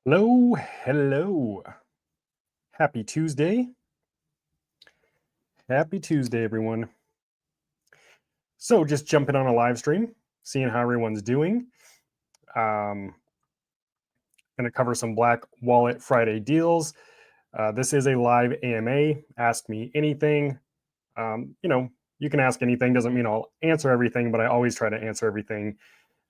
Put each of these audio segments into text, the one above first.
Hello, hello. Happy Tuesday. Happy Tuesday, everyone. So, just jumping on a live stream, seeing how everyone's doing. Going to cover some Black Wallet Friday deals. This is a live AMA. Ask me anything. You can ask anything. Doesn't mean I'll answer everything, but I always try to answer everything.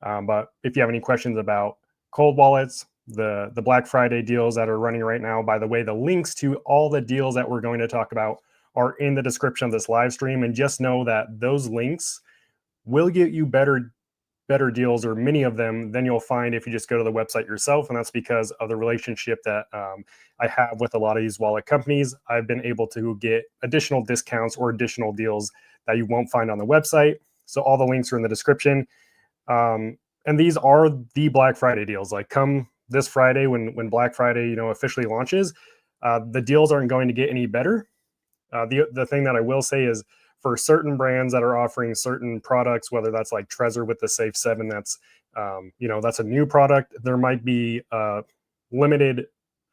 But if you have any questions about cold wallets, the Black Friday deals that are running right now, by the way, the links to all the deals that we're going to talk about are in the description of this live stream. And just know that those links will get you better deals, or many of them, than you'll find if you just go to the website yourself. And that's because of the relationship that I have with a lot of these wallet companies. I've been able to get additional discounts or additional deals that you won't find on the website. So all the links are in the description. And these are the Black Friday deals. Like, come this Friday when Black Friday officially launches, the deals aren't going to get any better. The thing that I will say is, for certain brands that are offering certain products, whether that's like Trezor with the Safe 7, that's that's a new product. There might be limited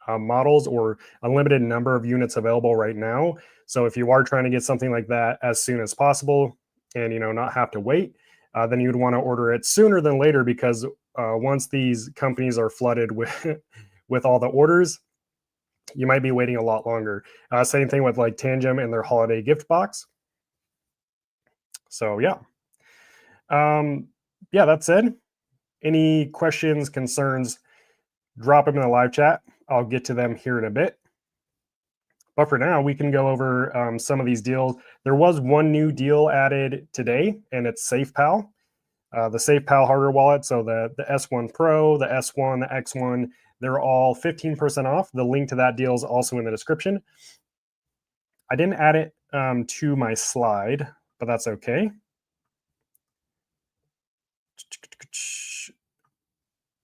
models or a limited number of units available right now. So if you are trying to get something like that as soon as possible and not have to wait, then you'd want to order it sooner than later, because once these companies are flooded with all the orders, you might be waiting a lot longer. Same thing with like Tangem and their holiday gift box. So yeah. That said, any questions, concerns, drop them in the live chat. I'll get to them here in a bit. But for now, we can go over some of these deals. There was one new deal added today, and it's SafePal. The SafePal hardware wallet, so the S1 Pro, the S1, the X1, they're all 15% off. The link to that deal is also in the description. I didn't add it to my slide, but that's okay.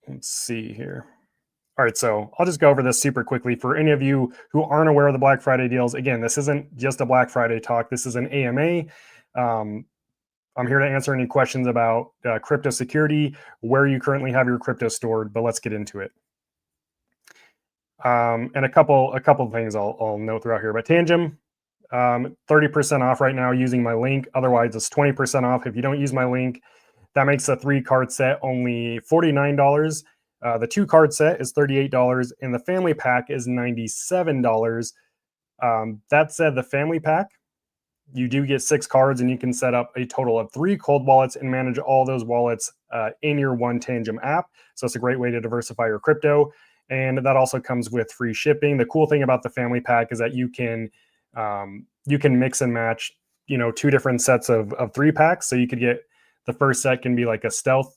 Let's see here. All right, so I'll just go over this super quickly. For any of you who aren't aware of the Black Friday deals, again, this isn't just a Black Friday talk. This is an AMA. I'm here to answer any questions about crypto security, where you currently have your crypto stored, but let's get into it. And a couple of things I'll note throughout here. But Tangem, 30% off right now using my link. Otherwise, it's 20% off if you don't use my link. That makes the 3-card set only $49. The 2-card set is $38, and the family pack is $97. That said, the family pack, you do get 6 cards, and you can set up a total of 3 cold wallets and manage all those wallets in your one Tangem app. So it's a great way to diversify your crypto. And that also comes with free shipping. The cool thing about the family pack is that you can mix and match, 2 different sets of 3 packs. So you could get, the first set can be like a stealth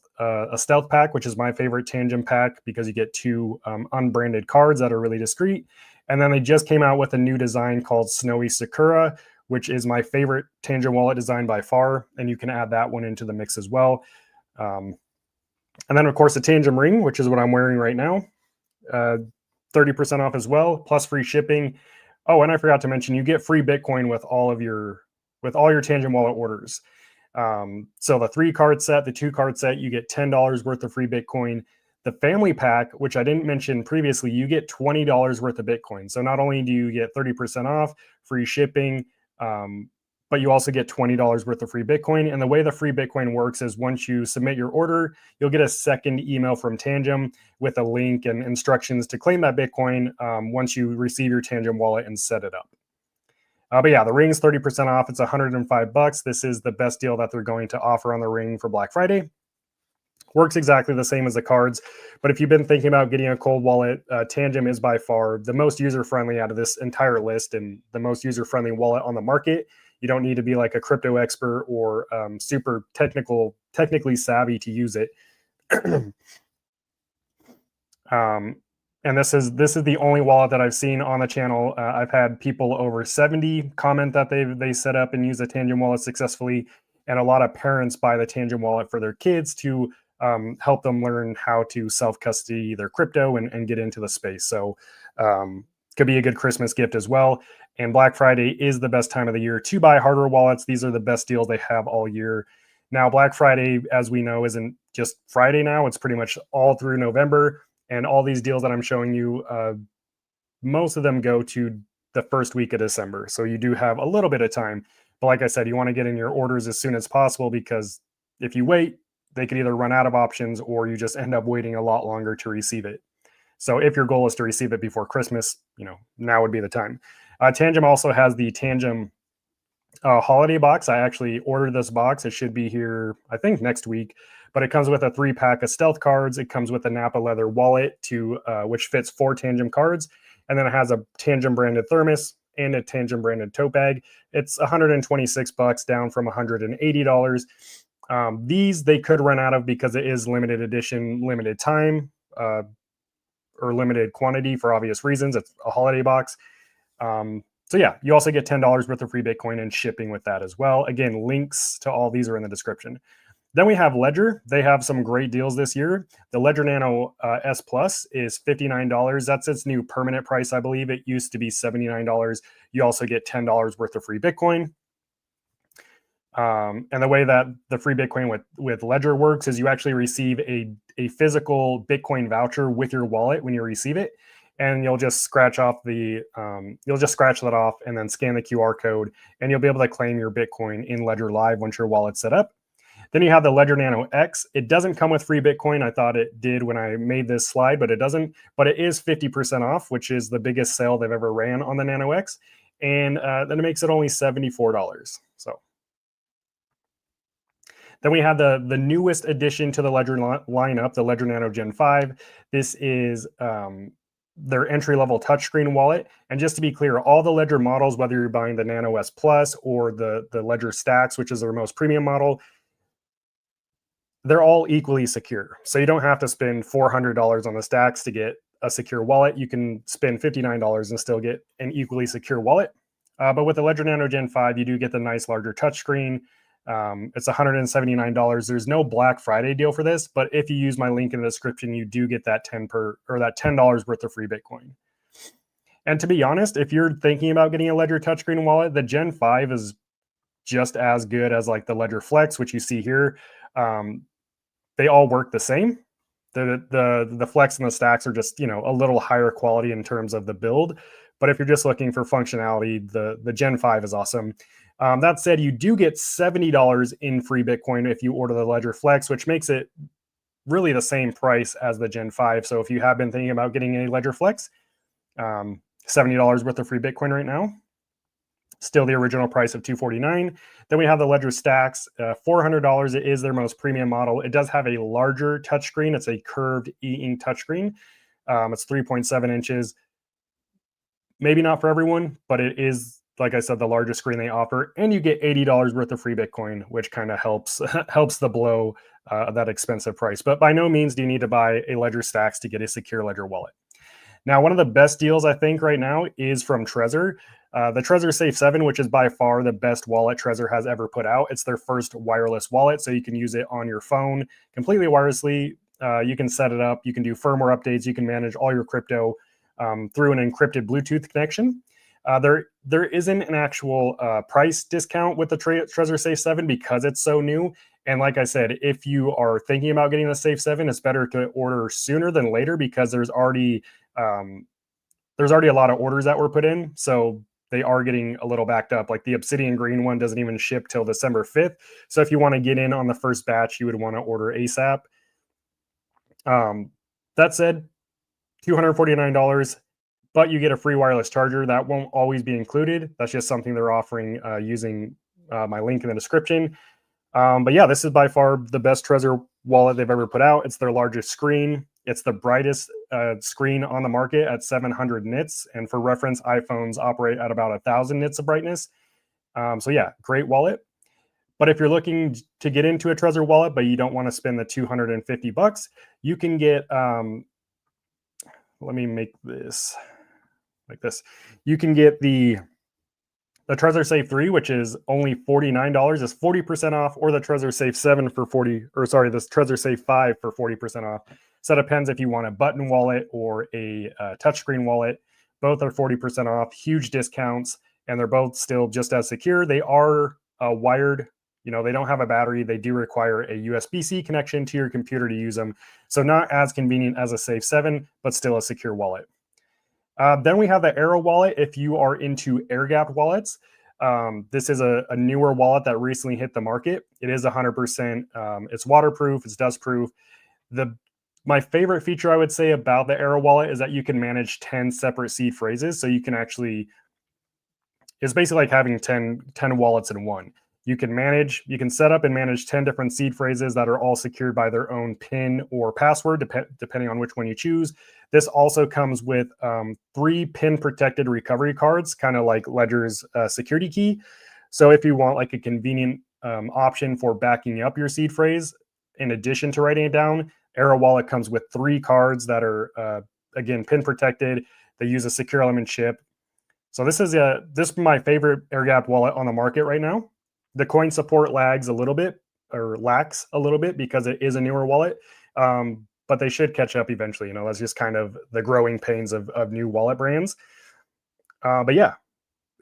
pack, which is my favorite Tangem pack, because you get 2 unbranded cards that are really discreet. And then they just came out with a new design called Snowy Sakura, which is my favorite Tangem wallet design by far. And you can add that one into the mix as well. And then, of course, the Tangem ring, which is what I'm wearing right now. 30% off as well, plus free shipping. Oh, and I forgot to mention, you get free Bitcoin with all your Tangem wallet orders. So the 3-card set, the 2-card set, you get $10 worth of free Bitcoin. The family pack, which I didn't mention previously, you get $20 worth of Bitcoin. So not only do you get 30% off, free shipping, but you also get $20 worth of free Bitcoin. And the way the free Bitcoin works is, once you submit your order, you'll get a second email from Tangem with a link and instructions to claim that Bitcoin once you receive your Tangem wallet and set it up. But yeah, the ring's 30% off. It's $105. This is the best deal that they're going to offer on the ring for Black Friday. Works exactly the same as the cards. But if you've been thinking about getting a cold wallet, Tangem is by far the most user-friendly out of this entire list, and the most user-friendly wallet on the market. You don't need to be like a crypto expert or super technically savvy to use it. And this is the only wallet that I've seen on the channel. I've had people over 70 comment that they set up and use a Tangem wallet successfully, and a lot of parents buy the Tangem wallet for their kids to help them learn how to self-custody their crypto and get into the space. So could be a good Christmas gift as well. And Black Friday is the best time of the year to buy hardware wallets. These are the best deals they have all year. Now, Black Friday, as we know, isn't just Friday now. It's pretty much all through November. And all these deals that I'm showing you, most of them go to the first week of December. So you do have a little bit of time. But like I said, you want to get in your orders as soon as possible, because if you wait, they could either run out of options or you just end up waiting a lot longer to receive it. So if your goal is to receive it before Christmas, now would be the time. Tangem also has the Tangem holiday box. I actually ordered this box. It should be here, I think, next week. But it comes with a 3-pack of stealth cards. It comes with a Napa leather wallet which fits 4 Tangem cards. And then it has a Tangem branded thermos and a Tangem branded tote bag. It's $126, down from $180. These they could run out of because it is limited edition, limited time, or limited quantity for obvious reasons. It's a holiday box. So yeah, you also get $10 worth of free Bitcoin and shipping with that as well. Again, links to all these are in the description. Then we have Ledger. They have some great deals this year. The Ledger Nano S Plus is $59. That's its new permanent price, I believe. It used to be $79. You also get $10 worth of free Bitcoin. And the way that the free Bitcoin with Ledger works is you actually receive a physical Bitcoin voucher with your wallet when you receive it. And you'll just scratch that off and then scan the QR code, and you'll be able to claim your Bitcoin in Ledger Live once your wallet's set up. Then you have the Ledger Nano X. It doesn't come with free Bitcoin. I thought it did when I made this slide, but it doesn't. But it is 50% off, which is the biggest sale they've ever ran on the Nano X. And then it makes it only $74. So then we have the newest addition to the Ledger lineup, the Ledger Nano Gen 5. This is their entry-level touchscreen wallet. And just to be clear, all the Ledger models, whether you're buying the Nano S Plus or the Ledger Stacks, which is their most premium model, they're all equally secure. So you don't have to spend $400 on the Stacks to get a secure wallet. You can spend $59 and still get an equally secure wallet. But with the Ledger Nano Gen 5, you do get the nice larger touchscreen. It's $179. There's no Black Friday deal for this, but if you use my link in the description, you do get that $10 worth of free Bitcoin. And to be honest, if you're thinking about getting a Ledger touchscreen wallet, the Gen 5 is just as good as like the Ledger Flex, which you see here. They all work the same. The Flex and the Stacks are just, a little higher quality in terms of the build. But if you're just looking for functionality, the Gen 5 is awesome. That said, you do get $70 in free Bitcoin if you order the Ledger Flex, which makes it really the same price as the Gen 5. So if you have been thinking about getting a Ledger Flex, $70 worth of free Bitcoin right now. Still the original price of $249. Then we have the Ledger Stacks, $400. It is their most premium model. It does have a larger touchscreen. It's a curved e-ink touchscreen. It's 3.7 inches. Maybe not for everyone, but it is, like I said, the largest screen they offer. And you get $80 worth of free Bitcoin, which kind of helps the blow that expensive price. But by no means do you need to buy a Ledger Stacks to get a secure Ledger wallet. Now, one of the best deals I think right now is from Trezor. The Trezor Safe 7, which is by far the best wallet Trezor has ever put out. It's their first wireless wallet, so you can use it on your phone completely wirelessly. You can set it up. You can do firmware updates. You can manage all your crypto through an encrypted Bluetooth connection. There isn't an actual price discount with the Trezor Safe 7 because it's so new. And like I said, if you are thinking about getting the Safe 7, it's better to order sooner than later because there's already a lot of orders that were put in. So they are getting a little backed up. Like the Obsidian Green one doesn't even ship till December 5th. So if you want to get in on the first batch, you would want to order ASAP. That said, $249, but you get a free wireless charger. That won't always be included. That's just something they're offering using my link in the description. But yeah, this is by far the best Trezor wallet they've ever put out. It's their largest screen. It's the brightest screen on the market at 700 nits. And for reference, iPhones operate at about 1,000 nits of brightness. So yeah, great wallet. But if you're looking to get into a Trezor wallet, but you don't want to spend the $250, you can get, let me make this like this. You can get the Trezor Safe 3, which is only $49, is 40% off, or the Trezor Safe 7 for this Trezor Safe 5 for 40% off. So it depends if you want a button wallet or a touchscreen wallet. Both are 40% off, huge discounts, and they're both still just as secure. They are wired they don't have a battery. They do require a USB-C connection to your computer to use them. So not as convenient as a Safe 7, but still a secure wallet. Then we have the Arrow wallet. If you are into air-gapped wallets, this is a newer wallet that recently hit the market. It is 100%. It's waterproof. It's dustproof. My favorite feature I would say about the Arrow wallet is that you can manage 10 separate seed phrases. So you can actually, it's basically like having 10 wallets in one. You can set up and manage 10 different seed phrases that are all secured by their own PIN or password, depending on which one you choose. This also comes with 3 PIN protected recovery cards, kind of like Ledger's security key. So if you want like a convenient option for backing up your seed phrase, in addition to writing it down, Arrow Wallet comes with 3 cards that are, again, PIN protected. They use a secure element chip. So this is my favorite air-gapped wallet on the market right now. The coin support lacks a little bit because it is a newer wallet, but they should catch up eventually. That's just kind of the growing pains of new wallet brands. But yeah,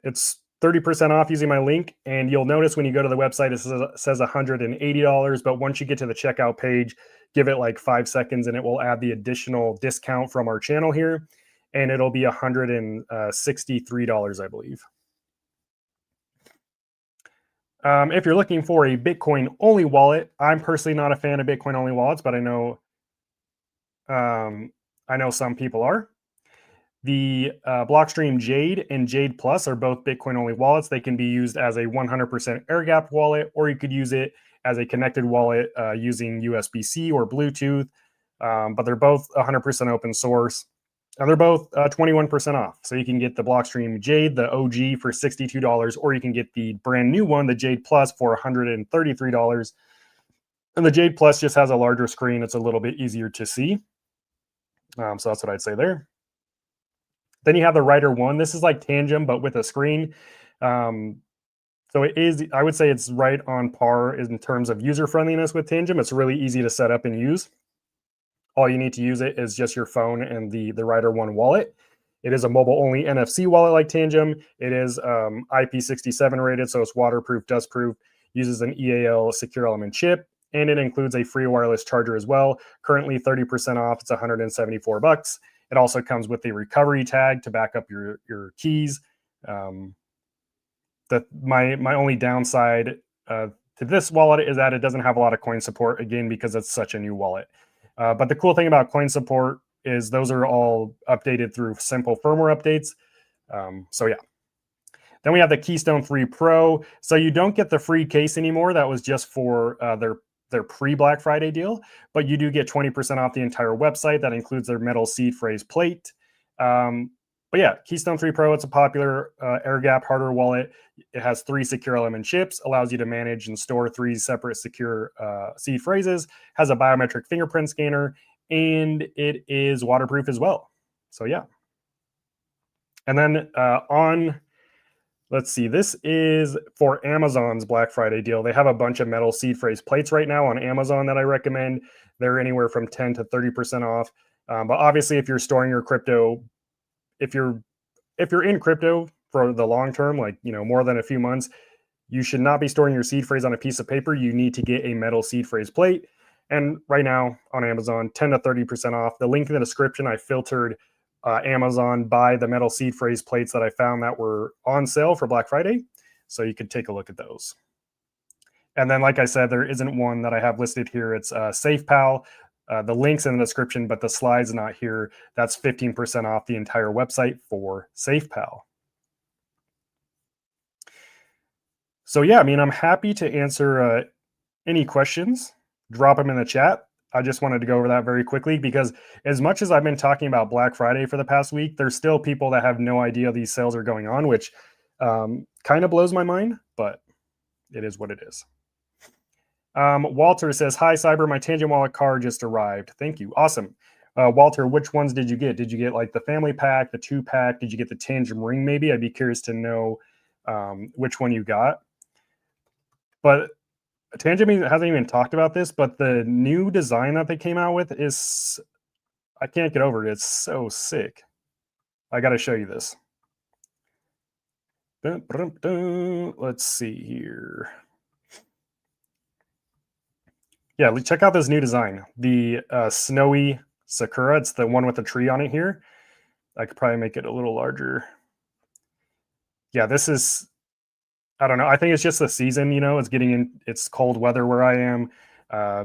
it's 30% off using my link, and you'll notice when you go to the website, it says $180, but once you get to the checkout page, give it like 5 seconds and it will add the additional discount from our channel here, and it'll be $163, I believe. If you're looking for a Bitcoin-only wallet, I'm personally not a fan of Bitcoin-only wallets, but I know some people are. The Blockstream Jade and Jade Plus are both Bitcoin-only wallets. They can be used as a 100% air-gapped wallet, or you could use it as a connected wallet using USB-C or Bluetooth. But they're both 100% open source. And they're both 21% off. So you can get the Blockstream Jade, the OG, for $62, or you can get the brand new one, the Jade Plus, for $133. And the Jade Plus just has a larger screen. It's a little bit easier to see. So that's what I'd say there. Then you have the Rider 1. This is like Tangem, but with a screen. So it is, I would say it's right on par in terms of user friendliness with Tangem. It's really easy to set up and use. All you need to use it is just your phone and the Rider 1 wallet. It is a mobile-only NFC wallet like Tangem. It is IP67 rated, so it's waterproof, dustproof, uses an EAL secure element chip, and it includes a free wireless charger as well. Currently 30% off. It's $174. It also comes with a recovery tag to back up your keys. My only downside to this wallet is that it doesn't have a lot of coin support, again, because it's such a new wallet. But the cool thing about coin support is those are all updated through simple firmware updates. So yeah. Then we have the Keystone 3 Pro. So you don't get the free case anymore. That was just for their pre-Black Friday deal, but you do get 20% off the entire website. That includes their metal seed phrase plate. But yeah, Keystone 3 Pro, it's a popular air-gapped hardware wallet. It has 3 secure element chips, allows you to manage and store 3 separate secure seed phrases, has a biometric fingerprint scanner, and it is waterproof as well. So yeah. And then let's see, this is for Amazon's Black Friday deal. They have a bunch of metal seed phrase plates right now on Amazon that I recommend. They're anywhere from 10 to 30% off. But obviously, if you're storing your crypto, if you're in crypto for the long term, like more than a few months, you should not be storing your seed phrase on a piece of paper. You need to get a metal seed phrase plate. And right now on Amazon, 10 to 30% off. The link in the description, I filtered Amazon by the metal seed phrase plates that I found that were on sale for Black Friday. So you could take a look at those. And then, like I said, there isn't one that I have listed here. It's SafePal. The link's in the description, but the slide's not here. That's 15% off the entire website for SafePal. So yeah, I'm happy to answer any questions. Drop them in the chat. I just wanted to go over that very quickly because as much as I've been talking about Black Friday for the past week, there's still people that have no idea these sales are going on, which kind of blows my mind, but it is what it is. Walter says, "Hi, Cyber. My Tangent Wallet card just arrived. Thank you. Awesome. Walter, which ones did you get? Did you get like the family pack, the 2-pack? Did you get the Tangent ring maybe? I'd be curious to know which one you got. But Tangent hasn't even talked about this, but the new design that they came out with is, I can't get over it. It's so sick. I got to show you this. Let's see here. Yeah, check out this new design, the snowy Sakura. It's the one with the tree on it here. I could probably make it a little larger. Yeah, this is, I don't know. I think it's just the season, it's getting in, it's cold weather where I am. Uh,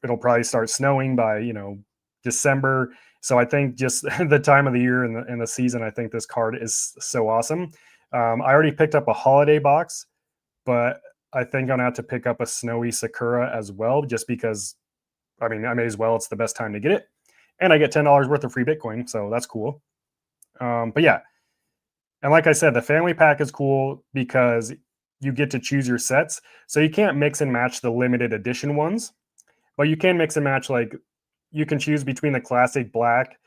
it'll probably start snowing by, December. So I think just the time of the year and the season, I think this card is so awesome. I already picked up a holiday box, but I think I'm gonna have to pick up a snowy Sakura as well, just because, I mean, I may as well. It's the best time to get it. And I get $10 worth of free Bitcoin. So that's cool. But yeah, and like I said, the family pack is cool because you get to choose your sets. So you can't mix and match the limited edition ones, but you can mix and match. Like, you can choose between the classic black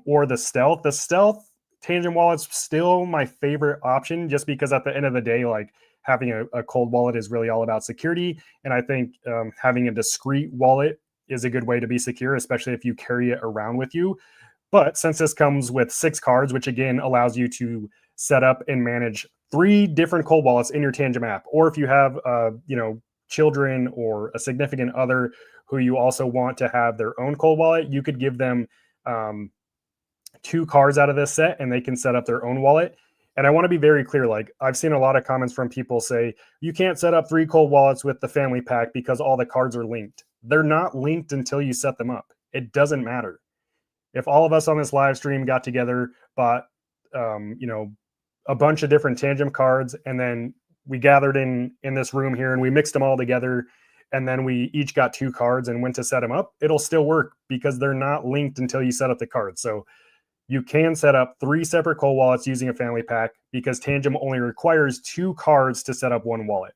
or the stealth. The stealth Tangent wallet's still my favorite option, just because at the end of the day, like, having a cold wallet is really all about security. And I think having a discrete wallet is a good way to be secure, especially if you carry it around with you. But since this comes with 6 cards, which again allows you to set up and manage 3 different cold wallets in your Tangent app, or if you have, children or a significant other who you also want to have their own cold wallet, you could give them 2 cards out of this set, and they can set up their own wallet. And I want to be very clear. Like, I've seen a lot of comments from people say you can't set up 3 cold wallets with the family pack because all the cards are linked. They're not linked until you set them up. It doesn't matter. If all of us on this live stream got together, bought, a bunch of different Tangent cards, and then we gathered in this room here and we mixed them all together, and then we each got 2 cards and went to set them up, it'll still work because they're not linked until you set up the cards. So you can set up 3 separate cold wallets using a family pack because Tangent only requires 2 cards to set up 1 wallet.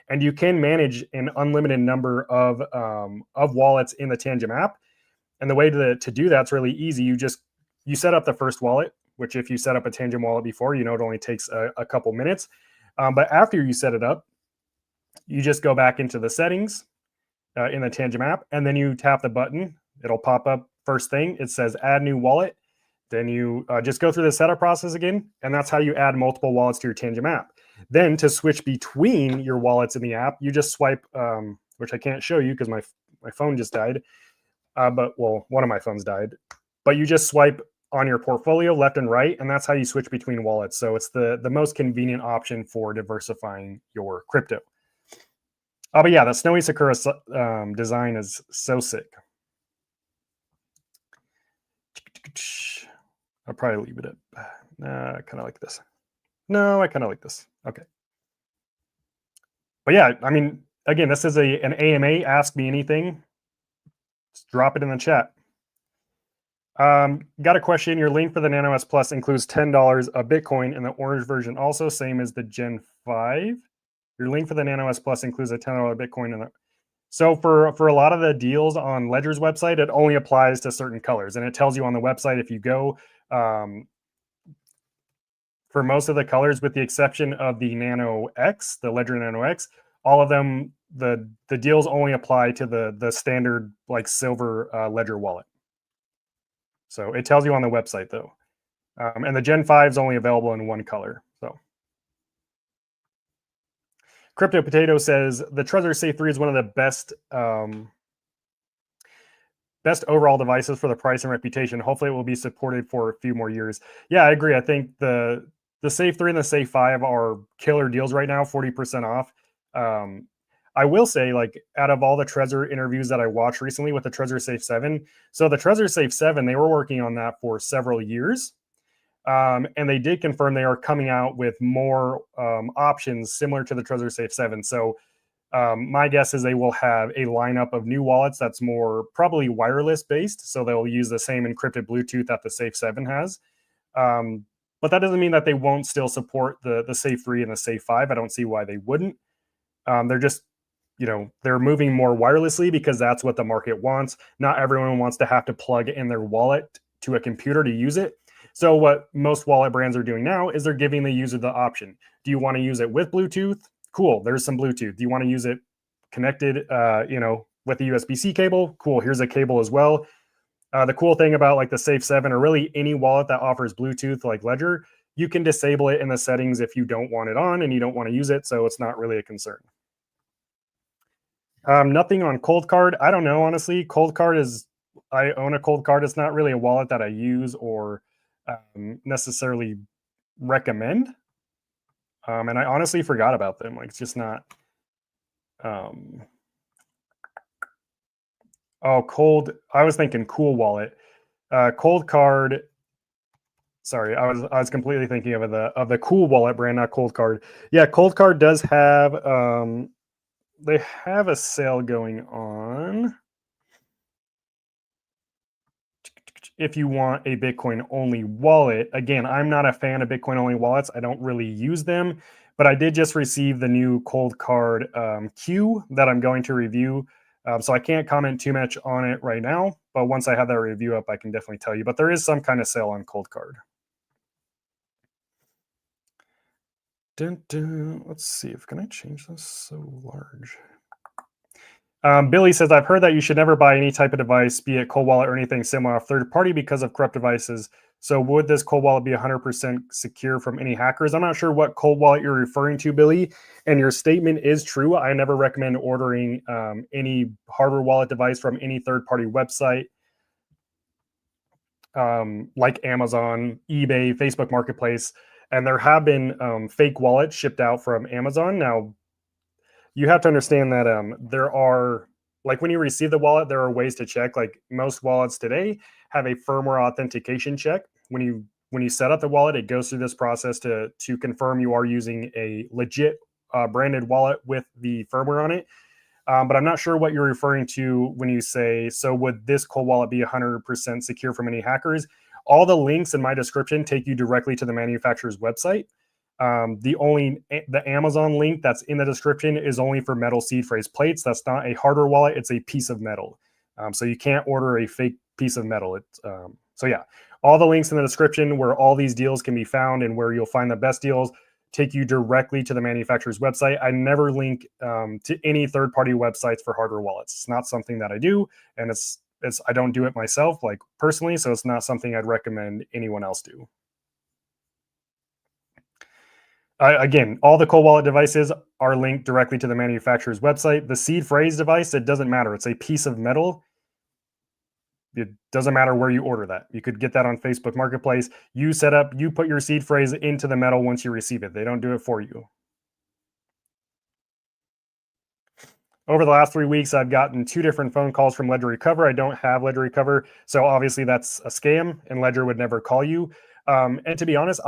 And you can manage an unlimited number of wallets in the Tangent app. And the way to do that's really easy. You set up the first wallet, which if you set up a Tangent wallet before, it only takes a couple minutes. But after you set it up, you just go back into the settings in the Tangent app, and then you tap the button. It'll pop up first thing. It says add new wallet. Then you just go through the setup process again, and that's how you add multiple wallets to your Tangent app. Then to switch between your wallets in the app, you just swipe, which I can't show you because my phone just died. But one of my phones died. But you just swipe on your portfolio left and right, and that's how you switch between wallets. So it's the most convenient option for diversifying your crypto. But yeah, the Snowy Sakura design is so sick. I'll probably leave it at, I kind of like this. No, I kind of like this. Okay. But yeah, I mean, again, this is an AMA, ask me anything. Just drop it in the chat. Got a question. Your link for the Nano S Plus includes $10 of Bitcoin in the orange version also, same as the Gen 5. Your link for the Nano S Plus includes a $10 Bitcoin in the... So for a lot of the deals on Ledger's website, it only applies to certain colors. And it tells you on the website, if you go, for most of the colors, with the exception of the Nano X, the Ledger Nano X, all of them, the deals only apply to the standard, like, silver Ledger wallet. So it tells you on the website, though. And the Gen 5 is only available in 1 color. So Crypto Potato says the Trezor Safe 3 is one of the best overall devices for the price and reputation. Hopefully it will be supported for a few more years. Yeah, I agree. I think the Safe 3 and the Safe 5 are killer deals right now, 40% off. I will say, like, out of all the Trezor interviews that I watched recently with the Trezor Safe 7, so the Trezor Safe 7, they were working on that for several years. And they did confirm they are coming out with more options similar to the Trezor Safe 7. So my guess is they will have a lineup of new wallets that's more probably wireless based. So they'll use the same encrypted Bluetooth that the Safe 7 has. But that doesn't mean that they won't still support the Safe 3 and the Safe 5. I don't see why they wouldn't. They're just, they're moving more wirelessly because that's what the market wants. Not everyone wants to have to plug in their wallet to a computer to use it. So what most wallet brands are doing now is they're giving the user the option. Do you want to use it with Bluetooth? Cool, there's some Bluetooth. Do you want to use it connected, with a USB-C cable? Cool, here's a cable as well. The cool thing about, like, the Safe 7, or really any wallet that offers Bluetooth like Ledger, you can disable it in the settings if you don't want it on and you don't want to use it, so it's not really a concern. Nothing on Cold Card. I don't know, honestly. Cold Card is, I own a Cold Card. It's not really a wallet that I use or necessarily recommend. And I honestly forgot about them. Like, it's just not. Um, oh, Cold. I was thinking Cool Wallet. Cold Card. Sorry, I was completely thinking of the Cool Wallet brand, not Cold Card. Yeah, Cold Card does have they have a sale going on. If you want a Bitcoin only wallet, again, I'm not a fan of Bitcoin only wallets. I don't really use them, but I did just receive the new Cold Card Q that I'm going to review. So I can't comment too much on it right now, but once I have that review up, I can definitely tell you. But there is some kind of sale on Cold Card. Dun, dun. Let's see if can I change this so large. Billy says, I've heard that you should never buy any type of device, be it cold wallet or anything similar, off third party because of corrupt devices. So would this cold wallet be 100% secure from any hackers? I'm not sure what cold wallet you're referring to, Billy, and your statement is true. I never recommend ordering any hardware wallet device from any third party website like Amazon, eBay, Facebook Marketplace. And there have been fake wallets shipped out from Amazon. Now, you have to understand that there are, like, when you receive the wallet, there are ways to check. Like, most wallets today have a firmware authentication check. When you set up the wallet, it goes through this process to confirm you are using a legit branded wallet with the firmware on it. But I'm not sure what you're referring to when you say, so would this cold wallet be 100% secure from any hackers? All the links in my description take you directly to the manufacturer's website. The Amazon link that's in the description is only for metal seed phrase plates. That's not a hardware wallet. It's a piece of metal. So you can't order a fake piece of metal. So yeah, all the links in the description where all these deals can be found and where you'll find the best deals take you directly to the manufacturer's website. I never link to any third-party websites for hardware wallets. It's not something that I do, and it's I don't do it myself, like, personally, so it's not something I'd recommend anyone else do. Again, all the cold wallet devices are linked directly to the manufacturer's website. The seed phrase device, it doesn't matter. It's a piece of metal. It doesn't matter where you order that. You could get that on Facebook Marketplace. You put your seed phrase into the metal once you receive it. They don't do it for you. Over the last 3 weeks, I've gotten 2 different phone calls from Ledger Recover. I don't have Ledger Recover, so obviously that's a scam, and Ledger would never call you. And to be honest,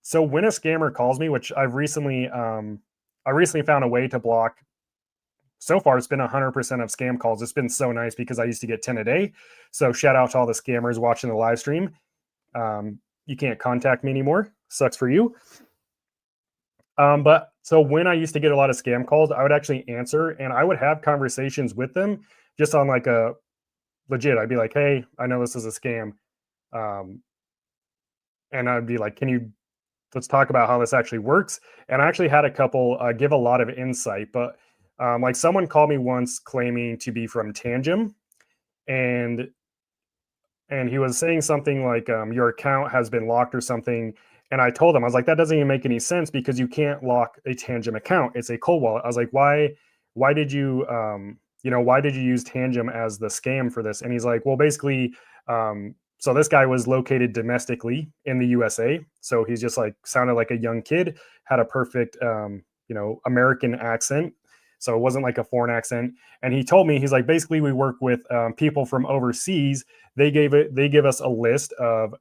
so when a scammer calls me, which I recently found a way to block. So far, it's been 100% of scam calls. It's been so nice because I used to get 10 a day. So shout out to all the scammers watching the live stream. You can't contact me anymore. Sucks for you. But so when I used to get a lot of scam calls, I would actually answer and I would have conversations with them just on like a legit. I'd be like, hey, I know this is a scam. And I'd be like, let's talk about how this actually works. And I actually had a couple give a lot of insight, but like someone called me once claiming to be from Tangem, and he was saying something like your account has been locked or something. And I told him, I was like, that doesn't even make any sense because you can't lock a Tangem account. It's a cold wallet. I was like, why did you why did you use Tangem as the scam for this? And he's like, well, basically, so this guy was located domestically in the USA. So he's just like sounded like a young kid, had a perfect American accent. So it wasn't like a foreign accent. And he told me, he's like, basically, we work with people from overseas. They give us a list of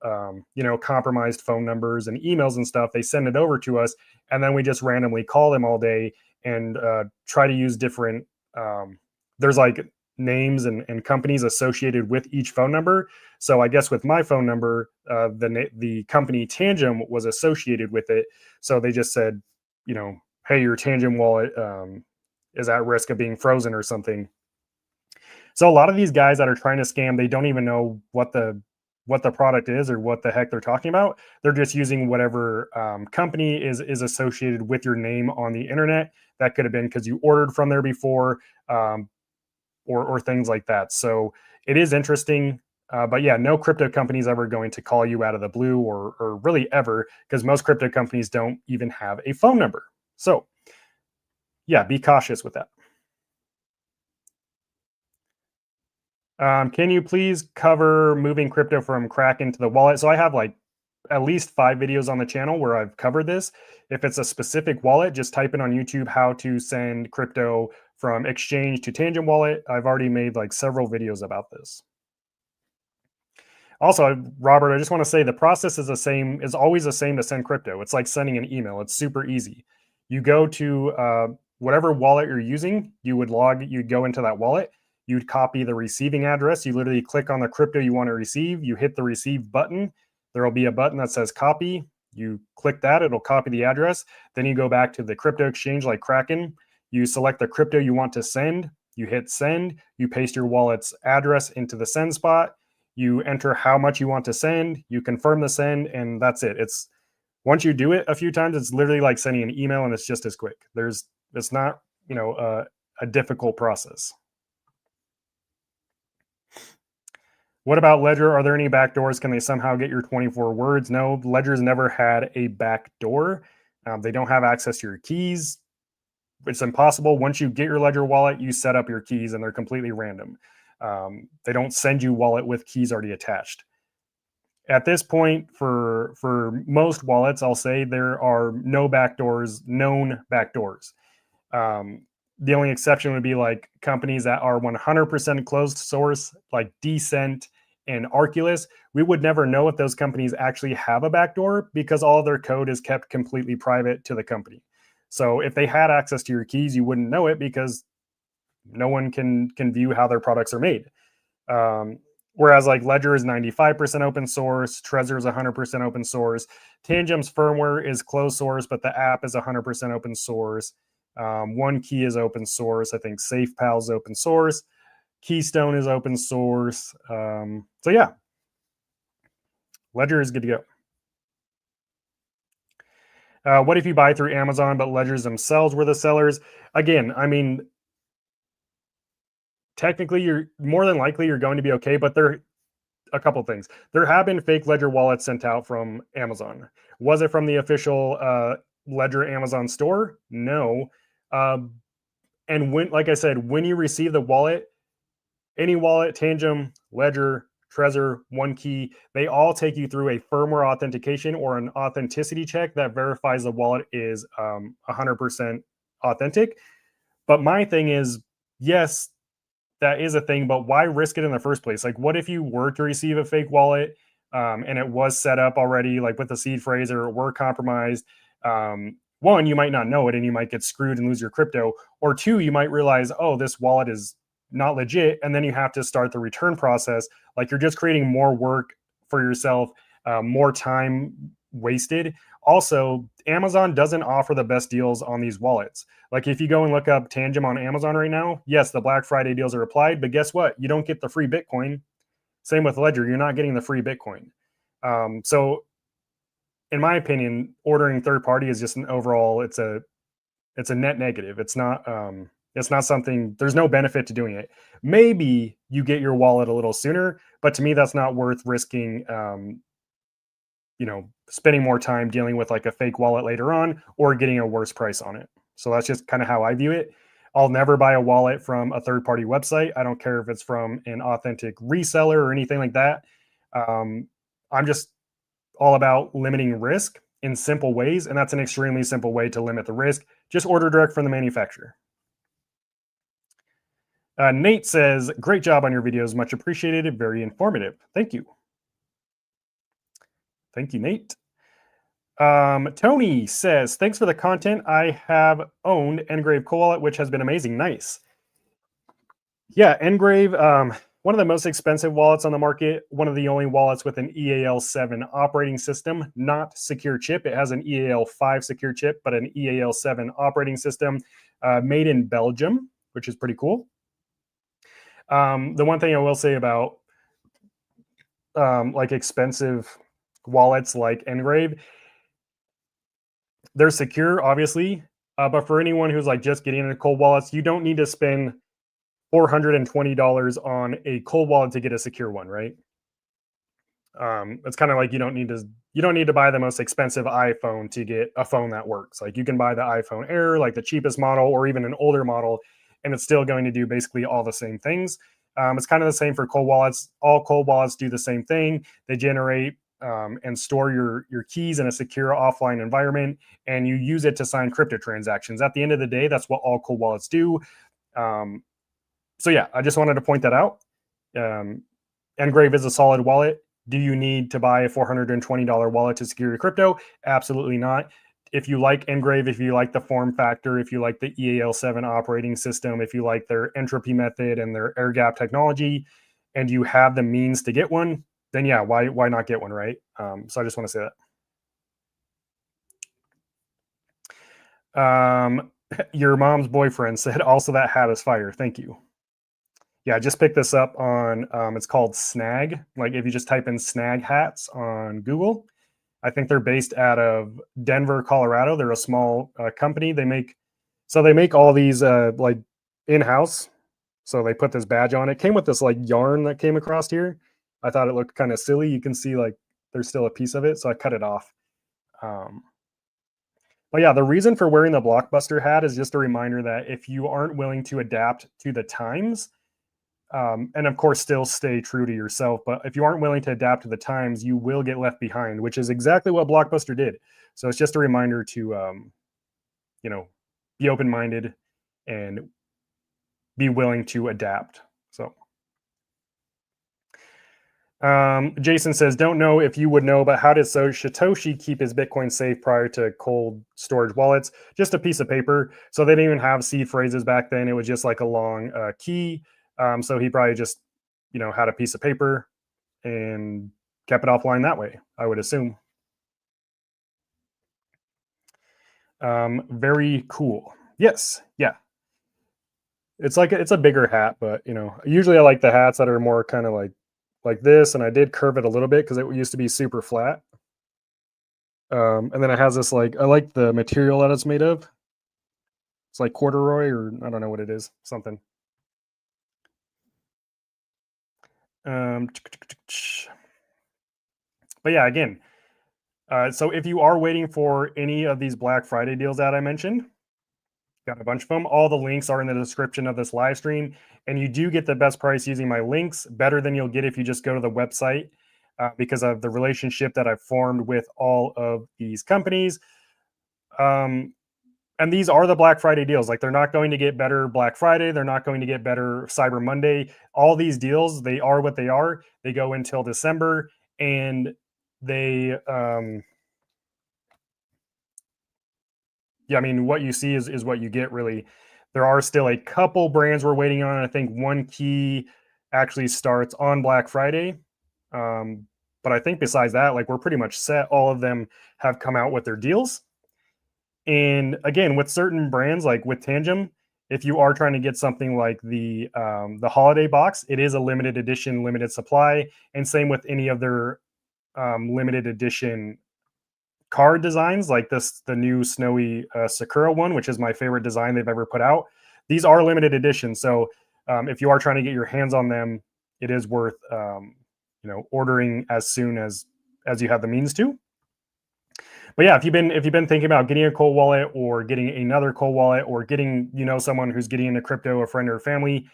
compromised phone numbers and emails and stuff. They send it over to us, and then we just randomly call them all day and try to use different. There's like names and companies associated with each phone number. So I guess with my phone number, the company Tangem was associated with it. So they just said, hey, your Tangem wallet is at risk of being frozen or something. So a lot of these guys that are trying to scam, they don't even know what the product is or what the heck they're talking about. They're just using whatever company is associated with your name on the internet. That could have been because you ordered from there before, or things like that. So it is interesting. But yeah, no crypto company is ever going to call you out of the blue or really ever, because most crypto companies don't even have a phone number. So yeah, be cautious with that. Can you please cover moving crypto from Kraken to the wallet? So I have like at least 5 videos on the channel where I've covered this. If it's a specific wallet, just type in on YouTube how to send crypto from exchange to Tangent wallet. I've already made like several videos about this. Also, Robert, I just want to say the process is always the same to send crypto. It's like sending an email. It's super easy. You go to whatever wallet you're using, you'd go into that wallet, you'd copy the receiving address. You literally click on the crypto you want to receive, you hit the receive button. There will be a button that says copy. You click that, it'll copy the address. Then you go back to the crypto exchange like Kraken. You select the crypto you want to send. You hit send. You paste your wallet's address into the send spot. You enter how much you want to send. You confirm the send, and that's it. Once you do it a few times, it's literally like sending an email, and it's just as quick. It's not a difficult process. What about Ledger? Are there any backdoors? Can they somehow get your 24 words? No, Ledger's never had a backdoor. They don't have access to your keys. It's impossible. Once you get your Ledger wallet, you set up your keys, and they're completely random. They don't send you wallet with keys already attached. At this point, for most wallets, I'll say there are no backdoors, known backdoors. The only exception would be like companies that are 100% closed source, like Decent and Arculus. We would never know if those companies actually have a backdoor because all of their code is kept completely private to the company. So if they had access to your keys, you wouldn't know it because no one can view how their products are made. Whereas like Ledger is 95% open source, Trezor is 100% open source, Tangent's firmware is closed source, but the app is 100% open source. One Key is open source. I think SafePal is open source. Keystone is open source. So yeah, Ledger is good to go. What if you buy through Amazon, but Ledgers themselves were the sellers? Again, I mean, technically, you're more than likely you're going to be okay, but there a couple things. There have been fake Ledger wallets sent out from Amazon. Was it from the official Ledger Amazon store? No. And like I said, when you receive the wallet, any wallet, Tangent, Ledger, Trezor, One Key, they all take you through a firmware authentication or an authenticity check that verifies the wallet is 100% authentic. But my thing is, yes, that is a thing, but why risk it in the first place? Like, what if you were to receive a fake wallet and it was set up already, like with the seed phrase, or were compromised? One, you might not know it and you might get screwed and lose your crypto. Or two, you might realize, oh, this wallet is not legit. And then you have to start the return process. Like, you're just creating more work for yourself, more time wasted. Also, Amazon doesn't offer the best deals on these wallets. Like, if you go and look up Tangent on Amazon right now, yes, the Black Friday deals are applied, but guess what? You don't get the free Bitcoin. Same with Ledger, you're not getting the free Bitcoin. So in my opinion, ordering third party is just an overall, it's a net negative. It's not something, there's no benefit to doing it. Maybe you get your wallet a little sooner, but to me, that's not worth risking, spending more time dealing with like a fake wallet later on or getting a worse price on it. So that's just kind of how I view it. I'll never buy a wallet from a third-party website. I don't care if it's from an authentic reseller or anything like that. I'm just all about limiting risk in simple ways, and that's an extremely simple way to limit the risk. Just order direct from the manufacturer. Nate says, great job on your videos. Much appreciated. Very informative. Thank you. Thank you, Nate. Tony says, thanks for the content. I have owned Engrave Cold Wallet, which has been amazing. Nice. Yeah, Engrave, one of the most expensive wallets on the market, one of the only wallets with an EAL7 operating system, not secure chip. It has an EAL5 secure chip, but an EAL7 operating system, made in Belgium, which is pretty cool. The one thing I will say about like expensive wallets like Engrave, they're secure, obviously, but for anyone who's like just getting into cold wallets, you don't need to spend $420 on a cold wallet to get a secure one, right? It's kind of like you don't need to buy the most expensive iPhone to get a phone that works. Like, you can buy the iPhone Air, like the cheapest model, or even an older model, and it's still going to do basically all the same things. It's kind of the same for cold wallets. All cold wallets do the same thing. They generate and store your keys in a secure offline environment, and you use it to sign crypto transactions. At the end of the day, that's what all cold wallets do. So yeah, I just wanted to point that out. Ngrave is a solid wallet. Do you need to buy a $420 wallet to secure your crypto? Absolutely not. If you like Ngrave, if you like the form factor, if you like the EAL7 operating system, if you like their entropy method and their air gap technology, and you have the means to get one, then yeah, why not get one, right? So I just want to say that. Your mom's boyfriend said also that hat is fire. Thank you. Yeah, I just picked this up on, it's called Snag. Like if you just type in Snag hats on Google, I think they're based out of Denver, Colorado. They're a small company. They make all these like in-house. So they put this badge on. It came with this like yarn that came across here. I thought it looked kind of silly. You can see like there's still a piece of it, so I cut it off. But yeah, the reason for wearing the Blockbuster hat is just a reminder that if you aren't willing to adapt to the times, and of course still stay true to yourself, but if you aren't willing to adapt to the times, you will get left behind, which is exactly what Blockbuster did. So it's just a reminder to be open-minded and be willing to adapt. So Jason says, don't know if you would know, but how did Satoshi keep his Bitcoin safe prior to cold storage wallets? Just a piece of paper. So they didn't even have seed phrases back then. It was just like a long key. So he probably just, had a piece of paper and kept it offline that way, I would assume. Very cool. Yes. Yeah. It's a bigger hat, but usually I like the hats that are more kind of like this, and I did curve it a little bit because it used to be super flat. And then it has this I like the material that it's made of. It's like corduroy, or I don't know what it is, something. But yeah, again, so if you are waiting for any of these Black Friday deals that I mentioned, got a bunch of them. All the links are in the description of this live stream, and you do get the best price using my links, better than you'll get if you just go to the website, because of the relationship that I've formed with all of these companies. And these are the Black Friday deals. Like they're not going to get better Black Friday. They're not going to get better Cyber Monday. All these deals, they are what they are. They go until December, and they, yeah, I mean, what you see is what you get, really. There are still a couple brands we're waiting on. I think one key actually starts on Black Friday. But I think besides that, we're pretty much set. All of them have come out with their deals. And again, with certain brands, like with Tangem, if you are trying to get something like the holiday box, it is a limited edition, limited supply. And same with any of their limited edition card designs, like the new snowy Sakura one, which is my favorite design they've ever put out. These are limited editions. So if you are trying to get your hands on them, it is worth ordering as soon as you have the means to. But yeah, if you've been thinking about getting a cold wallet or getting another cold wallet or getting someone who's getting into crypto, a friend or family,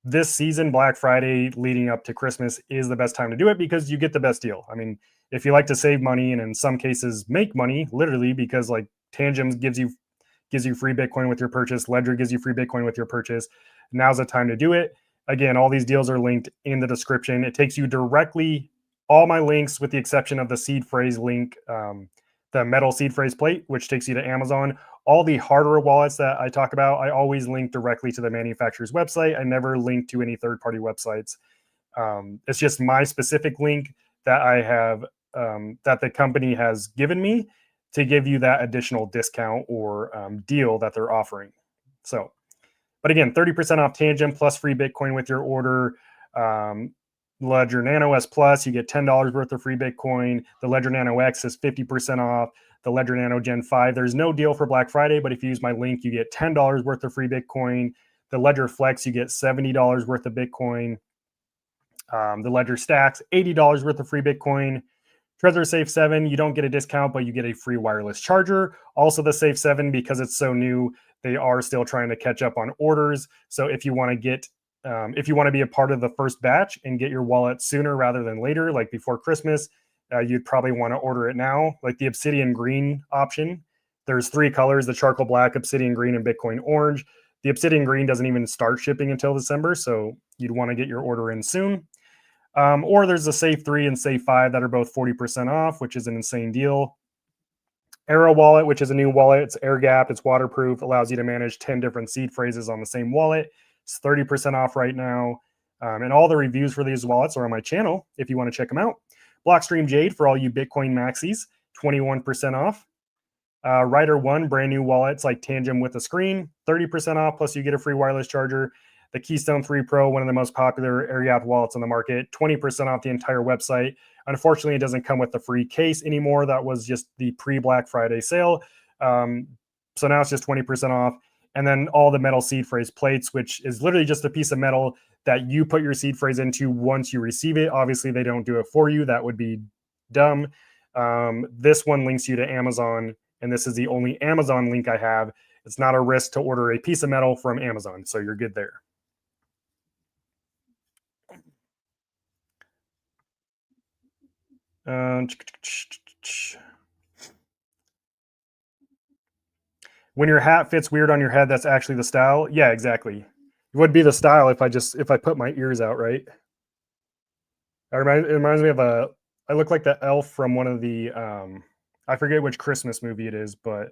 this season, Black Friday leading up to Christmas, is the best time to do it because you get the best deal. I mean, if you like to save money and in some cases make money, literally, because like Tangem gives you free Bitcoin with your purchase, Ledger gives you free Bitcoin with your purchase, now's the time to do it. Again, all these deals are linked in the description. It takes you directly, all my links with the exception of the seed phrase link, the metal seed phrase plate, which takes you to Amazon. All the hardware wallets that I talk about, I always link directly to the manufacturer's website. I never link to any third-party websites. It's just my specific link that I have, that the company has given me to give you that additional discount or deal that they're offering. So, but again, 30% off Tangem plus free Bitcoin with your order. Ledger Nano S Plus, you get $10 worth of free Bitcoin. The Ledger Nano X is 50% off. The Ledger Nano Gen 5, there's no deal for Black Friday, but if you use my link, you get $10 worth of free Bitcoin. The Ledger Flex, you get $70 worth of Bitcoin. The Ledger Stacks, $80 worth of free Bitcoin. Trezor Safe 7, you don't get a discount, but you get a free wireless charger. Also the Safe 7, because it's so new, they are still trying to catch up on orders. So if you want to get If you want to be a part of the first batch and get your wallet sooner rather than later, like before Christmas, you'd probably want to order it now. Like the Obsidian Green option, there's 3 colors: the charcoal black, Obsidian Green, and Bitcoin Orange. The Obsidian Green doesn't even start shipping until December, so you'd want to get your order in soon. Or there's the Safe 3 and Safe 5 that are both 40% off, which is an insane deal. Arrow Wallet, which is a new wallet. It's air gapped, it's waterproof, allows you to manage 10 different seed phrases on the same wallet. It's 30% off right now. And all the reviews for these wallets are on my channel if you want to check them out. Blockstream Jade for all you Bitcoin maxis, 21% off. Rider One, brand new wallets like Tangem with a screen, 30% off, plus you get a free wireless charger. The Keystone 3 Pro, one of the most popular air-gapped wallets on the market, 20% off the entire website. Unfortunately, it doesn't come with the free case anymore. That was just the pre-Black Friday sale. So now it's just 20% off. And then all the metal seed phrase plates, which is literally just a piece of metal that you put your seed phrase into once you receive it. Obviously, they don't do it for you. That would be dumb. This one links you to Amazon, and this is the only Amazon link I have. It's not a risk to order a piece of metal from Amazon, so you're good there. When your hat fits weird on your head, that's actually the style. Yeah, exactly. It would be the style if I put my ears out, right? It reminds me of I look like the elf from one of the I forget which Christmas movie it is, but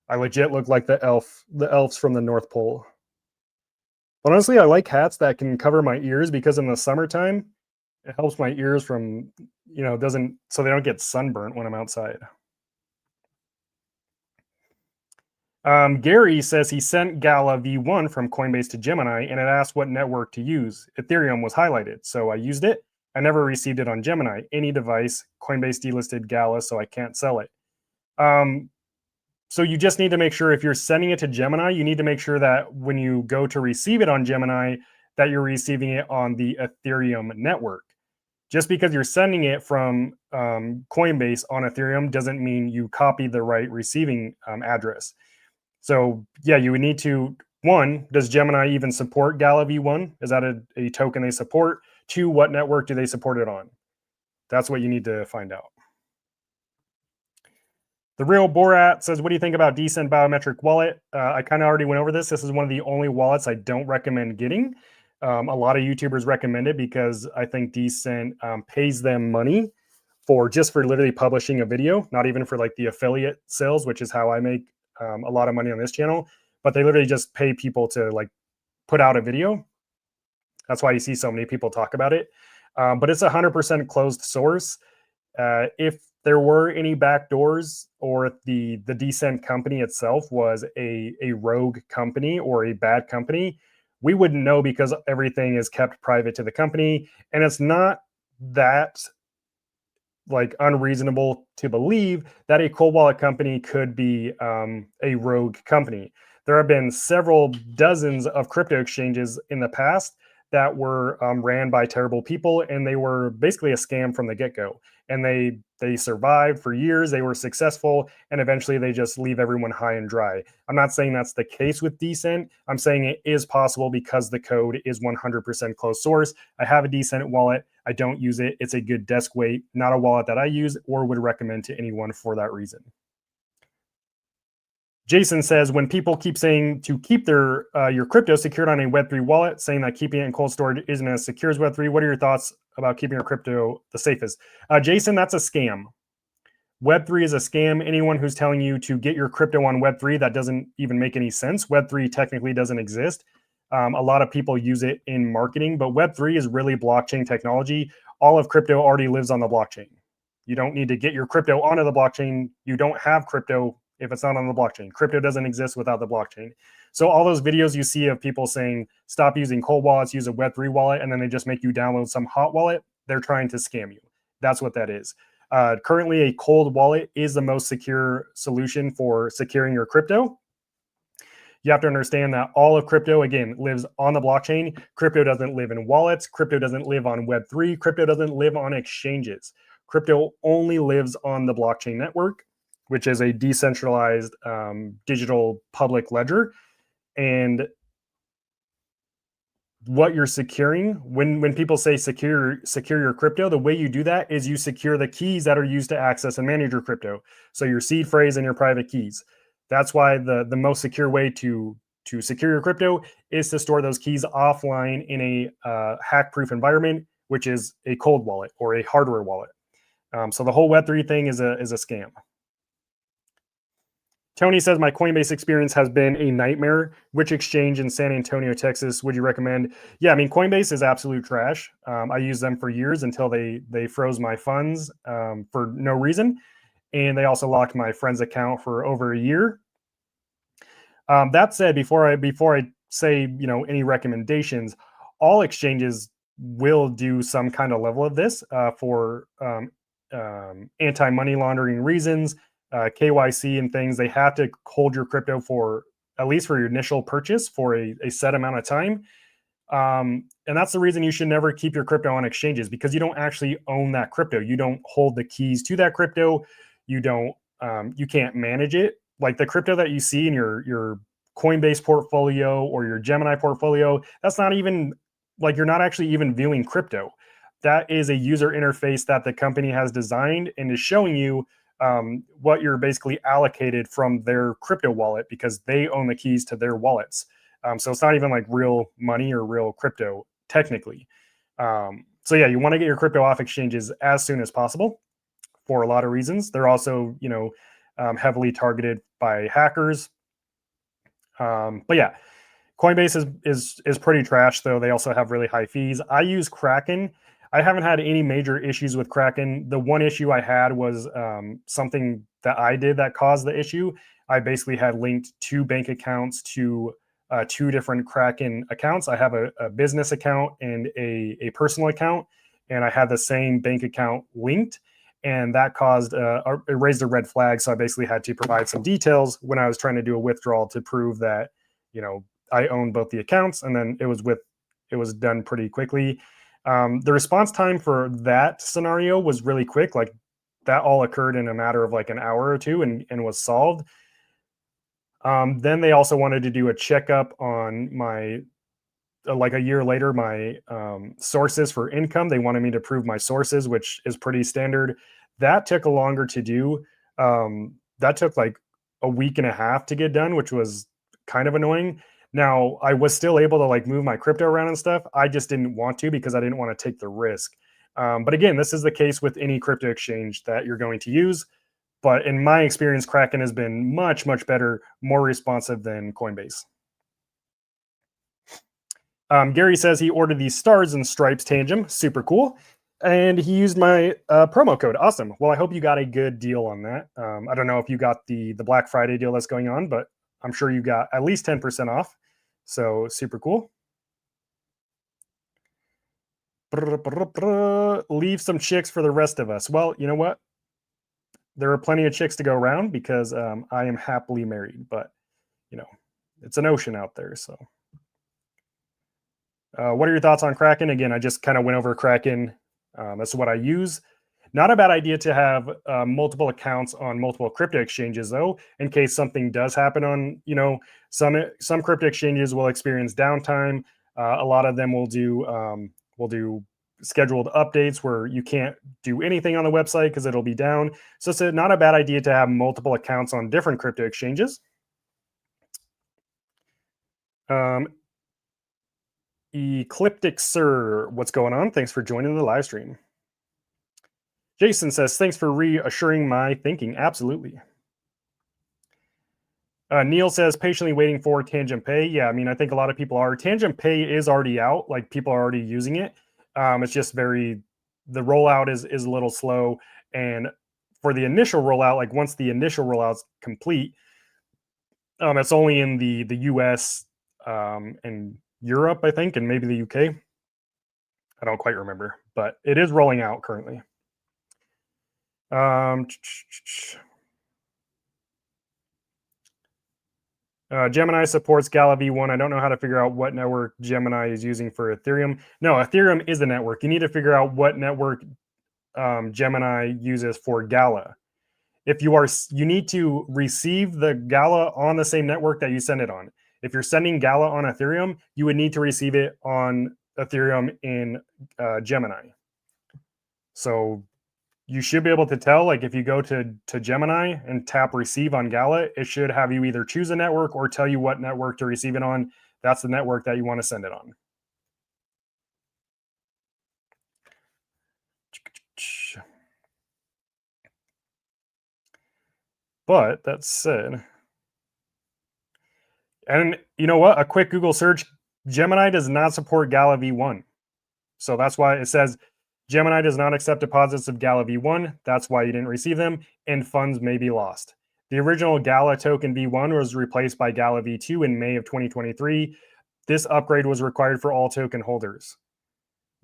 I legit look like the elves from the North Pole. But honestly, I like hats that can cover my ears because in the summertime, it helps my ears from, so they don't get sunburnt when I'm outside. Gary says he sent Gala V1 from Coinbase to Gemini and it asked what network to use. Ethereum was highlighted, so I used it. I never received it on Gemini. Any device, Coinbase delisted Gala, so I can't sell it. So you just need to make sure if you're sending it to Gemini, you need to make sure that when you go to receive it on Gemini, that you're receiving it on the Ethereum network. Just because you're sending it from Coinbase on Ethereum doesn't mean you copy the right receiving address. So yeah, you would need to, 1, does Gemini even support Gala V1? Is that a token they support? 2, what network do they support it on? That's what you need to find out. The Real Borat says, what do you think about Decent Biometric Wallet? I kind of already went over this. This is one of the only wallets I don't recommend getting. A lot of YouTubers recommend it because I think Decent pays them money for literally publishing a video, not even for like the affiliate sales, which is how I make a lot of money on this channel. But they literally just pay people to like put out a video. That's why you see so many people talk about it. But it's 100% closed source. If there were any backdoors or the Decent company itself was a rogue company or a bad company, we wouldn't know because everything is kept private to the company. And it's not that like unreasonable to believe that a cold wallet company could be a rogue company. There have been several dozens of crypto exchanges in the past that were ran by terrible people, and they were basically a scam from the get-go. And they survived for years, they were successful, and eventually they just leave everyone high and dry. I'm not saying that's the case with Decent. I'm saying it is possible because the code is 100% closed source. I have a Decent wallet. I don't use it. It's a good desk weight, not a wallet that I use or would recommend to anyone for that reason. Jason says, when people keep saying to keep their your crypto secured on a Web3 wallet, saying that keeping it in cold storage isn't as secure as Web3, what are your thoughts about keeping your crypto the safest? Jason, that's a scam. Web3 is a scam. Anyone who's telling you to get your crypto on Web3, that doesn't even make any sense. Web3 technically doesn't exist. A lot of people use it in marketing, but Web3 is really blockchain technology. All of crypto already lives on the blockchain. You don't need to get your crypto onto the blockchain. You don't have crypto if it's not on the blockchain. Crypto doesn't exist without the blockchain. So all those videos you see of people saying, stop using cold wallets, use a Web3 wallet, and then they just make you download some hot wallet, they're trying to scam you. That's what that is. Currently, a cold wallet is the most secure solution for securing your crypto. You have to understand that all of crypto, again, lives on the blockchain. Crypto doesn't live in wallets. Crypto doesn't live on Web3. Crypto doesn't live on exchanges. Crypto only lives on the blockchain network, which is a decentralized digital public ledger. And what you're securing. When people say secure your crypto, the way you do that is you secure the keys that are used to access and manage your crypto. So your seed phrase and your private keys. That's why the most secure way to secure your crypto is to store those keys offline in a hack-proof environment, which is a cold wallet or a hardware wallet. So the whole Web3 thing is a scam. Tony says, my Coinbase experience has been a nightmare. Which exchange in San Antonio, Texas would you recommend? Yeah, I mean, Coinbase is absolute trash. I used them for years until they froze my funds for no reason. And they also locked my friend's account for over a year. That said, before I say, any recommendations, all exchanges will do some kind of level of this for anti-money laundering reasons. KYC and things. They have to hold your crypto for at least for your initial purchase for a set amount of time. And that's the reason you should never keep your crypto on exchanges, because you don't actually own that crypto. You don't hold the keys to that crypto. You don't, you can't manage it. Like the crypto that you see in your Coinbase portfolio or your Gemini portfolio, that's not even like, you're not actually even viewing crypto. That is a user interface that the company has designed and is showing you what you're basically allocated from their crypto wallet, because they own the keys to their wallets. So it's not even like real money or real crypto technically. So yeah, you want to get your crypto off exchanges as soon as possible for a lot of reasons. They're also, heavily targeted by hackers. But yeah, Coinbase is pretty trash, though. They also have really high fees. I use Kraken. I haven't had any major issues with Kraken. The one issue I had was something that I did that caused the issue. I basically had linked 2 bank accounts to 2 different Kraken accounts. I have a business account and a personal account, and I had the same bank account linked, and that caused it raised a red flag. So I basically had to provide some details when I was trying to do a withdrawal to prove that I owned both the accounts, and then it was done pretty quickly. The response time for that scenario was really quick. Like that all occurred in a matter of like an hour or two and was solved. Then they also wanted to do a checkup on my, like a year later, my sources for income. They wanted me to prove my sources, which is pretty standard. That took a longer to do. That took like a week and a half to get done, which was kind of annoying. Now, I was still able to like move my crypto around and stuff. I just didn't want to because I didn't want to take the risk. But again, this is the case with any crypto exchange that you're going to use. But in my experience, Kraken has been much, much better, more responsive than Coinbase. Gary says he ordered these Stars and Stripes Tangem. Super cool. And he used my promo code. Awesome. Well, I hope you got a good deal on that. I don't know if you got the Black Friday deal that's going on, but I'm sure you got at least 10% off. So super cool. Leave some chicks for the rest of us. Well, you know what? There are plenty of chicks to go around because I am happily married, but it's an ocean out there. So what are your thoughts on Kraken? Again, I just kind of went over Kraken. That's what I use. Not a bad idea to have multiple accounts on multiple crypto exchanges, though, in case something does happen on, some crypto exchanges will experience downtime. A lot of them will do scheduled updates where you can't do anything on the website because it'll be down. So it's not a bad idea to have multiple accounts on different crypto exchanges. Ecliptic Sir, what's going on? Thanks for joining the live stream. Jason says, thanks for reassuring my thinking. Absolutely. Neil says, patiently waiting for Tangent Pay. Yeah, I mean, I think a lot of people are. Tangent Pay is already out. Like, people are already using it. It's just the rollout is a little slow. And for the initial rollout, like once the initial rollout's complete, it's only in the US and Europe, I think, and maybe the UK. I don't quite remember, but it is rolling out currently. Gemini supports Gala v1. I don't know how to figure out what network Gemini is using for Ethereum. No, Ethereum is a network. You need to figure out what network Gemini uses for Gala. You need to receive the Gala on the same network that you send it on. If you're sending Gala on Ethereum, you would need to receive it on Ethereum in Gemini. So you should be able to tell, like if you go to Gemini and tap receive on Gala, it should have you either choose a network or tell you what network to receive it on. That's the network that you want to send it on. But that said, and you know what? A quick Google search, Gemini does not support Gala v1. So that's why it says Gemini does not accept deposits of Gala v1. That's why you didn't receive them, and funds may be lost. The original Gala token v1 was replaced by Gala v2 in May of 2023. This upgrade was required for all token holders.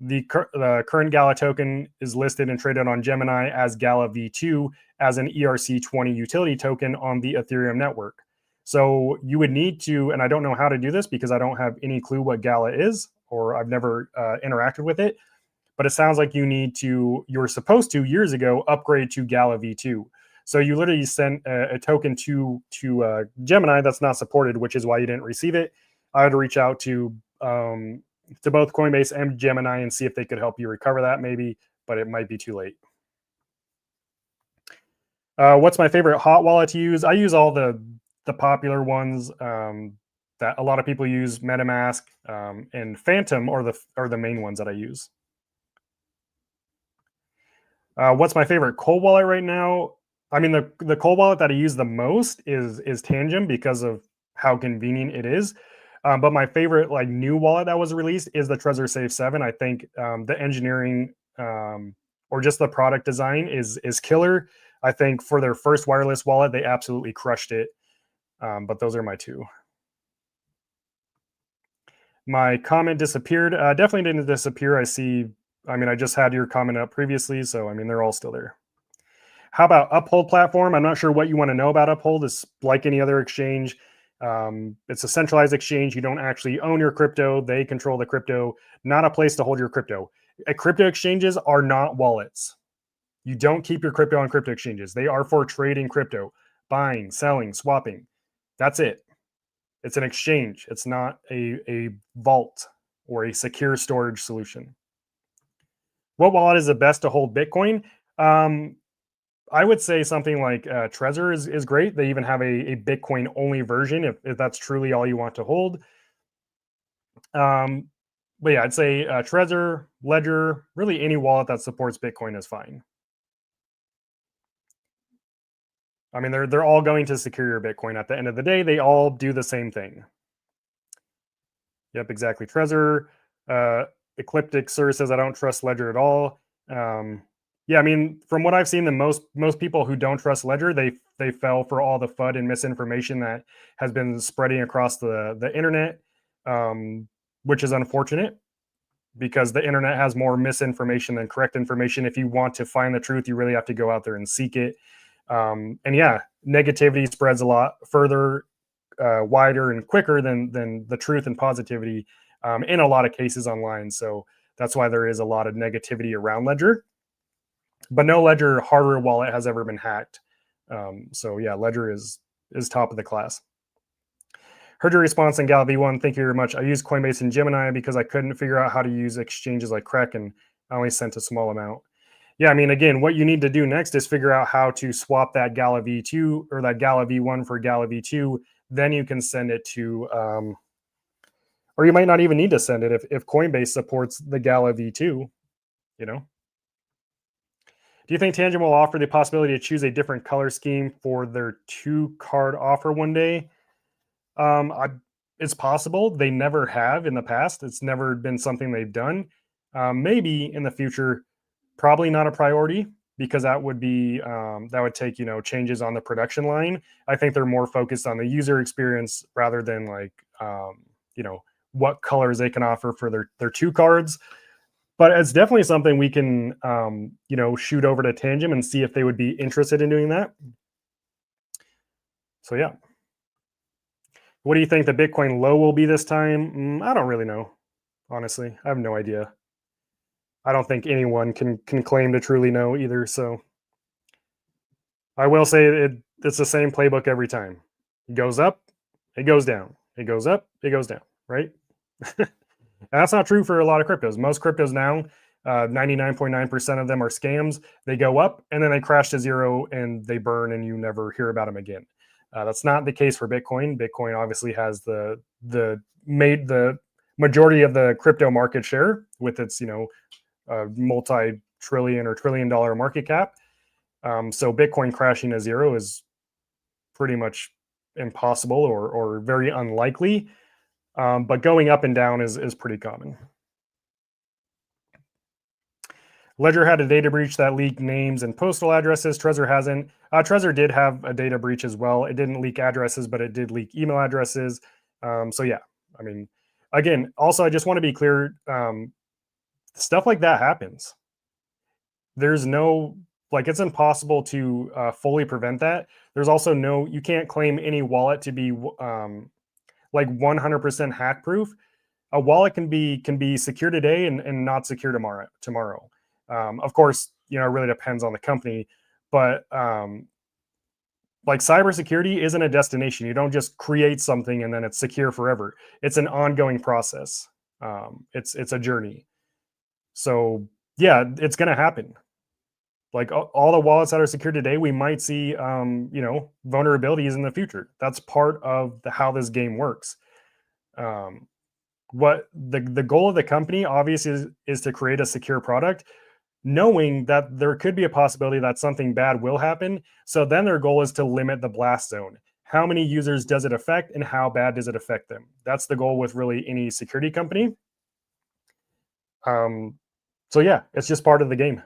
The current Gala token is listed and traded on Gemini as Gala v2 as an ERC20 utility token on the Ethereum network. So you would need to, and I don't know how to do this because I don't have any clue what Gala is, or I've never interacted with it, but it sounds like you were supposed to years ago upgrade to Gala v2. So you literally sent a token to Gemini that's not supported, which is why you didn't receive it. I had to reach out to both Coinbase and Gemini and see if they could help you recover that maybe, but it might be too late. What's my favorite hot wallet to use? I use all the popular ones that a lot of people use. MetaMask and Phantom are the main ones that I use. What's my favorite cold wallet right now? I mean, the cold wallet that I use the most is Tangem because of how convenient it is. But my favorite like new wallet that was released is the Trezor Safe 7. I think the engineering or just the product design is killer. I think for their first wireless wallet, they absolutely crushed it. But those are my two. My comment disappeared. Definitely didn't disappear. I just had your comment up previously, so I mean, they're all still there. How about Uphold platform? I'm not sure what you want to know about Uphold. It's like any other exchange. It's a centralized exchange. You don't actually own your crypto. They control the crypto, not a place to hold your crypto. Crypto exchanges are not wallets. You don't keep your crypto on crypto exchanges. They are for trading crypto, buying, selling, swapping. That's it. It's an exchange. It's not a vault or a secure storage solution. What wallet is the best to hold Bitcoin? I would say something like Trezor is great. They even have a Bitcoin only version if that's truly all you want to hold. But yeah, I'd say Trezor, Ledger, really any wallet that supports Bitcoin is fine. I mean, they're all going to secure your Bitcoin. At the end of the day, they all do the same thing. Yep, exactly. Trezor, Ecliptic Sir says I don't trust Ledger at all. Yeah, I mean, from what I've seen, the most people who don't trust Ledger, they fell for all the FUD and misinformation that has been spreading across the internet, which is unfortunate because the internet has more misinformation than correct information. If you want to find the truth, you really have to go out there and seek it. And yeah, negativity spreads a lot further, wider and quicker than the truth and positivity in a lot of cases online. So that's why there is a lot of negativity around Ledger. But no Ledger hardware wallet has ever been hacked. So yeah, Ledger is top of the class. Heard your response on Gal V1. Thank you very much. I used Coinbase and Gemini because I couldn't figure out how to use exchanges like Kraken. I only sent a small amount. Yeah, I mean, again, what you need to do next is figure out how to swap that Gala V2 or that Gala V1 for Gala V2. Then you can send it to, or you might not even need to send it if Coinbase supports the Gala V2, you know. Do you think Tangent will offer the possibility to choose a different color scheme for their 2-card offer one day? It's possible. They never have in the past. It's never been something they've done. Maybe in the future, probably not a priority because that would take changes on the production line. I think they're more focused on the user experience rather than like what colors they can offer for their 2 cards. But it's definitely something we can shoot over to Tangent and see if they would be interested in doing that. So yeah. What do you think the Bitcoin low will be this time? I don't really know. Honestly, I have no idea. I don't think anyone can claim to truly know either. So I will say it's the same playbook every time. It goes up, it goes down. It goes up, it goes down, right? And that's not true for a lot of cryptos. Most cryptos now, 99.9% of them are scams. They go up and then they crash to zero and they burn and you never hear about them again. That's not the case for Bitcoin. Bitcoin obviously has the majority of the crypto market share with its multi-trillion or trillion-dollar market cap. So Bitcoin crashing to zero is pretty much impossible or very unlikely. But going up and down is pretty common. Ledger had a data breach that leaked names and postal addresses. Trezor hasn't. Trezor did have a data breach as well. It didn't leak addresses, but it did leak email addresses. So yeah, I mean, again, also I just want to be clear. Stuff like that happens. There's no, like, it's impossible to fully prevent that. There's also you can't claim any wallet to be like 100% hack proof. A wallet can be secure today and not secure tomorrow. Of course, it really depends on the company, but like cybersecurity isn't a destination. You don't just create something and then it's secure forever. It's an ongoing process. It's a journey. So yeah, it's going to happen. Like all the wallets that are secure today, we might see vulnerabilities in the future. That's part of how this game works. What the goal of the company obviously is to create a secure product, knowing that there could be a possibility that something bad will happen. So then their goal is to limit the blast zone. How many users does it affect and how bad does it affect them? That's the goal with really any security company. So yeah, it's just part of the game,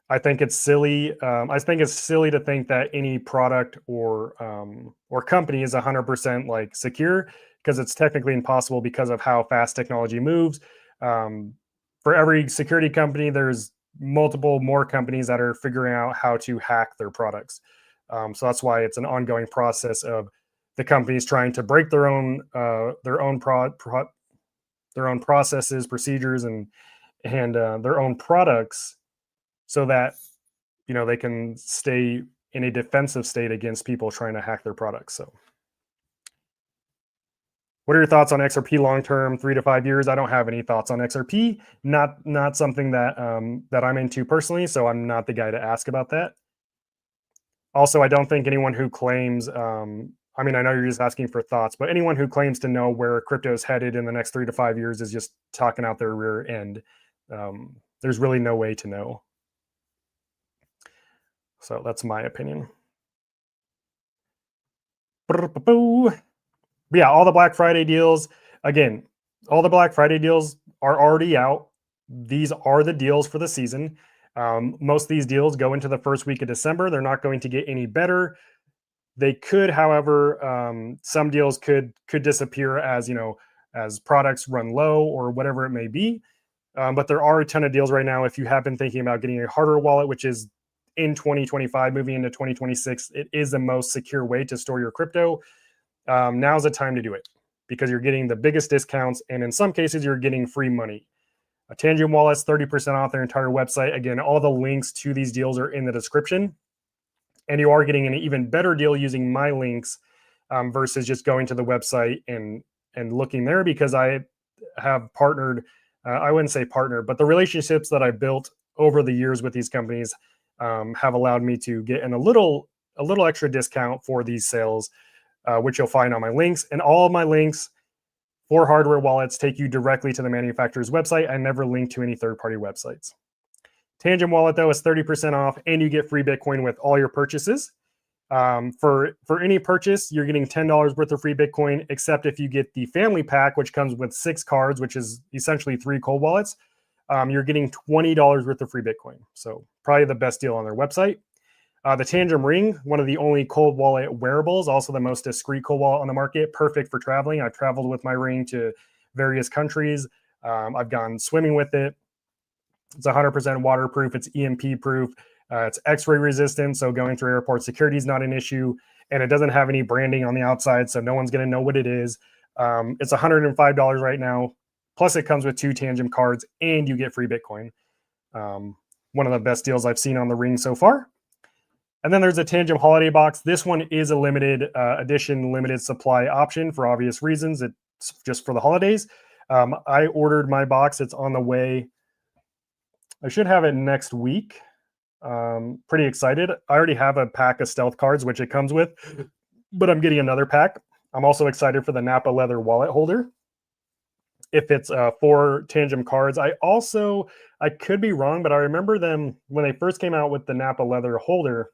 I think it's silly. I think it's silly to think that any product or company is 100% like secure, because it's technically impossible because of how fast technology moves. For every security company, there's multiple more companies that are figuring out how to hack their products. So that's why it's an ongoing process of the companies trying to break their own processes, procedures, and their own products, so that they can stay in a defensive state against people trying to hack their products. So what are your thoughts on XRP long term, 3 to 5 years? I don't have any thoughts on XRP. Not something that I'm into personally, so I'm not the guy to ask about that. Also, I don't think anyone who claims, I know you're just asking for thoughts, but anyone who claims to know where crypto is headed in the next 3 to 5 years is just talking out their rear end. There's really no way to know. So that's my opinion. Yeah, all the Black Friday deals. Again, all the Black Friday deals are already out. These are the deals for the season. Most of these deals go into the first week of December. They're not going to get any better. They could, however, some deals could disappear as as products run low or whatever it may be. But there are a ton of deals right now. If you have been thinking about getting a hardware wallet, which is in 2025, moving into 2026, it is the most secure way to store your crypto. Now's the time to do it, because you're getting the biggest discounts, and in some cases, you're getting free money. Tangent Wallet's 30% off their entire website. Again, all the links to these deals are in the description, and you are getting an even better deal using my links versus just going to the website and looking there, because I have partnered. I wouldn't say partner, but the relationships that I built over the years with these companies have allowed me to get in a little extra discount for these sales, which you'll find on my links. And all of my links for hardware wallets take you directly to the manufacturer's website. I never link to any third-party websites. Tangent Wallet, though, is 30% off, and you get free Bitcoin with all your purchases. For any purchase, you're getting $10 worth of free Bitcoin, except if you get the family pack, which comes with 6 cards, which is essentially 3 cold wallets. You're getting $20 worth of free Bitcoin. So probably the best deal on their website. The Tangent Ring, one of the only cold wallet wearables, also the most discreet cold wallet on the market, perfect for traveling. I've traveled with my ring to various countries. I've gone swimming with it. It's 100% waterproof. It's EMP proof. It's X-ray resistant, so going through airport security is not an issue. And it doesn't have any branding on the outside, so no one's going to know what it is. It's $105 right now. Plus, it comes with 2 Tangent cards, and you get free Bitcoin. One of the best deals I've seen on the ring so far. And then there's a Tangem holiday box. This one is a limited edition, limited supply option for obvious reasons. It's just for the holidays. I ordered my box. It's on the way. I should have it next week. Pretty excited. I already have a pack of stealth cards, which it comes with, but I'm getting another pack. I'm also excited for the Napa leather wallet holder. If it's 4 Tangem cards. I could be wrong, but I remember them when they first came out with the Napa leather holder.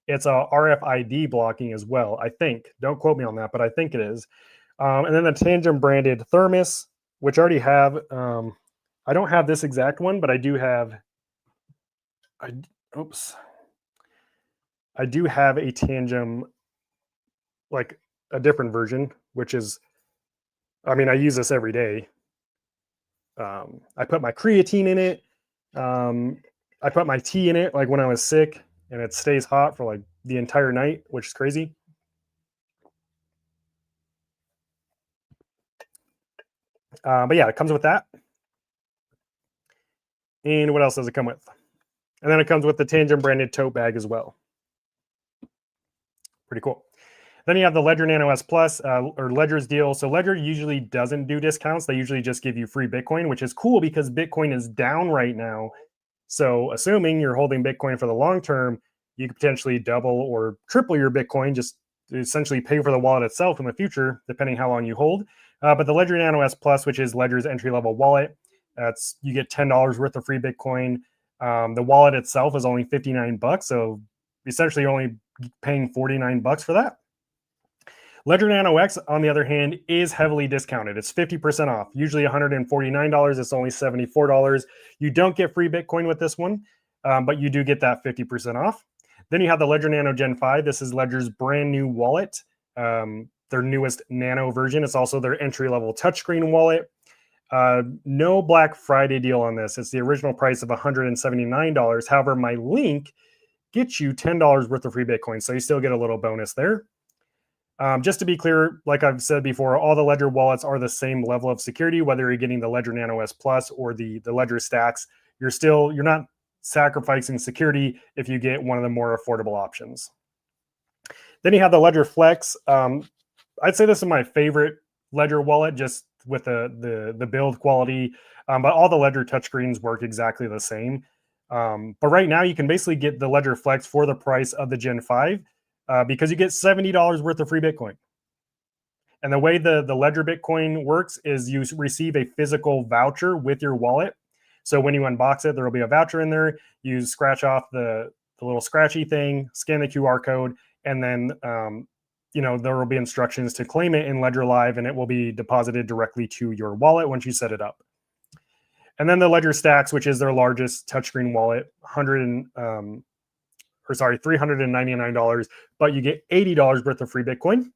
It's a RFID blocking as well, I think. Don't quote me on that, but I think it is. And then the Tangem branded thermos, which I already have. I don't have this exact one, but I do have. I do have a Tangem, like a different version, which is, I mean, I use this every day. I put my creatine in it. I put my tea in it, like when I was sick, and it stays hot for like the entire night, which is crazy. But yeah, it comes with that. And what else does it come with? And then it comes with the Tangem branded tote bag as well. Pretty cool. Then you have the Ledger Nano S Plus or Ledger's deal. So Ledger usually doesn't do discounts. They usually just give you free Bitcoin, which is cool because Bitcoin is down right now. So assuming you're holding Bitcoin for the long term, you could potentially double or triple your Bitcoin, just essentially pay for the wallet itself in the future, depending how long you hold. But the Ledger Nano S Plus, which is Ledger's entry-level wallet, you get $10 worth of free Bitcoin. The wallet itself is only $59, so essentially only paying $49 for that. Ledger Nano X, on the other hand, is heavily discounted. It's 50% off. Usually $149. It's only $74. You don't get free Bitcoin with this one, but you do get that 50% off. Then you have the Ledger Nano Gen 5. This is Ledger's brand new wallet, their newest Nano version. It's also their entry-level touchscreen wallet. No Black Friday deal on this. It's the original price of $179. However, my link gets you $10 worth of free Bitcoin, so you still get a little bonus there. Just to be clear, like I've said before, all the Ledger wallets are the same level of security, whether you're getting the Ledger Nano S Plus or the Ledger Stacks. You're not sacrificing security if you get one of the more affordable options. Then you have the Ledger Flex. I'd say this is my favorite Ledger wallet, just with the build quality, but all the Ledger touchscreens work exactly the same. But right now you can basically get the Ledger Flex for the price of the Gen 5 because you get $70 worth of free Bitcoin. And the way the Ledger Bitcoin works is you receive a physical voucher with your wallet. So when you unbox it, there will be a voucher in there. You scratch off the little scratchy thing, scan the QR code, and then there will be instructions to claim it in Ledger Live, and it will be deposited directly to your wallet once you set it up. And then the Ledger Stacks, which is their largest touchscreen wallet, $399, but you get $80 worth of free Bitcoin.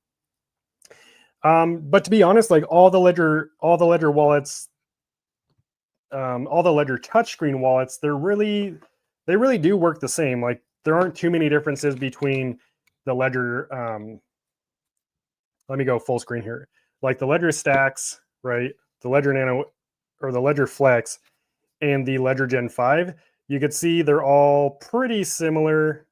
But to be honest, like all the Ledger wallets, all the Ledger touchscreen wallets, they really do work the same. Like there aren't too many differences between the Ledger. Let me go full screen here. Like the Ledger Stacks, right? The Ledger Nano or the Ledger Flex and the Ledger Gen 5. You could see they're all pretty similar.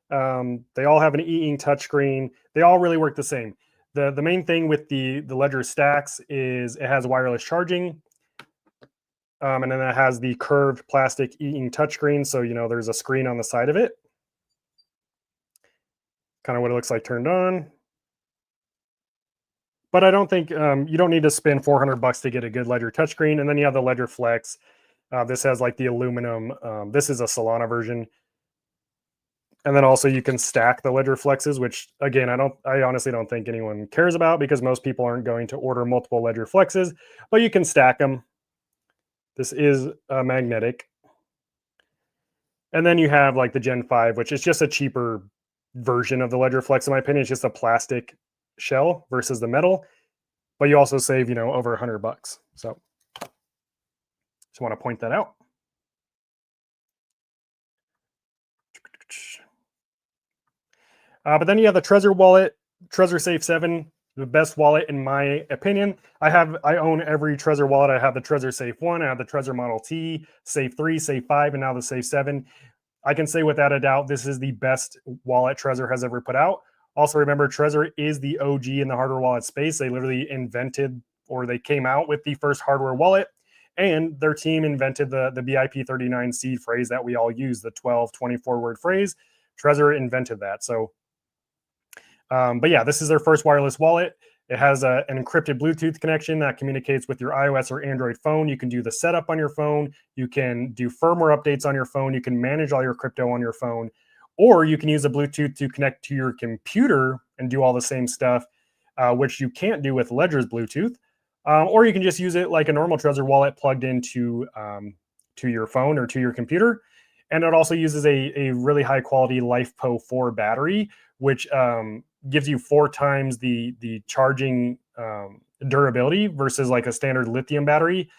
They all have an e-ink touchscreen. They all really work the same. The main thing with the Ledger Stacks is it has wireless charging. And then it has the curved plastic e-ink touchscreen. So, there's a screen on the side of it. Kind of what it looks like turned on. But I don't think you don't need to spend $400 to get a good Ledger touchscreen. And then you have the Ledger Flex. This has like the aluminum. This is a Solana version. And then also you can stack the Ledger Flexes, which again, I honestly don't think anyone cares about because most people aren't going to order multiple Ledger Flexes, but you can stack them. This is magnetic. And then you have like the Gen 5, which is just a cheaper version of the Ledger Flex. In my opinion, it's just a plastic shell versus the metal, but you also save, over $100. So just want to point that out. But then you have the Trezor wallet, Trezor Safe 7, the best wallet in my opinion. I own every Trezor wallet. I have the Trezor Safe 1, I have the Trezor Model T, Safe 3, Safe 5, and now the Safe 7. I can say without a doubt, this is the best wallet Trezor has ever put out. Also, remember, Trezor is the OG in the hardware wallet space. They literally invented, or they came out with the first hardware wallet, and their team invented the BIP39 seed phrase that we all use, the 12, 24 word phrase. Trezor invented that. So, but yeah, this is their first wireless wallet. It has an encrypted Bluetooth connection that communicates with your iOS or Android phone. You can do the setup on your phone. You can do firmware updates on your phone. You can manage all your crypto on your phone. Or you can use a Bluetooth to connect to your computer and do all the same stuff, which you can't do with Ledger's Bluetooth. Or you can just use it like a normal Trezor wallet plugged into to your phone or to your computer. And it also uses a really high quality LiFePO 4 battery, which gives you 4 times the charging durability versus like a standard lithium battery.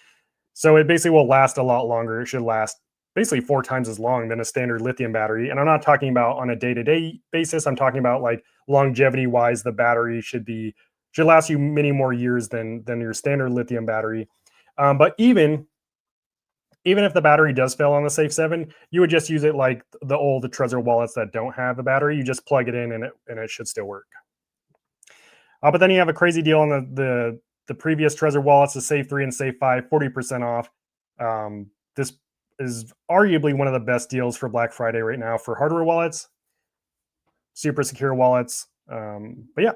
So it basically will last a lot longer. It should last basically 4 times as long than a standard lithium battery. And I'm not talking about on a day-to-day basis. I'm talking about like longevity wise, the battery should last you many more years than your standard lithium battery. But even if the battery does fail on the Safe 7, you would just use it like the old Trezor wallets that don't have a battery. You just plug it in and it should still work. But then you have a crazy deal on the previous Trezor wallets, the Safe 3 and Safe 5, 40% off. This is arguably one of the best deals for Black Friday right now for hardware wallets, super secure wallets. But yeah.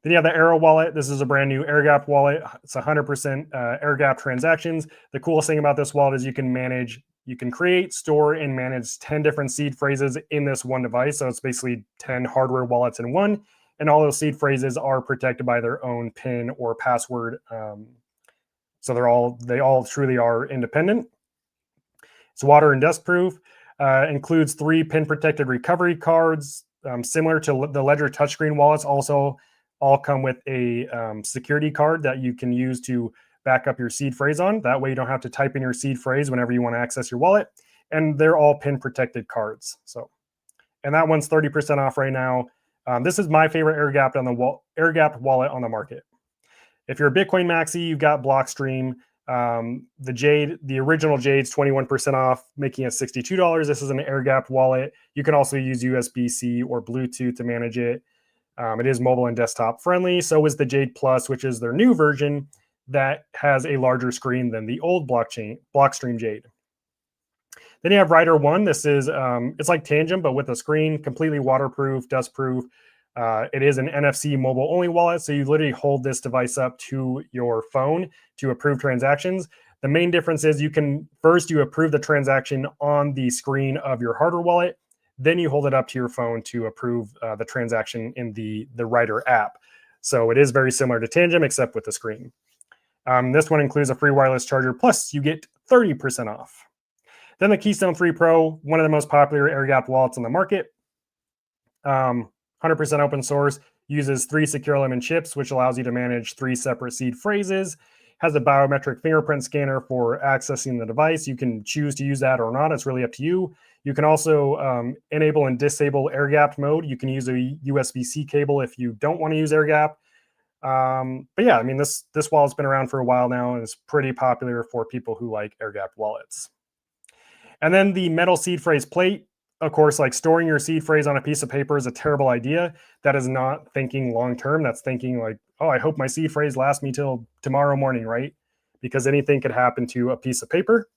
Then you have the Arrow wallet. This is a brand new air gap wallet. It's 100% air gap transactions. The coolest thing about this wallet is you can create, store, and manage 10 different seed phrases in this one device. So it's basically 10 hardware wallets in one. And all those seed phrases are protected by their own PIN or password. So they all truly are independent. It's water and dust proof. Includes 3 PIN protected recovery cards, similar to the Ledger touchscreen wallets. Also, all come with a security card that you can use to back up your seed phrase on. That way you don't have to type in your seed phrase whenever you want to access your wallet. And they're all PIN protected cards. So, and that one's 30% off right now. This is my favorite air gapped wallet on the market. If you're a Bitcoin maxi, you've got Blockstream. The original Jade's 21% off, making it $62. This is an air gapped wallet. You can also use USB-C or Bluetooth to manage it. It is mobile and desktop friendly. So is the Jade Plus, which is their new version that has a larger screen than the old Blockstream Jade. Then you have Rider 1. This is, it's like Tangent, but with a screen, completely waterproof, dustproof. It is an NFC mobile only wallet. So you literally hold this device up to your phone to approve transactions. The main difference is you approve the transaction on the screen of your hardware wallet. Then you hold it up to your phone to approve the transaction in the Rider app. So it is very similar to Tangent, except with the screen. This one includes a free wireless charger, plus you get 30% off. Then the Keystone 3 Pro, one of the most popular air-gapped wallets on the market. 100% open source, uses 3 secure element chips, which allows you to manage 3 separate seed phrases. Has a biometric fingerprint scanner for accessing the device. You can choose to use that or not. It's really up to you. You can also enable and disable air-gapped mode. You can use a USB-C cable if you don't want to use air-gap. But yeah, I mean, this wallet's been around for a while now, and it's pretty popular for people who like air-gapped wallets. And then the metal seed phrase plate. Of course, like storing your seed phrase on a piece of paper is a terrible idea. That is not thinking long-term. That's thinking like, oh, I hope my seed phrase lasts me till tomorrow morning, right? Because anything could happen to a piece of paper.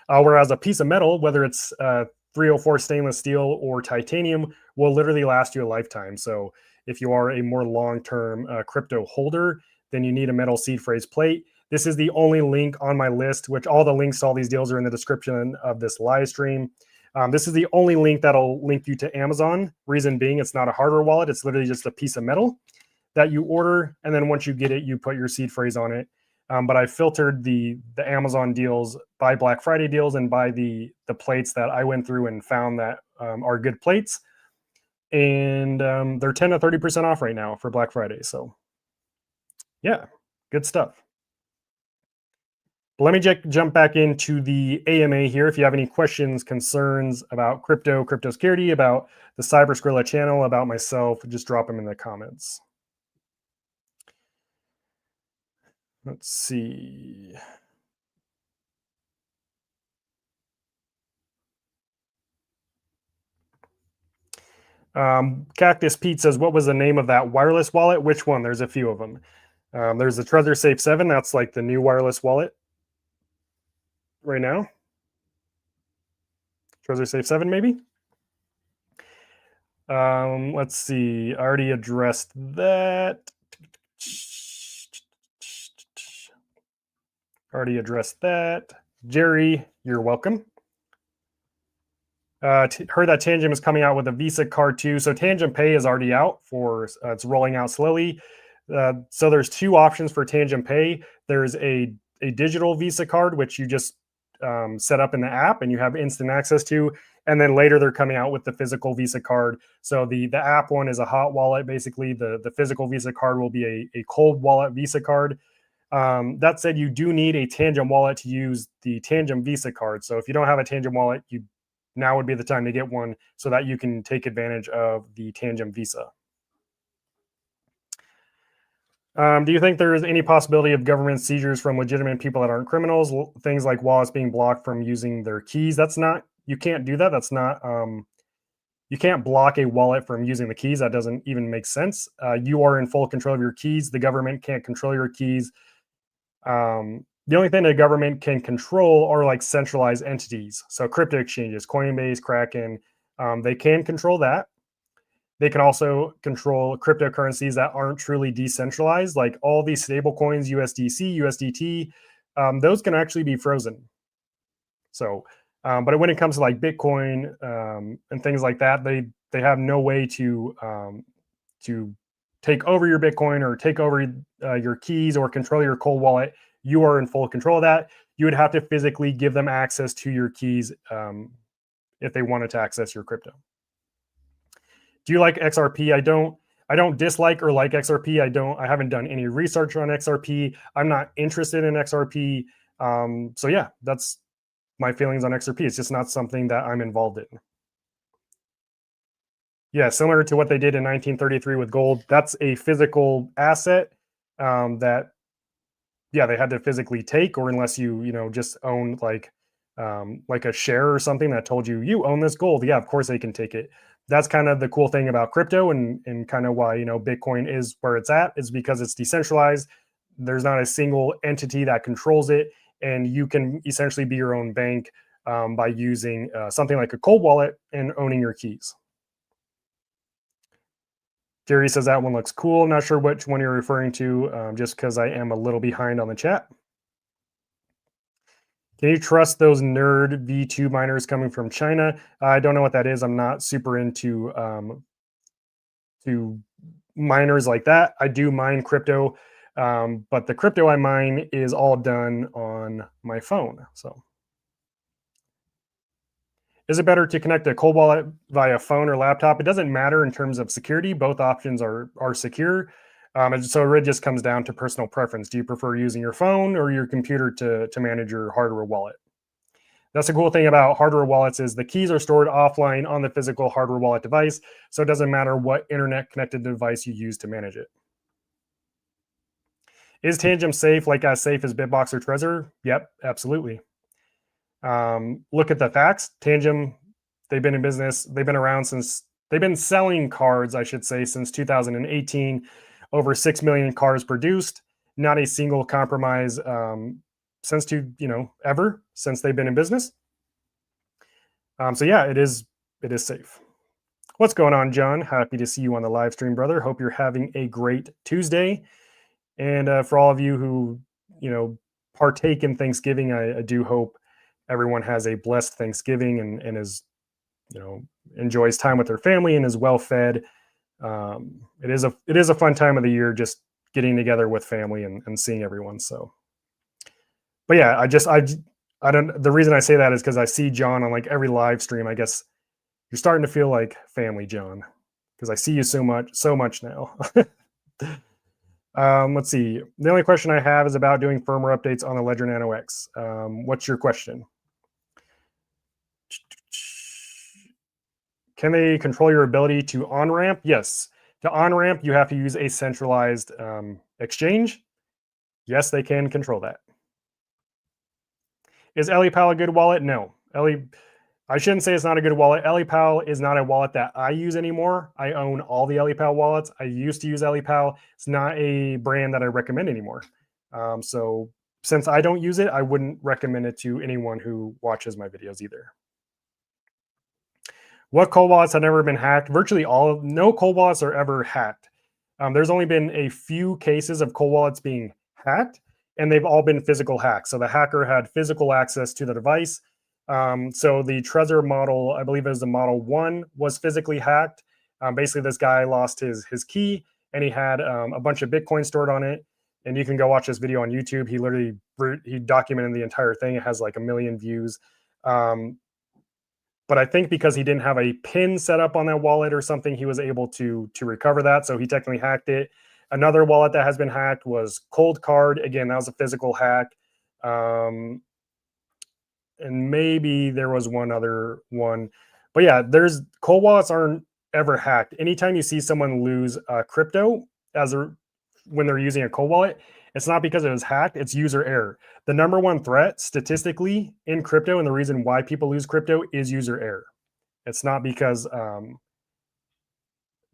Whereas a piece of metal, whether it's 304 stainless steel or titanium, will literally last you a lifetime. So if you are a more long-term crypto holder, then you need a metal seed phrase plate. This is the only link on my list, which all the links to all these deals are in the description of this live stream. This is the only link that'll link you to Amazon. Reason being, it's not a hardware wallet. It's literally just a piece of metal that you order. And then once you get it, you put your seed phrase on it. But I filtered the Amazon deals by Black Friday deals and by the plates that I went through and found that are good plates. And they're 10 to 30% off right now for Black Friday. So yeah, good stuff. But let me jump back into the AMA here. If you have any questions, concerns about crypto security, about the Cyber Skrilla channel, about myself, just drop them in the comments. Let's see. Cactus Pete says, what was the name of that wireless wallet? Which one? There's a few of them. There's the Trezor Safe 7. That's like the new wireless wallet right now. Trezor Safe 7, maybe. Let's see. I already addressed that. Already addressed that. Jerry, you're welcome. Heard that Tangent is coming out with a Visa card too. So Tangent Pay is already out for, it's rolling out slowly. So there's two options for Tangent Pay. There's a digital Visa card, which you just set up in the app and you have instant access to. And then later they're coming out with the physical Visa card. So the app one is a hot wallet. Basically, the physical Visa card will be a cold wallet Visa card. That said, you do need a Tangent wallet to use the Tangent Visa card. So if you don't have a Tangent wallet, now would be the time to get one so that you can take advantage of the Tangent Visa. Do you think there is any possibility of government seizures from legitimate people that aren't criminals? Things like wallets being blocked from using their keys. That's not, you can't do that. That's not, you can't block a wallet from using the keys. That doesn't even make sense. You are in full control of your keys. The government can't control your keys. The only thing the government can control are like centralized entities. So crypto exchanges, Coinbase, Kraken, they can control that. They can also control cryptocurrencies that aren't truly decentralized, like all these stable coins, USDC, USDT, those can actually be frozen. So, but when it comes to like Bitcoin and things like that, they have no way to take over your Bitcoin or take over your keys or control your cold wallet. You are in full control of that. You would have to physically give them access to your keys if they wanted to access your crypto. Do you like XRP? I don't dislike or like XRP. I haven't done any research on XRP. I'm not interested in XRP. So yeah, that's my feelings on XRP. It's just not something that I'm involved in. Yeah, similar to what they did in 1933 with gold. That's a physical asset that, yeah, they had to physically take, or unless you just own like a share or something that told you own this gold. Yeah, of course they can take it. That's kind of the cool thing about crypto and kind of why Bitcoin is where it's at, is because it's decentralized. There's not a single entity that controls it, and you can essentially be your own bank by using something like a cold wallet and owning your keys. Jerry says that one looks cool. Not sure which one you're referring to, just because I am a little behind on the chat. Can you trust those nerd V2 miners coming from China? I don't know what that is. I'm not super into to miners like that. I do mine crypto, but the crypto I mine is all done on my phone. So, is it better to connect a cold wallet via phone or laptop? It doesn't matter in terms of security. Both options are secure. So it just comes down to personal preference. Do you prefer using your phone or your computer to manage your hardware wallet? That's the cool thing about hardware wallets is the keys are stored offline on the physical hardware wallet device. So it doesn't matter what internet connected device you use to manage it. Is Tangent safe, like as safe as Bitbox or Trezor? Yep, absolutely. Look at the facts. Tangent, they've been in business. They've been around since, they've been selling cards, I should say, since 2018. Over 6 million cards produced. Not a single compromise since ever since they've been in business. So yeah, it is safe. What's going on, John? Happy to see you on the live stream, brother. Hope you're having a great Tuesday. And for all of you who partake in Thanksgiving, I do hope everyone has a blessed Thanksgiving and is enjoys time with their family and is well fed. It is a fun time of the year, just getting together with family and seeing everyone. So, but yeah, I don't. The reason I say that is because I see John on like every live stream. I guess you're starting to feel like family, John, because I see you so much now. Let's see. The only question I have is about doing firmware updates on the Ledger Nano X. What's your question? Can they control your ability to on-ramp? Yes. To on-ramp, you have to use a centralized exchange. Yes, they can control that. Is EliPal a good wallet? No. I shouldn't say it's not a good wallet. EliPal is not a wallet that I use anymore. I own all the EliPal wallets. I used to use EliPal. It's not a brand that I recommend anymore. So since I don't use it, I wouldn't recommend it to anyone who watches my videos either. What cold wallets have never been hacked? Virtually no cold wallets are ever hacked. There's only been a few cases of cold wallets being hacked, and they've all been physical hacks. So the hacker had physical access to the device. So the Trezor model, I believe it was the Model 1, was physically hacked. Basically, this guy lost his key, and he had a bunch of Bitcoin stored on it. And you can go watch this video on YouTube. He documented the entire thing. It has like 1 million views. But I think because he didn't have a PIN set up on that wallet or something, he was able to recover that. So he technically hacked it. Another wallet that has been hacked was Cold Card. Again, that was a physical hack. And maybe there was one other one. But yeah, cold wallets aren't ever hacked. Anytime you see someone lose crypto when they're using a cold wallet, it's not because it was hacked, it's user error. The number one threat statistically in crypto, and the reason why people lose crypto, is user error. It's not because the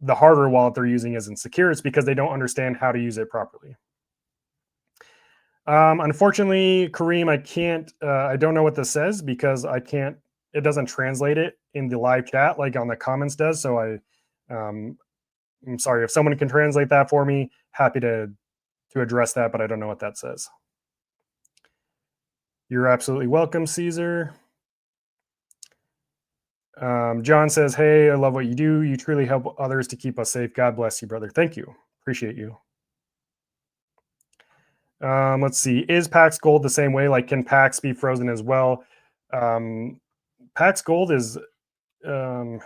hardware wallet they're using isn't secure. It's because they don't understand how to use it properly. Unfortunately, Kareem, I don't know what this says because it doesn't translate it in the live chat like on the comments does. So I'm sorry if someone can translate that for me. Happy to address that, but I don't know what that says. You're absolutely welcome, Caesar. John says, hey, I love what you do. You truly help others to keep us safe. God bless you, brother. Thank you. Appreciate you. Let's see. Is Pax Gold the same way? Like, can Pax be frozen as well? Pax Gold is, I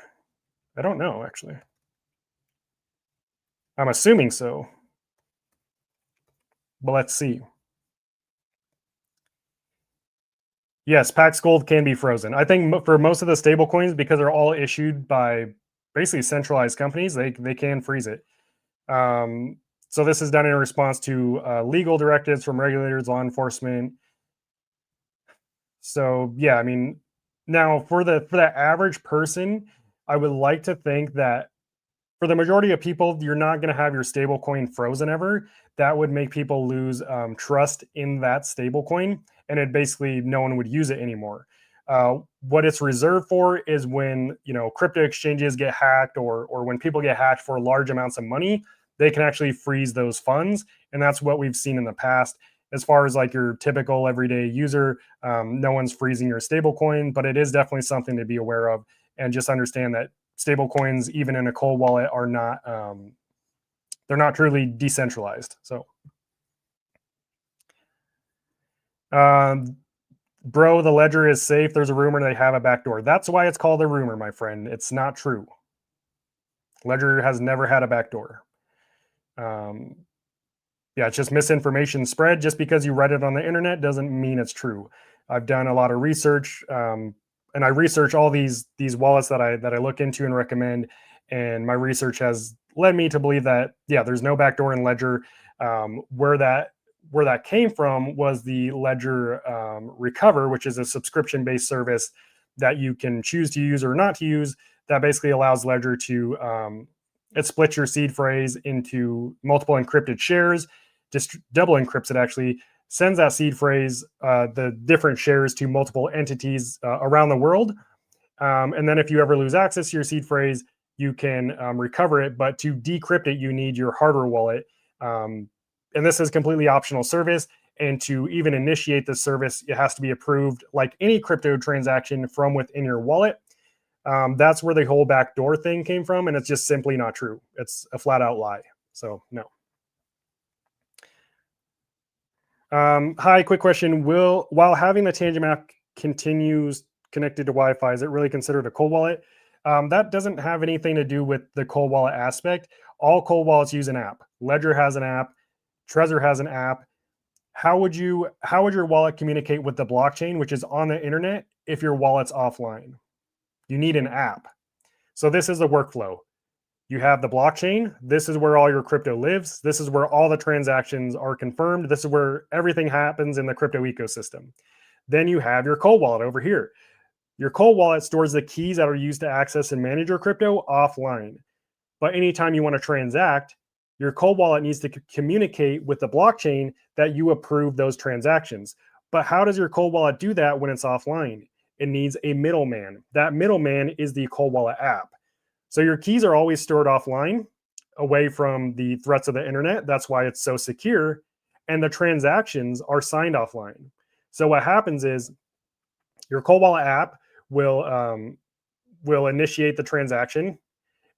don't know, actually. I'm assuming so. But let's see. Yes, Pax Gold can be frozen. I think for most of the stable coins, because they're all issued by basically centralized companies, they can freeze it. So this is done in response to legal directives from regulators, law enforcement. So yeah, I mean, now for the average person, I would like to think that for the majority of people, you're not going to have your stable coin frozen ever. That would make people lose trust in that stable coin, and basically no one would use it anymore. What it's reserved for is when crypto exchanges get hacked, or when people get hacked for large amounts of money, they can actually freeze those funds, and that's what we've seen in the past. As far as like your typical everyday user, no one's freezing your stable coin, but it is definitely something to be aware of, and just understand that stable coins, even in a cold wallet, are not they're not truly decentralized. So bro, the ledger is safe. There's a rumor they have a backdoor. That's why it's called a rumor, my friend. It's not true. Ledger has never had a backdoor. Yeah, it's just misinformation spread. Just because you read it on the internet doesn't mean it's true. I've done a lot of research, and I research all these wallets that I look into and recommend. And my research has led me to believe that, yeah, there's no backdoor in Ledger. Where that came from was the Ledger Recover, which is a subscription-based service that you can choose to use or not to use. That basically allows Ledger to it splits your seed phrase into multiple encrypted shares, just double encrypts it actually, sends that seed phrase, the different shares, to multiple entities around the world. And then if you ever lose access to your seed phrase, you can recover it. But to decrypt it, you need your hardware wallet. And this is completely optional service. And to even initiate this service, it has to be approved like any crypto transaction from within your wallet. That's where the whole backdoor thing came from, and it's just simply not true. It's a flat out lie. So no. Hi, quick question. While having the Tangent app continues connected to Wi-Fi, is it really considered a cold wallet? That doesn't have anything to do with the cold wallet aspect. All cold wallets use an app. Ledger has an app. Trezor has an app. How would your wallet communicate with the blockchain, which is on the internet, if your wallet's offline? You need an app. So this is the workflow. You have the blockchain. This is where all your crypto lives. This is where all the transactions are confirmed. This is where everything happens in the crypto ecosystem. Then you have your cold wallet over here. Your cold wallet stores the keys that are used to access and manage your crypto offline. But anytime you want to transact, your cold wallet needs to communicate with the blockchain that you approve those transactions. But how does your cold wallet do that when it's offline? It needs a middleman. That middleman is the cold wallet app. So your keys are always stored offline, away from the threats of the internet. That's why it's so secure. And the transactions are signed offline. So what happens is your cold wallet app will initiate the transaction,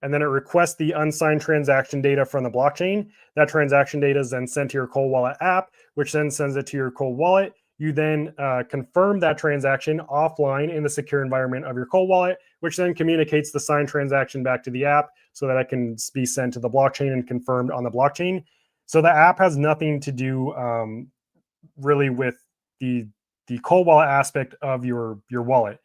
and then it requests the unsigned transaction data from the blockchain. That transaction data is then sent to your cold wallet app, which then sends it to your cold wallet. You then confirm that transaction offline in the secure environment of your cold wallet, which then communicates the signed transaction back to the app so that it can be sent to the blockchain and confirmed on the blockchain. So the app has nothing to do really with the cold wallet aspect of your wallet.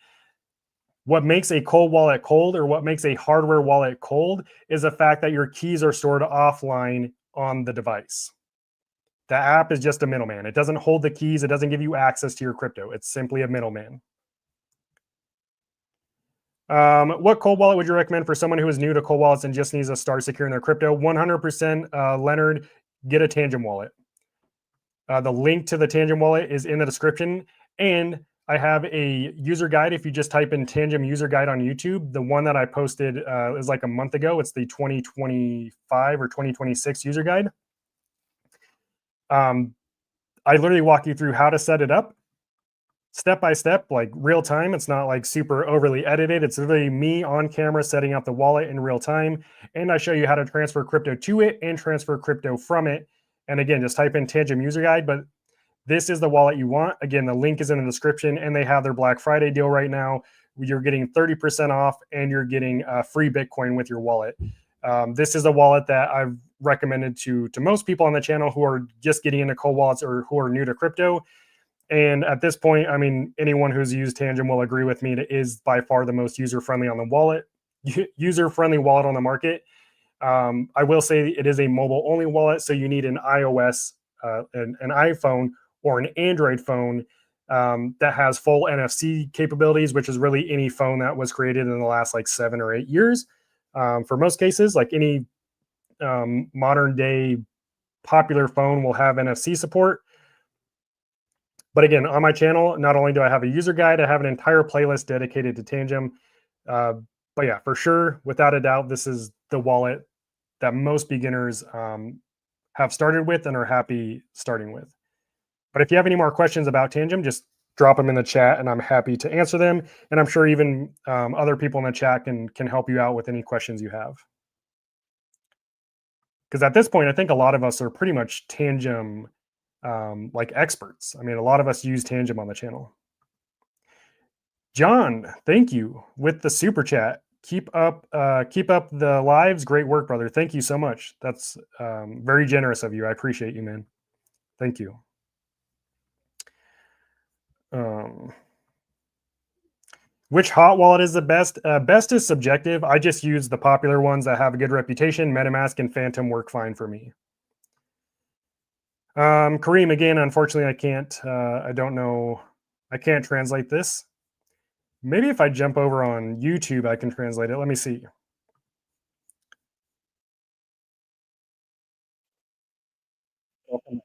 What makes a cold wallet cold, or what makes a hardware wallet cold, is the fact that your keys are stored offline on the device. The app is just a middleman. It doesn't hold the keys. It doesn't give you access to your crypto. It's simply a middleman. What cold wallet would you recommend for someone who is new to cold wallets and just needs to start securing their crypto? 100%, Leonard, get a Tangem wallet. The link to the Tangem wallet is in the description. And I have a user guide. If you just type in Tangem user guide on YouTube, the one that I posted is like a month ago. It's the 2025 or 2026 user guide. I literally walk you through how to set it up step by step, like real time. It's not like super overly edited. It's literally me on camera setting up the wallet in real time. And I show you how to transfer crypto to it and transfer crypto from it. And again, just type in Tangem user guide. But this is the wallet you want. Again, the link is in the description, and they have their Black Friday deal right now. You're getting 30% off, and you're getting free Bitcoin with your wallet. This is a wallet that I've recommended to most people on the channel who are just getting into cold wallets or who are new to crypto. And at this point, I mean, anyone who's used Tangem will agree with me. It is by far the most user-friendly on the wallet, user-friendly wallet on the market. I will say it is a mobile-only wallet, so you need an iOS, an iPhone, or an Android phone that has full NFC capabilities, which is really any phone that was created in the last like 7 or 8 years. For most cases, like any modern day popular phone will have NFC support. But again, on my channel, not only do I have a user guide, I have an entire playlist dedicated to Tangem. But yeah, for sure, without a doubt, this is the wallet that most beginners have started with and are happy starting with. But if you have any more questions about Tangem, just drop them in the chat, and I'm happy to answer them. And I'm sure even other people in the chat can help you out with any questions you have. Because at this point, I think a lot of us are pretty much Tangem like experts. I mean, a lot of us use Tangem on the channel. John, thank you with the super chat. Keep up the lives. Great work, brother. Thank you so much. That's very generous of you. I appreciate you, man. Thank you. Which hot wallet is the best? Best is subjective. I just use the popular ones that have a good reputation. MetaMask and Phantom work fine for me. Kareem, again, unfortunately, I can't. I don't know. I can't translate this. Maybe if I jump over on YouTube, I can translate it. Let me see. Um,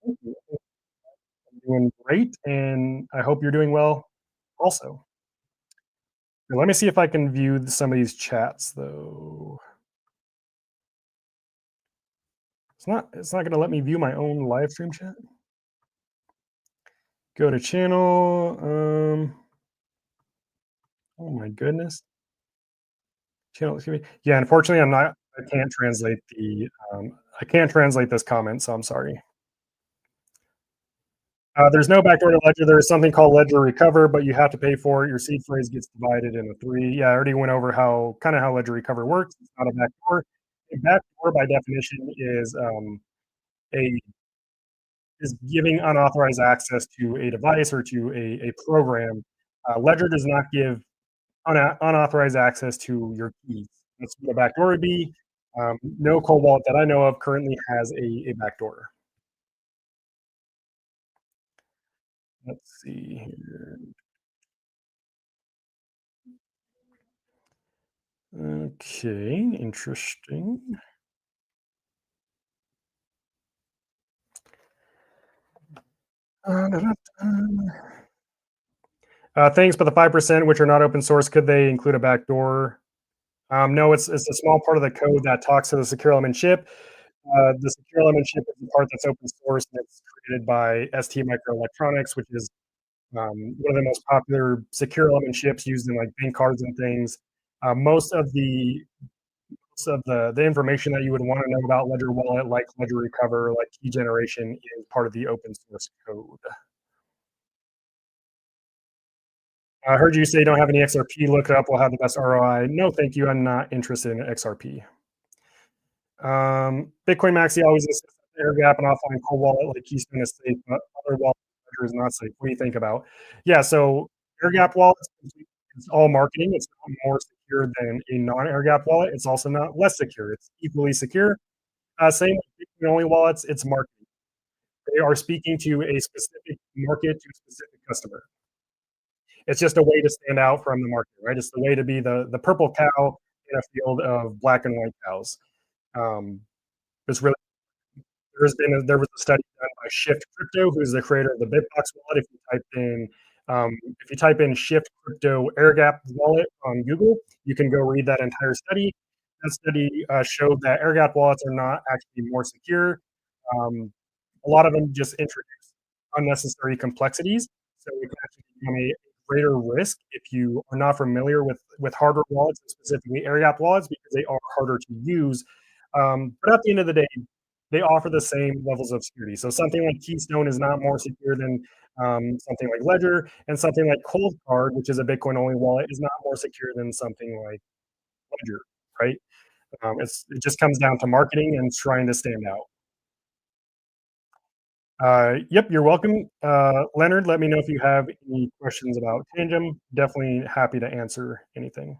I'm doing great, and I hope you're doing well also. Let me see if I can view some of these chats, though. It's not going to let me view my own live stream chat. Go to channel. Oh my goodness. Channel. Excuse me. Yeah, unfortunately, I'm not. I can't translate the. I can't translate this comment, so I'm sorry. There's no backdoor to Ledger. There is something called Ledger Recover, but you have to pay for it. Your seed phrase gets divided into three. Yeah, I already went over how Ledger Recover works. It's not a backdoor. A backdoor, by definition, a is giving unauthorized access to a device or to a program. Ledger does not give unauthorized access to your keys. That's what a backdoor would be. No cold wallet that I know of currently has a backdoor. Let's see here. Okay, interesting. Da-da-da. Thanks, but the 5% which are not open source, could they include a backdoor? No, it's a small part of the code that talks to the secure element chip. The secure element chip is the part that's open source, and it's created by ST Microelectronics, which is one of the most popular secure element chips used in like bank cards and things. Most of the information that you would want to know about Ledger Wallet, like Ledger Recover, like key generation, is part of the open source code. I heard you say you don't have any XRP. Look it up. We'll have the best ROI. No, thank you. I'm not interested in XRP. Bitcoin Maxi always insists that air gap and offline cold wallet like Keystone is safe, but other wallet Ledger is not safe. What do you think about? Yeah, so air gap wallets, it's all marketing. It's not more secure than a non-air gap wallet. It's also not less secure. It's equally secure. Same with Bitcoin only wallets. It's marketing. They are speaking to a specific market, to a specific customer. It's just a way to stand out from the market, right? It's the way to be the purple cow in a field of black and white cows. Um, it's really there was a study done by Shift Crypto, who's the creator of the Bitbox wallet. If you type in Shift Crypto Air Gap wallet on Google, you can go read that entire study. That study showed that air gap wallets are not actually more secure. Um, a lot of them just introduce unnecessary complexities, so it can actually become a greater risk if you are not familiar with hardware wallets, and specifically air gap wallets, because they are harder to use. But at the end of the day, they offer the same levels of security. So something like Keystone is not more secure than something like Ledger, and something like Cold Card, which is a Bitcoin only wallet, is not more secure than something like Ledger, right? It just comes down to marketing and trying to stand out. Yep, you're welcome. Leonard, let me know if you have any questions about Tangem. Definitely happy to answer anything.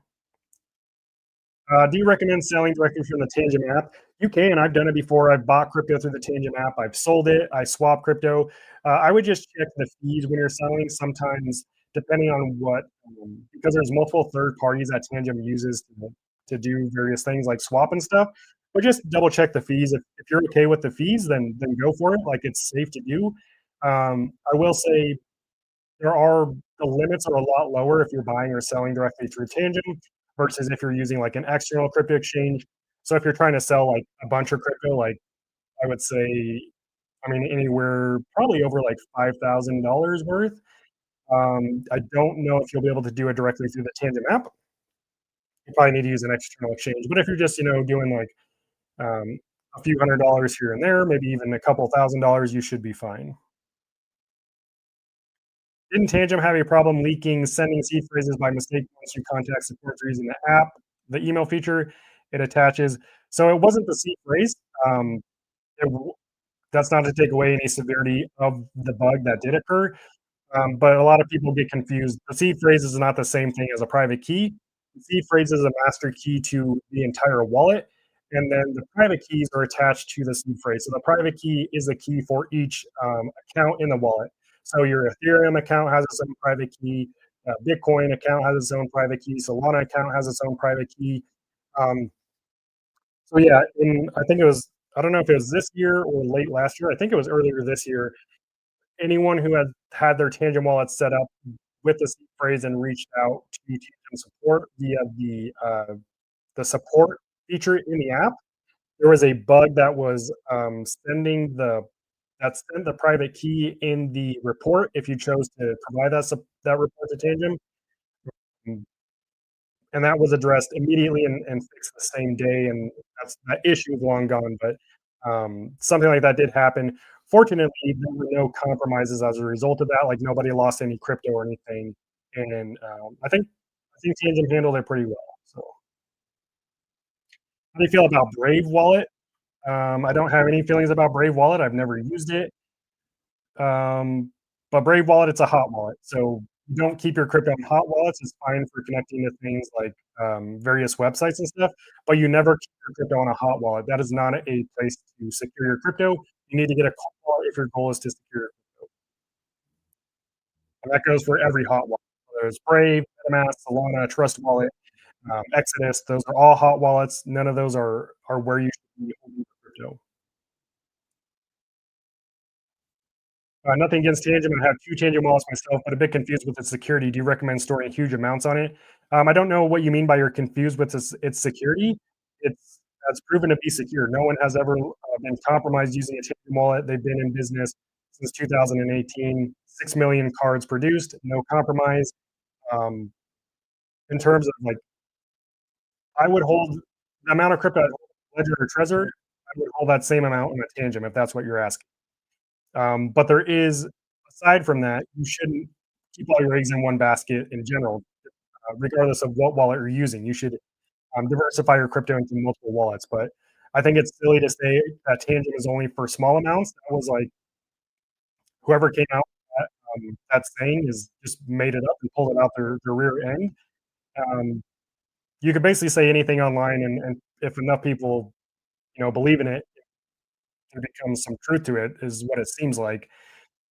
Do you recommend selling directly from the Tangent app? You can. I've done it before. I've bought crypto through the Tangent app. I've sold it. I swap crypto. I would just check the fees when you're selling. Sometimes, depending on because there's multiple third parties that Tangent uses to do various things like swap and stuff. But just double check the fees. If you're okay with the fees, then go for it. Like it's safe to do. I will say there are the limits are a lot lower if you're buying or selling directly through Tangent versus if you're using like an external crypto exchange. So if you're trying to sell like a bunch of crypto, like I would say, I mean, anywhere probably over like $5,000 worth. I don't know if you'll be able to do it directly through the Tangent app. You probably need to use an external exchange. But if you're just, doing like a few $100s here and there, maybe even a couple $1,000s, you should be fine. Didn't Tangent have a problem leaking sending seed phrases by mistake once you contact support through using the app, the email feature it attaches? So it wasn't the seed phrase. Um, it, that's not to take away any severity of the bug that did occur. But a lot of people get confused. The seed phrase is not the same thing as a private key. The seed phrase is a master key to the entire wallet, and then the private keys are attached to the seed phrase. So the private key is a key for each account in the wallet. So your Ethereum account has its own private key. Bitcoin account has its own private key. Solana account has its own private key. Um, so yeah, I think it was I don't know if it was this year or late last year. I think it was earlier this year. Anyone who had their Tangent wallet set up with the seed phrase and reached out to Tangent support via the support feature in the app, there was a bug that was sent the private key in the report if you chose to provide that report to Tangent, and that was addressed immediately and fixed the same day, and that issue is long gone. But something like that did happen. Fortunately, there were no compromises as a result of that. Like nobody lost any crypto or anything, and I think Tangent handled it pretty well. So, how do you feel about Brave Wallet? I don't have any feelings about Brave Wallet. I've never used it. Um, but Brave Wallet, it's a hot wallet. So you don't keep your crypto in hot wallets. It's fine for connecting to things like various websites and stuff, but you never keep your crypto on a hot wallet. That is not a place to secure your crypto. You need to get a call if your goal is to secure. That goes for every hot wallet. There's Brave, MetaMask, Solana, Trust Wallet, Exodus. Those are all hot wallets. None of those are where you should be holding your crypto. Nothing against Tangent. I have two Tangent wallets myself, but a bit confused with its security. Do you recommend storing huge amounts on it? I don't know what you mean by you're confused with its security. It's proven to be secure. No one has ever been compromised using a Tangent wallet. They've been in business since 2018. 6 million cards produced, no compromise. Um, in terms of like, I would hold the amount of crypto I hold in Ledger or Trezor. I would hold that same amount in a Tangent if that's what you're asking. But there is, aside from that, you shouldn't keep all your eggs in one basket in general, regardless of what wallet you're using. You should diversify your crypto into multiple wallets. But I think it's silly to say that Tangent is only for small amounts. That was like whoever came out with that saying is just made it up and pulled it out their rear end. Um, you could basically say anything online, and if enough people believe in it, there becomes some truth to it. Is what it seems like.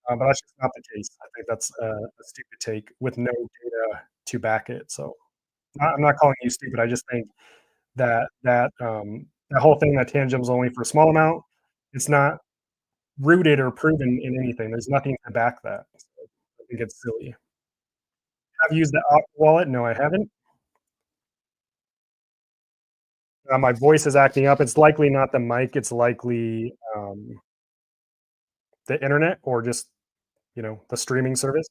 But that's just not the case. I think that's a stupid take with no data to back it. So I'm not calling you stupid. I just think that whole thing that Tangent's only for a small amount, it's not rooted or proven in anything. There's nothing to back that. So I think it's silly. Have you used the Audit wallet? No, I haven't. My voice is acting up. It's likely not the mic. It's likely the internet or just the streaming service.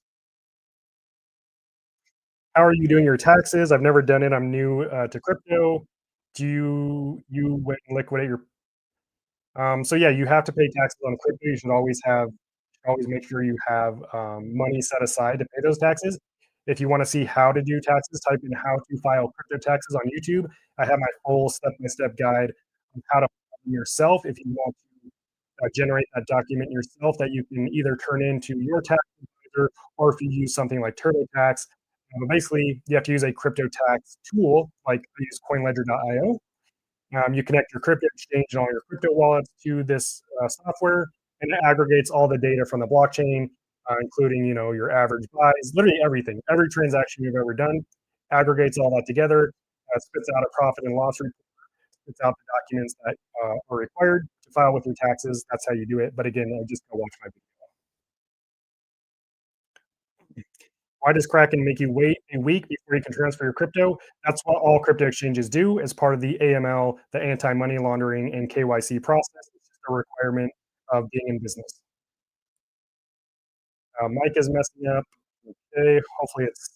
How are you doing your taxes? I've never done it. I'm new to crypto. Do you liquidate your so yeah, you have to pay taxes on crypto. You should always make sure you have money set aside to pay those taxes. If you want to see how to do taxes, type in how to file crypto taxes on YouTube. I have my full step-by-step guide on how to file them yourself if you want to generate that document yourself that you can either turn into your tax advisor or if you use something like TurboTax. Basically, you have to use a crypto tax tool like I use CoinLedger.io. You connect your crypto exchange and all your crypto wallets to this software, and it aggregates all the data from the blockchain, including your average buys, literally everything, every transaction you've ever done, aggregates all that together, spits out a profit and loss report, spits out the documents that are required to file with your taxes. That's how you do it. But again, I just go watch my video. Why does Kraken make you wait a week before you can transfer your crypto? That's what all crypto exchanges do as part of the AML, the anti-money laundering and KYC process. It's just a requirement of being in business. Mic is messing up. Okay, hopefully it's.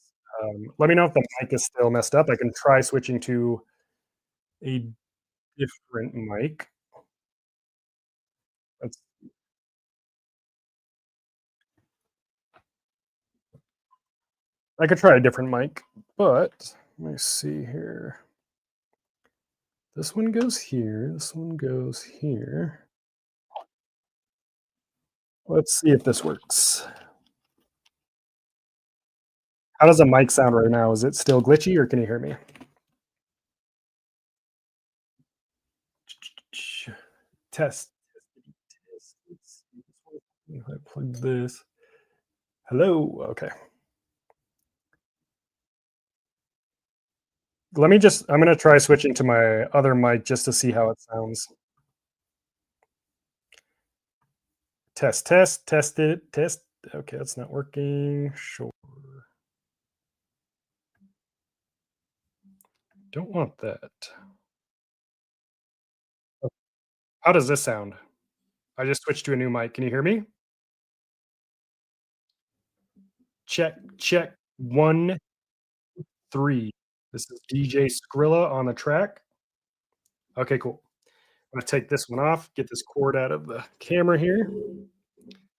Let me know if the mic is still messed up. I can try switching to a different mic. Let's, I could try a different mic, but let me see here. This one goes here. This one goes here. Let's see if this works. How does the mic sound right now? Is it still glitchy or can you hear me? Test. Let's see. If I plug this. Hello. Okay. I'm going to try switching to my other mic just to see how it sounds. Test it, test. Okay, that's not working. Sure. Don't want that. How does this sound? I just switched to a new mic. Can you hear me? Check, check. 1, 3. This is DJ Skrilla on the track. Okay, cool. I'm gonna take this one off, get this cord out of the camera here.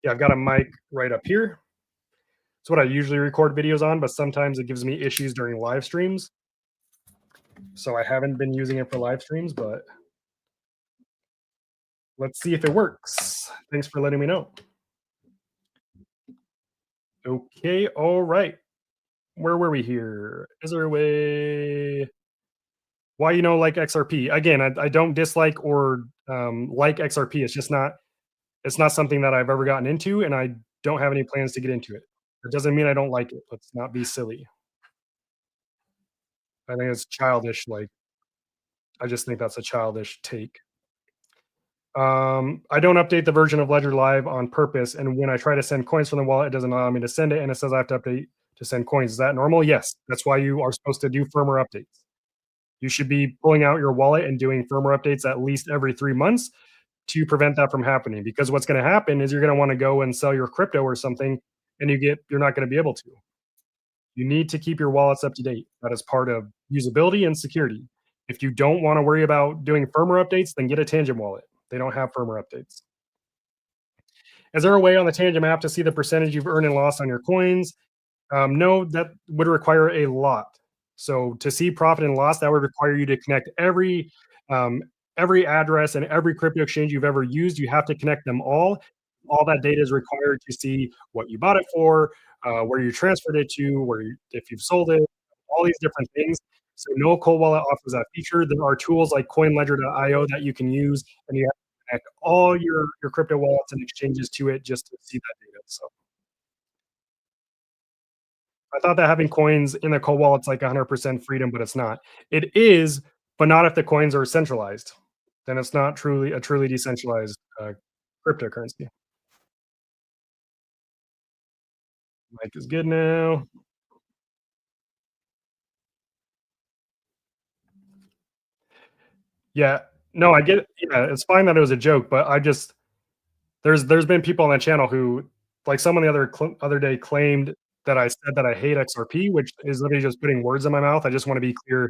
Yeah, I've got a mic right up here. It's what I usually record videos on, but sometimes it gives me issues during live streams. So I haven't been using it for live streams, but let's see if it works. Thanks for letting me know. Okay, all right. Where were we here? Is there a way? Why like XRP? Again, I don't dislike or like XRP. It's just not. It's not something that I've ever gotten into, and I don't have any plans to get into it. It doesn't mean I don't like it. Let's not be silly. I think it's childish. Like, I just think that's a childish take. I don't update the version of Ledger Live on purpose, and when I try to send coins from the wallet, it doesn't allow me to send it, and it says I have to update to send coins. Is that normal? Yes. That's why you are supposed to do firmware updates. You should be pulling out your wallet and doing firmware updates at least every 3 months to prevent that from happening. Because what's going to happen is you're going to want to go and sell your crypto or something, and you're not going to be able to. You need to keep your wallets up to date. That is part of usability and security. If you don't want to worry about doing firmware updates, then get a Tangent wallet. They don't have firmware updates. Is there a way on the Tangent app to see the percentage you've earned and lost on your coins? No, that would require a lot. So to see profit and loss, that would require you to connect um, every address and every crypto exchange you've ever used. You have to connect them all. All that data is required to see what you bought it for, where you transferred it to, if you've sold it, all these different things. So no cold wallet offers that feature. There are tools like CoinLedger.io that you can use, and you have to connect all your crypto wallets and exchanges to it just to see that data. So I thought that having coins in the cold wallet's like 100% freedom, but it's not. It is, but not if the coins are centralized. Then it's not truly a truly decentralized cryptocurrency. Mike is good now. Yeah. No, I get it. Yeah, it's fine that it was a joke, but there's been people on that channel who, like, someone other day claimed that I said that I hate XRP, which is literally just putting words in my mouth. I just want to be clear.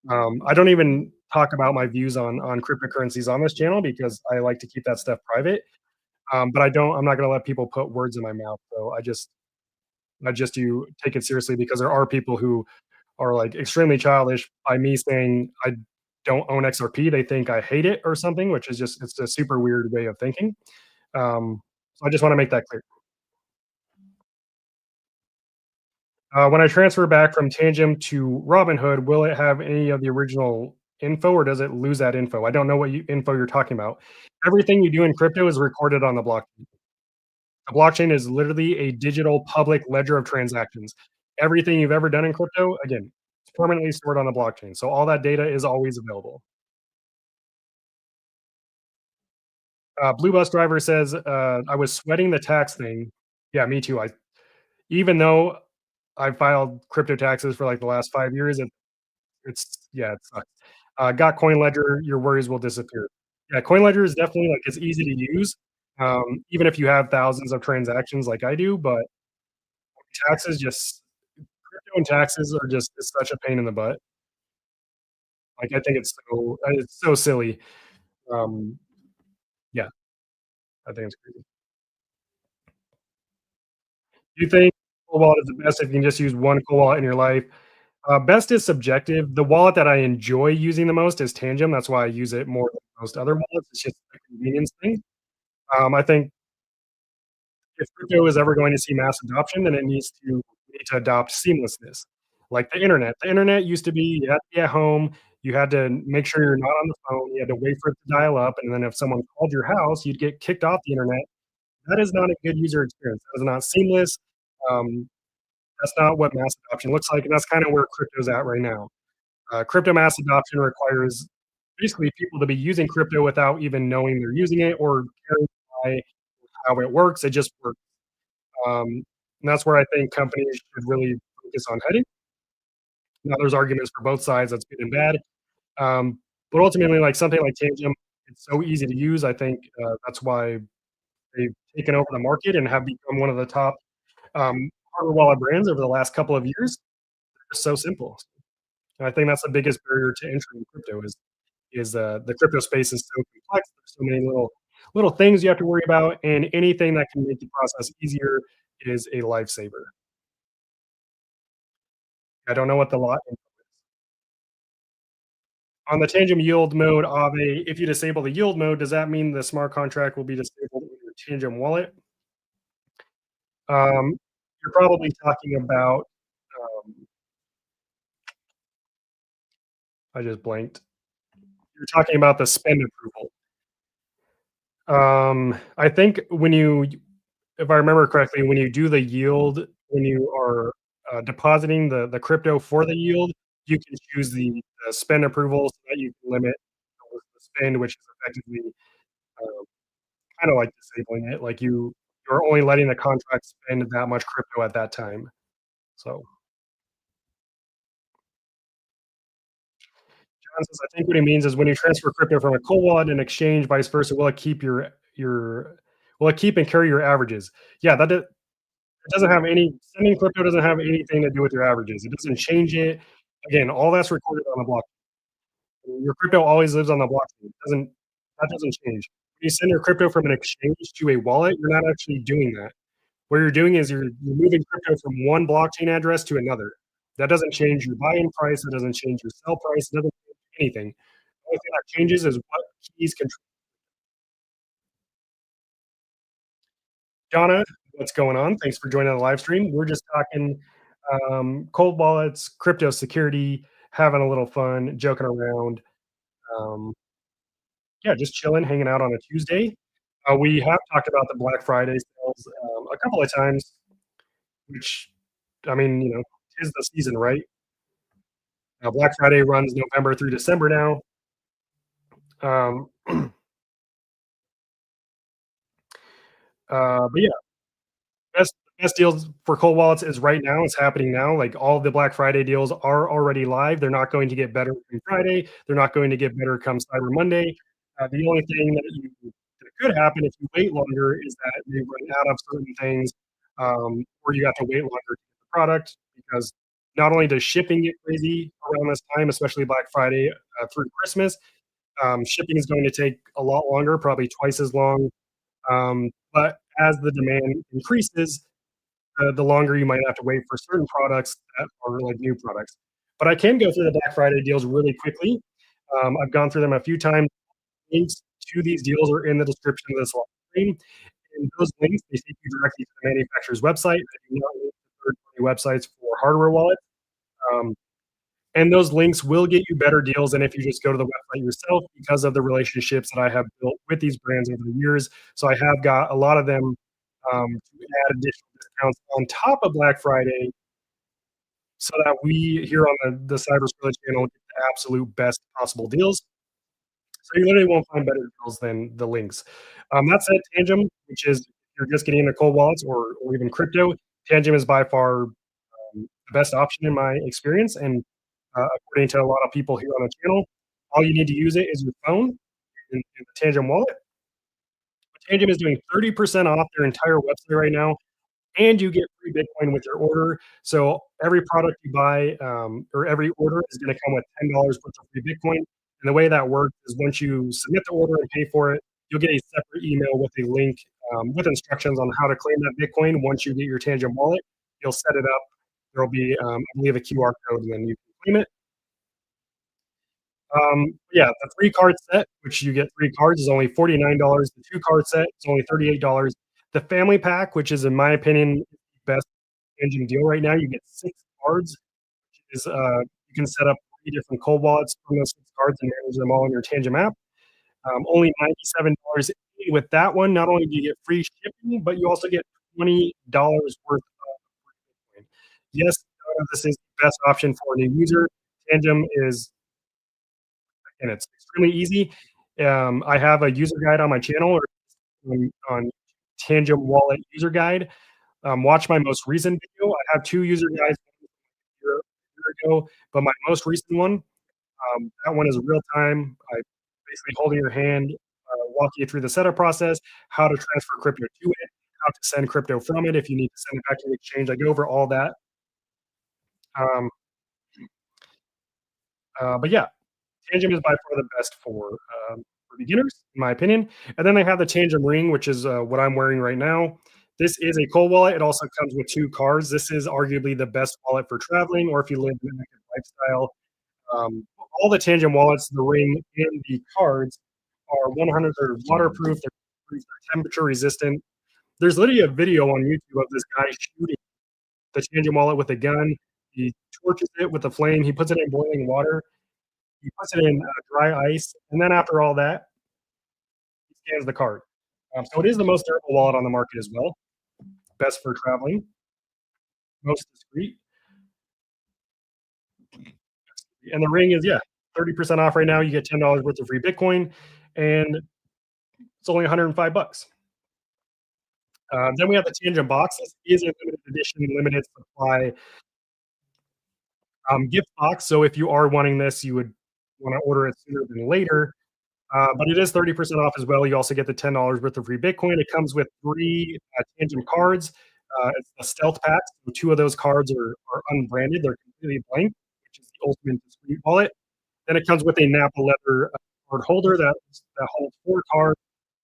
I don't even talk about my views on cryptocurrencies on this channel because I like to keep that stuff private. But I'm not going to let people put words in my mouth. So I just do take it seriously because there are people who are like extremely childish by me saying I don't own XRP. They think I hate it or something, which is just it's a super weird way of thinking. So I just want to make that clear. When I transfer back from Tangent to Robinhood, will it have any of the original info or does it lose that info? I don't know what info you're talking about. Everything you do in crypto is recorded on the blockchain. The blockchain is literally a digital public ledger of transactions. Everything you've ever done in crypto, again, it's permanently stored on the blockchain. So all that data is always available. Blue Bus Driver says, I was sweating the tax thing. Yeah, me too. Even though I filed crypto taxes for like the last 5 years, yeah, it sucks. Got CoinLedger, your worries will disappear. Yeah, CoinLedger is definitely like it's easy to use, even if you have thousands of transactions like I do. But taxes just crypto and taxes are just it's such a pain in the butt. Like I think it's so silly. Um, yeah, I think it's crazy. Do you think cold wallet is the best if you can just use one cold wallet in your life? Best is subjective. The wallet that I enjoy using the most is Tangent. That's why I use it more than most other wallets. It's just a convenience thing. I think if crypto is ever going to see mass adoption, then need to adopt seamlessness, like the internet. The internet used to be you had to be at home, you had to make sure you're not on the phone, you had to wait for it to dial up, and then if someone called your house, you'd get kicked off the internet. That is not a good user experience. That is not seamless. Um, that's not what mass adoption looks like, and that's kind of where crypto's at right now. Crypto mass adoption requires basically people to be using crypto without even knowing they're using it or caring why how it works. It just works. Um, and that's where I think companies should really focus on heading. Now, there's arguments for both sides. That's good and bad. But ultimately, like something like Tangent, it's so easy to use. I think that's why they've taken over the market and have become one of the top hardware wallet brands over the last couple of years. They're so simple. And I think that's the biggest barrier to entry in crypto is the crypto space is so complex. There's so many little things you have to worry about, and anything that can make the process easier is a lifesaver. I don't know what the lot on the Tangent yield mode, Aave, if you disable the yield mode, does that mean the smart contract will be disabled in your Tangent wallet? Um, you're probably talking about, I just blanked. You're talking about the spend approval. I think if I remember correctly, when you do the yield when you are depositing the crypto for the yield, you can choose the spend approval so that you can limit the spend, which is effectively kind of like disabling it. Like you're only letting the contract spend that much crypto at that time. So John says, I think what he means is when you transfer crypto from a cold wallet and exchange, vice versa, will it keep your will it keep and carry your averages? Yeah, it doesn't have any sending crypto doesn't have anything to do with your averages. It doesn't change it. Again, all that's recorded on the blockchain. Your crypto always lives on the blockchain. It doesn't that doesn't change. When you send your crypto from an exchange to a wallet, you're not actually doing that. What you're doing is you're moving crypto from one blockchain address to another. That doesn't change your buy-in price. It doesn't change your sell price. It doesn't change anything. The only thing that changes is what keys control. Donna, what's going on? Thanks for joining the live stream. We're just talking cold wallets, crypto security, having a little fun, joking around. Um, yeah, just chilling, hanging out on a Tuesday. We have talked about the Black Friday sales a couple of times, which I mean, tis the season, right? Black Friday runs November through December now. Um, but yeah, best deals for cold wallets is right now. It's happening now. Like all of the Black Friday deals are already live. They're not going to get better come Friday. They're not going to get better come Cyber Monday. The only thing that could happen if you wait longer is that they run out of certain things, or you have to wait longer to get the product because not only does shipping get crazy around this time, especially Black Friday through Christmas, shipping is going to take a lot longer, probably twice as long. But as the demand increases, the longer you might have to wait for certain products that are like new products. But I can go through the Black Friday deals really quickly. I've gone through them a few times. Links to these deals are in the description of this live stream. And those links, they take you directly to the manufacturer's website. I do not link to third-party websites for hardware wallets. Um, and those links will get you better deals than if you just go to the website yourself because of the relationships that I have built with these brands over the years. So I have got a lot of them to add additional discounts on top of Black Friday so that we here on the Cyber Squirrel channel get the absolute best possible deals. So you literally won't find better deals than the links. That said, Tangem, which is if you're just getting into cold wallets or even crypto, Tangem is by far the best option in my experience. And according to a lot of people here on the channel, all you need to use it is your phone in the Tangem wallet. Tangem is doing 30% off their entire website right now, and you get free Bitcoin with your order. So every product you buy or every order is going to come with $10 worth of free Bitcoin. And the way that works is once you submit the order and pay for it, you'll get a separate email with a link with instructions on how to claim that Bitcoin. Once you get your Tangent wallet, you'll set it up. There'll be, I believe, a QR code, and then you can claim it. Yeah, the three card set, which you get three cards, is only $49. The two card set is only $38. The family pack, which is, in my opinion, the best engine deal right now, you get six cards. Is You can set up three different cold wallets from those six cards and manage them all in your Tangent app. Only $97 with that one. Not only do you get free shipping, but you also get $20 worth of Bitcoin. Yes, this is the best option for a new user. Tangent is and it's extremely easy. I have a user guide on my channel or on Tangent Wallet user guide. Watch my most recent video. I have two user guides a year ago, but my most recent one, that one is real time. I basically holding your hand, walk you through the setup process, how to transfer crypto to it, how to send crypto from it if you need to send it back to the exchange. I go over all that. Um, but yeah, Tangent is by far the best for beginners, in my opinion. And then they have the Tangent Ring, which is what I'm wearing right now. This is a cold wallet. It also comes with two cards. This is arguably the best wallet for traveling or if you live an active lifestyle. All the Tangent wallets, the ring, and the cards are 100. They're waterproof. They're temperature resistant. There's literally a video on YouTube of this guy shooting the Tangent wallet with a gun. He torches it with a flame. He puts it in boiling water. He puts it in dry ice, and then after all that, he scans the card. So it is the most durable wallet on the market as well. Best for traveling. most discreet. And the ring is, yeah, 30% off right now. You get $10 worth of free Bitcoin, and it's only 105 bucks. Then we have the Tangent box. This is a limited edition, limited supply gift box. So if you are wanting this, you would want to order it sooner than later. But it is 30% off as well. You also get the $10 worth of free Bitcoin. It comes with three Tangent cards. It's a stealth pack. So two of those cards are unbranded. They're completely blank, which is the ultimate discreet wallet. Then it comes with a Napa leather card holder that holds four cards,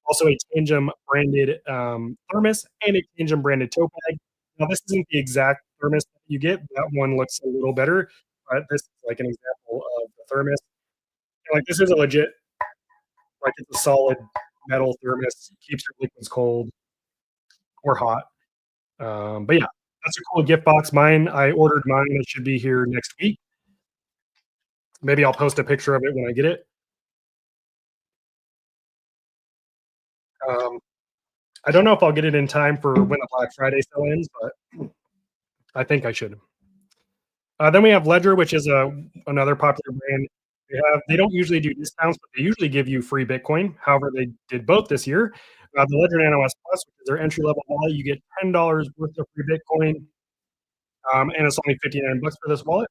also a Tangem branded thermos and a Tangem branded tote bag. Now, this isn't the exact thermos that you get. That one looks a little better, but this is like an example of the thermos. And, like, this is a legit, like, it's a solid metal thermos, keeps your liquids cold or hot. But yeah, that's a cool gift box. I ordered mine. It should be here next week. Maybe I'll post a picture of it when I get it. Um, I don't know if I'll get it in time for when the Black Friday sale ends, but I think I should. Then we have Ledger, which is another popular brand. They don't usually do discounts, but they usually give you free Bitcoin. However, they did both this year. The Ledger Nano S Plus, which is their entry level wallet, you get $10 worth of free Bitcoin, and it's only 59 bucks for this wallet.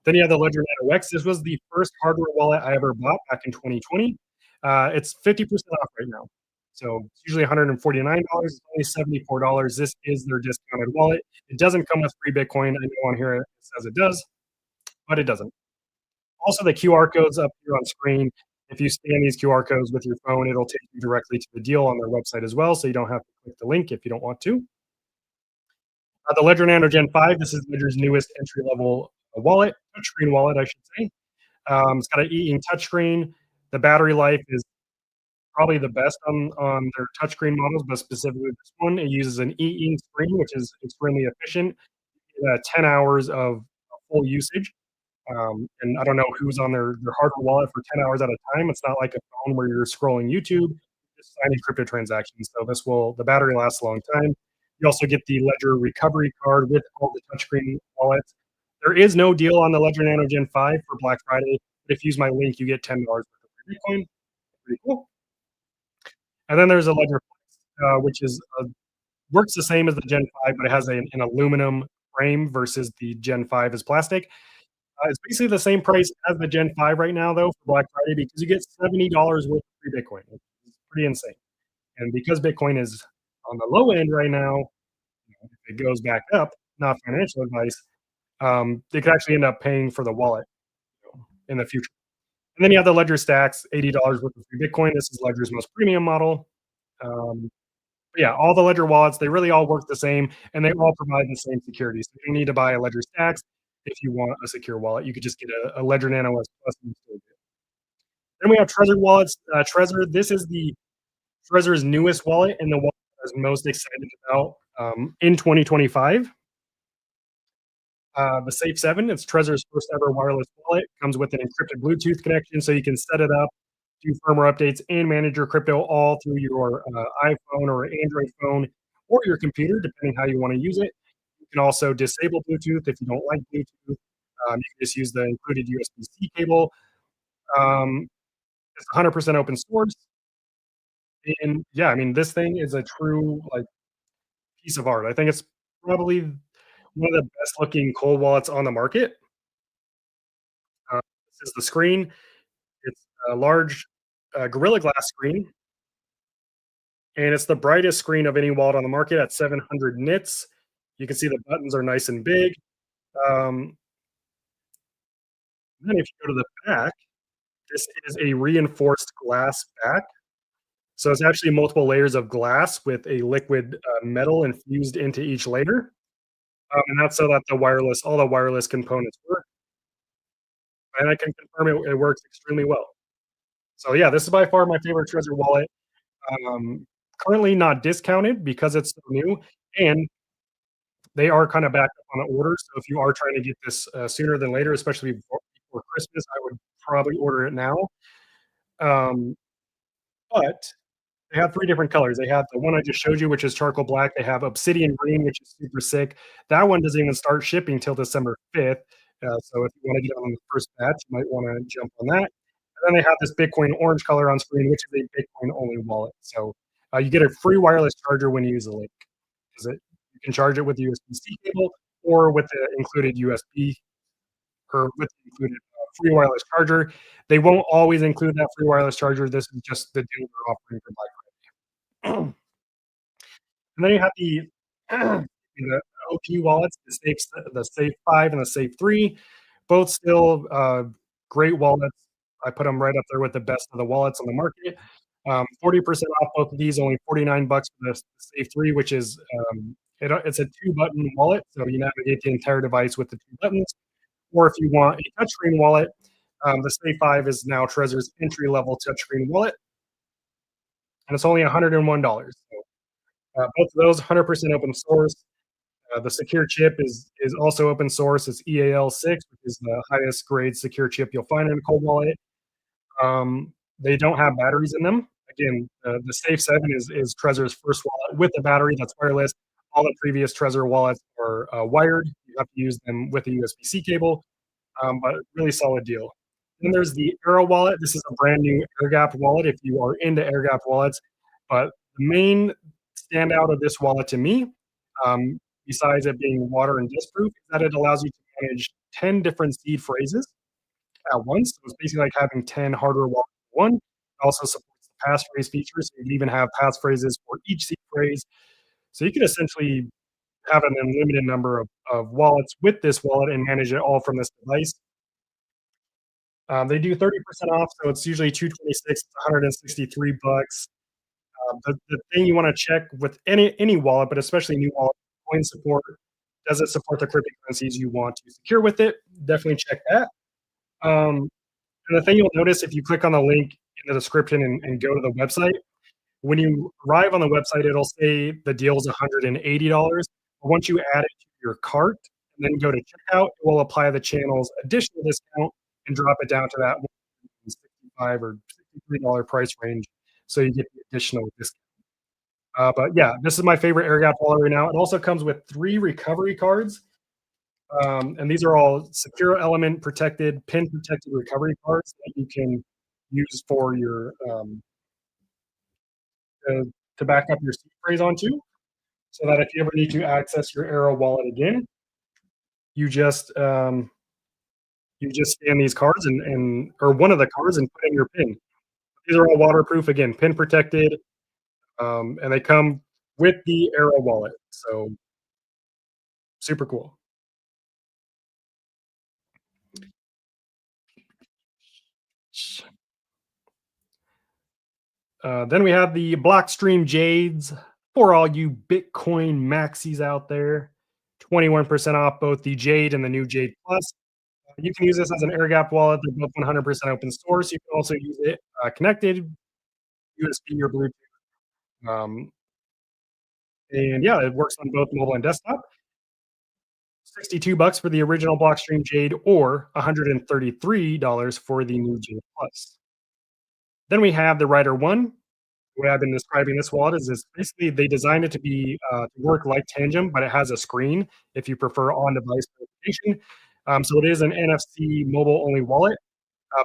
Then you have the Ledger Nano X. This was the first hardware wallet I ever bought back in 2020. It's 50% off right now. So it's usually $149. It's only $74. This is their discounted wallet. It doesn't come with free Bitcoin. I know on here it says it does, but it doesn't. Also, the QR codes up here on screen. If you scan these QR codes with your phone, it'll take you directly to the deal on their website as well. So you don't have to click the link if you don't want to. The Ledger Nano Gen 5. This is Ledger's newest entry level wallet, touchscreen wallet, I should say. It's got an e ink touchscreen. The battery life is probably the best on their touchscreen models, but specifically this one, it uses an e ink screen, which is extremely efficient. 10 hours of full usage. And I don't know who's on their hardware wallet for 10 hours at a time. It's not like a phone where you're scrolling YouTube, just signing crypto transactions. So the battery lasts a long time. You also get the Ledger recovery card with all the touchscreen wallets. There is no deal on the Ledger Nano Gen 5 for Black Friday. But if you use my link, you get $10 worth of free Bitcoin. Pretty cool. And then there's a Ledger Flex, which is works the same as the Gen 5, but it has an aluminum frame versus the Gen 5 is plastic. It's basically the same price as the Gen 5 right now, though, for Black Friday because you get $70 worth of free Bitcoin. It's pretty insane. And because Bitcoin is on the low end right now, if it goes back up, not financial advice, they could actually end up paying for the wallet, in the future. And then you have the Ledger Stacks, $80 worth of free Bitcoin. This is Ledger's most premium model. Um, but yeah, all the Ledger wallets, they really all work the same, and they all provide the same security. So you don't need to buy a Ledger Stacks if you want a secure wallet. You could just get a Ledger Nano S Plus. And still do it. Then we have Trezor wallets. Trezor, this is Trezor's newest wallet and the one I was most excited about in 2025. The Safe 7, it's Trezor's first ever wireless wallet. Comes with an encrypted Bluetooth connection, so you can set it up, do firmware updates, and manage your crypto all through your iPhone or Android phone or your computer, depending how you want to use it. You can also disable Bluetooth if you don't like Bluetooth. You can just use the included USB-C cable. Um, it's 100% open source. And yeah, I mean, this thing is a true like piece of art. I think it's probably one of the best looking cold wallets on the market. This is the screen. It's a large Gorilla Glass screen, and it's the brightest screen of any wallet on the market at 700 nits. You can see the buttons are nice and big. Um, then if you go to the back, this is a reinforced glass back. So it's actually multiple layers of glass with a liquid metal infused into each layer. And that's so that all the wireless components work. And I can confirm it works extremely well. So yeah, this is by far my favorite Trezor wallet. Currently not discounted because it's so new, and they are kind of back up on the order. So if you are trying to get this sooner than later, especially before Christmas, I would probably order it now. Um, but They have 3 different colors. They have the one I just showed you, which is charcoal black. They have obsidian green, which is super sick. That one doesn't even start shipping till December 5th. So if you wanna get on the first batch, you might wanna jump on that. And then they have this Bitcoin orange color on screen, which is a Bitcoin-only wallet. So, you get a free wireless charger when you use the link. Is it you can charge it with the USB-C cable or with the included USB or with the included, free wireless charger. They won't always include that free wireless charger. This is just the deal they're offering for Black And then you have the OP wallets, the Safe 5 and the Safe 3, both still, great wallets. I put them right up there with the best of the wallets on the market. 40% off both of these, only 49 bucks for the Safe 3, which is, it's a 2-button wallet, so you navigate the entire device with the 2 buttons. Or if you want a touchscreen wallet, the Safe 5 is now Trezor's entry-level touchscreen wallet, and it's only $101. Both of those 100% open source. The secure chip is also open source. It's EAL6, which is the highest grade secure chip you'll find in a cold wallet. They don't have batteries in them. Again, the Safe 7 is Trezor's first wallet with a battery that's wireless. All the previous Trezor wallets are wired. You have to use them with a USB-C cable, but really solid deal. Then there's the Arrow wallet. This is a brand new air gap wallet if you are into air gap wallets. But the main standout of this wallet to me, besides it being water and dustproof, is that it allows you to manage 10 different seed phrases at once. So it's basically like having 10 hardware wallets in one. It also supports the passphrase feature, so you can even have passphrases for each seed phrase. So you can essentially have an unlimited number of wallets with this wallet and manage it all from this device. They do 30% off, so it's usually 226, it's 163 bucks. The thing you want to check with any wallet, but especially new wallet, coin support. Does it support the cryptocurrencies you want to secure with it? Definitely check that. Um, and the thing you'll notice if you click on the link in the description and go to the website, when you arrive on the website, it'll say the deal is $180. But once you add it to your cart and then go to checkout, it will apply the channel's additional discount and drop it down to that 65 or $63 price range. So you get the additional discount. But yeah, this is my favorite air gap wallet right now. It also comes with 3 recovery cards. And these are all secure element protected, pin protected recovery cards that you can use for your to back up your seed phrase onto, so that if you ever need to access your Arrow wallet again, you just scan these cards and or one of the cards and put in your pin. These are all waterproof, again, pin protected, and they come with the Arrow wallet. So super cool. Then we have the Blockstream Jades for all you Bitcoin maxis out there. 21% off both the Jade and the new Jade Plus. You can use this as an air gap wallet. They're both 100% open source. You can also use it connected, USB or Bluetooth. Um, and yeah, it works on both mobile and desktop. 62 bucks for the original Blockstream Jade or $133 for the new Jade Plus. Then we have the Rider One. The way I've been describing this wallet is basically they designed it to be to work like Tangem, but it has a screen if you prefer on-device verification. So it is an NFC mobile-only wallet,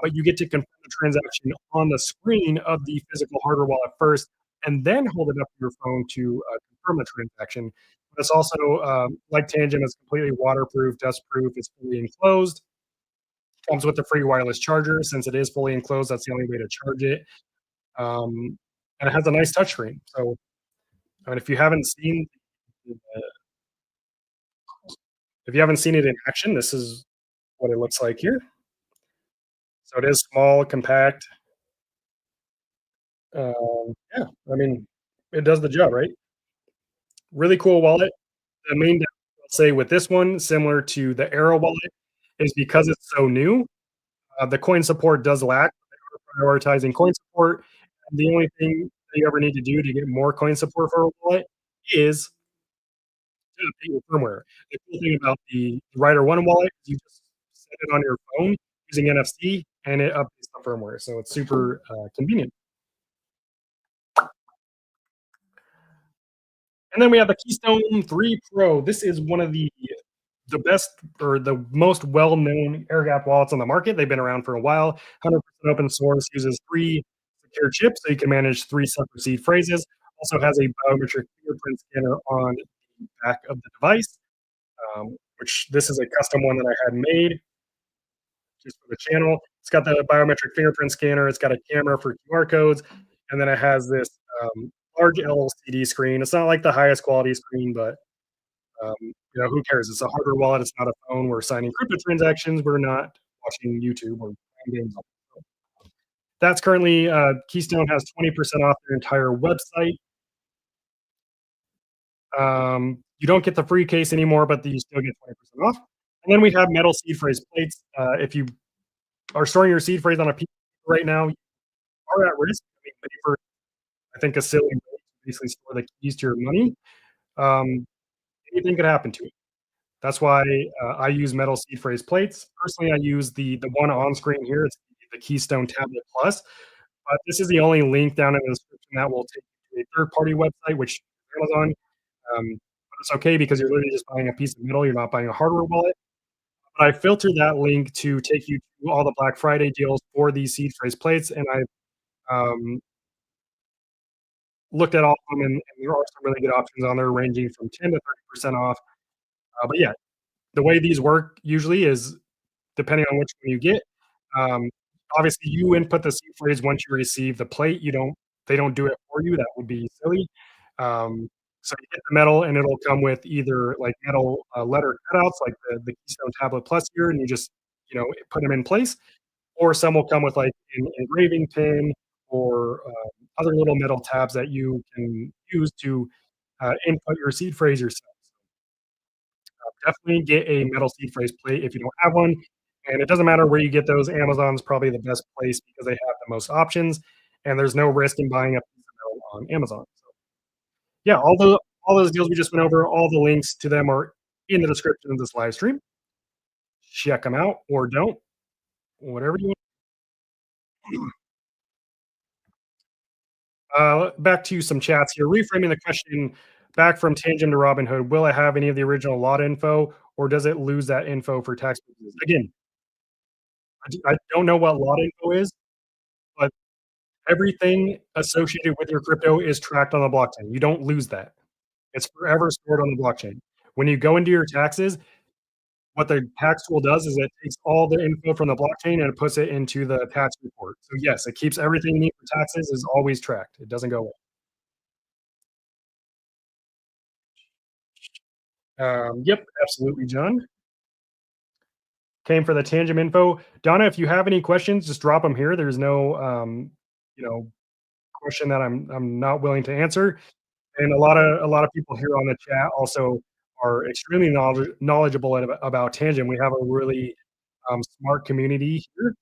but you get to confirm the transaction on the screen of the physical hardware wallet first, and then hold it up to your phone to confirm the transaction. But it's also like Tangent, it's completely waterproof, dustproof, it's fully enclosed. Comes with a free wireless charger. Since it is fully enclosed, that's the only way to charge it. Um, and it has a nice touchscreen. So, I mean, uh, if you haven't seen it in action, this is what it looks like here. So it is small, compact. Yeah, I mean, it does the job, right? Really cool wallet. The main I'll say with this one, similar to the Arrow wallet, is because it's so new, the coin support does lack. They are prioritizing coin support. And the only thing that you ever need to do to get more coin support for a wallet is to update your firmware. The cool thing about the Rider One wallet is you just set it on your phone using NFC, and it updates the firmware, so it's super convenient. And then we have the Keystone 3 Pro. This is one of the best or the most well-known air gap wallets on the market. They've been around for a while. 100% open source, uses 3 secure chips, so you can manage 3 separate seed phrases. Also has a biometric fingerprint scanner on the back of the device, which this is a custom one that I had made just for the channel. It's got the biometric fingerprint scanner. It's got a camera for QR codes, and then it has this large LCD screen. It's not like the highest quality screen, but who cares? It's a hardware wallet. It's not a phone. We're signing crypto transactions. We're not watching YouTube or playing games. That's currently Keystone has 20% off their entire website. You don't get the free case anymore, but you still get 20% off. And then we have metal seed phrase plates. If you are storing your seed phrase on a piece right now, you are at risk. I mean, paper, I think, a silly way to basically store the keys to your money. Um, Anything could happen to it. That's why I use metal seed phrase plates. Personally, I use the one on screen here. It's the Keystone Tablet Plus. But this is the only link down in the description that will take you to a third party website, which is Amazon. But it's okay because you're literally just buying a piece of metal. You're not buying a hardware wallet. But I filtered that link to take you to all the Black Friday deals for these seed phrase plates, and I looked at all of them, and there are some really good options on there, ranging from 10 to 30% off. But yeah, the way these work usually is depending on which one you get. Um, Obviously, you input the seed phrase once you receive the plate. You don't They don't do it for you. That would be silly. So you get the metal, and it'll come with either like metal letter cutouts, like the Keystone Tablet Plus here, and you just put them in place, or some will come with like an engraving pin or other little metal tabs that you can use to input your seed phrase yourself. Definitely get a metal seed phrase plate if you don't have one. And it doesn't matter where you get those. Amazon's probably the best place because they have the most options, and there's no risk in buying a piece of metal on Amazon. So yeah, all those deals we just went over, all the links to them are in the description of this live stream. Check them out or don't, whatever you want. Back to some chats here. Reframing the question back from Tangent to Robinhood. Will I have any of the original lot info, or does it lose that info for tax purposes? Again, I don't know what lot info is, but everything associated with your crypto is tracked on the blockchain. You don't lose that. It's forever stored on the blockchain. When you go into your taxes, what the tax tool does is it takes all the info from the blockchain and it puts it into the tax report. So yes, it keeps everything neat for taxes is always tracked. It doesn't go away. Yep, absolutely, John. Came for the Tangent info. Donna, if you have any questions, just drop them here. There's no, you know, question that I'm not willing to answer. And a lot of people here on the chat also are extremely knowledgeable about Tangent. We have a really smart community here,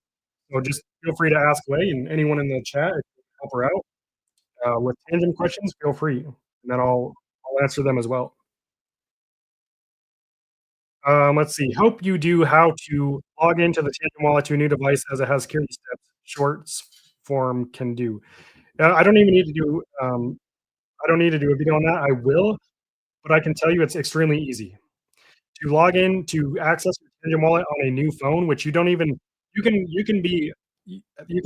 so just feel free to ask away. And anyone in the chat, if you can help her out with Tangent questions, feel free, and then I'll answer them as well. Let's see. Hope you do how to log into the Tandem wallet to a new device as it has security steps. Shorts form can do. I don't even need to do. I don't need to do a video on that. I will, but I can tell you it's extremely easy to log in to access your Tangent wallet on a new phone, which you don't even. You can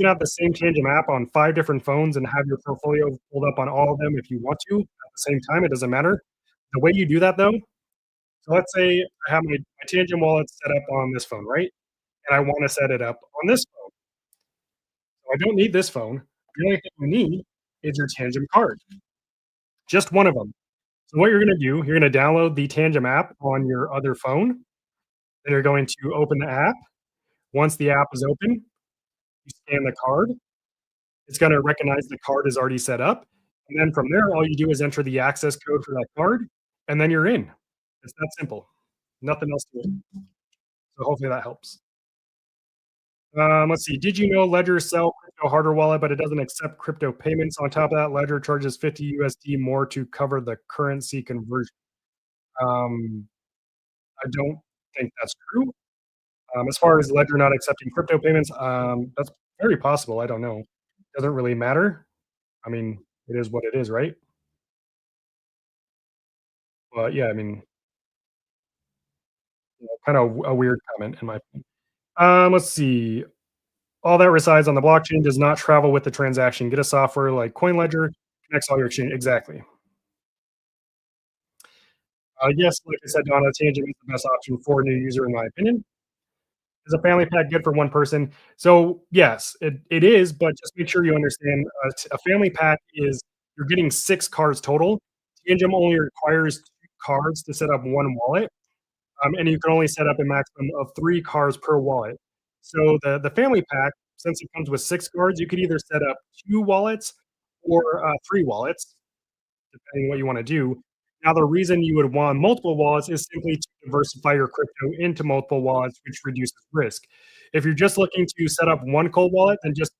have the same Tangent app on 5 different phones and have your portfolio pulled up on all of them if you want to at the same time. It doesn't matter. The way you do that though. So let's say I have my Tangent wallet set up on this phone, right? And I want to set it up on this phone. So I don't need this phone. The only thing you need is your Tangent card, just one of them. So what you're going to do, you're going to download the Tangent app on your other phone. Then you're going to open the app. Once the app is open, you scan the card. It's going to recognize the card is already set up. And then from there, all you do is enter the access code for that card, and then you're in. It's that simple. Nothing else to it. So hopefully that helps. Let's see. Did you know Ledger sell crypto hardware wallet, but it doesn't accept crypto payments? On top of that, Ledger charges 50 USD more to cover the currency conversion. Um, I don't think that's true. As far as Ledger not accepting crypto payments, that's very possible. I don't know. Doesn't really matter. I mean, it is what it is, right? But yeah, I mean, kind of a weird comment in my opinion. Let's see. All that resides on the blockchain does not travel with the transaction. Get a software like CoinLedger, connects all your exchange. Exactly. Yes, like I said, Donna, Tangent is the best option for a new user, in my opinion. Is a family pack good for one person? So yes, it is, but just make sure you understand a family pack is you're getting 6 cards total. Tangent only requires 2 cards to set up one wallet. And you can only set up a maximum of 3 cards per wallet. So the family pack, since it comes with 6 cards, you could either set up 2 wallets or 3 wallets, depending what you want to do. Now, the reason you would want multiple wallets is simply to diversify your crypto into multiple wallets, which reduces risk. If you're just looking to set up one cold wallet, then just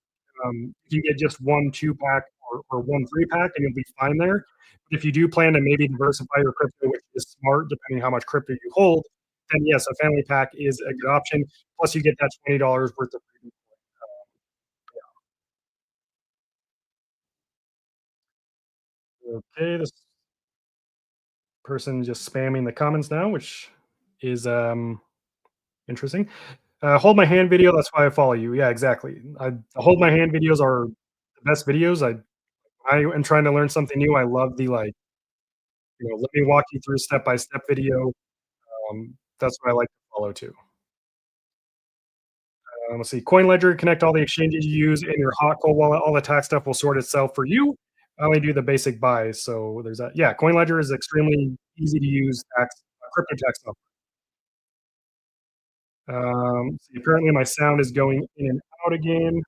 you can get just one 2 pack or one 3 pack, and you'll be fine there. But if you do plan to maybe diversify your crypto, which is smart depending how much crypto you hold, then yes, a family pack is a good option. Plus, you get that $20 worth of freedom. Okay, this person just spamming the comments now, which is interesting. Hold my hand video. That's why I follow you. Yeah, exactly. The hold my hand videos are the best videos. I am trying to learn something new. I love the like, let me walk you through step by step video. That's what I like to follow too. Let's see. CoinLedger, connect all the exchanges you use in your hot cold wallet. All the tax stuff will sort itself for you. I only do the basic buys. So there's that. Yeah, CoinLedger is extremely easy to use crypto tax stuff. See, apparently my sound is going in and out again.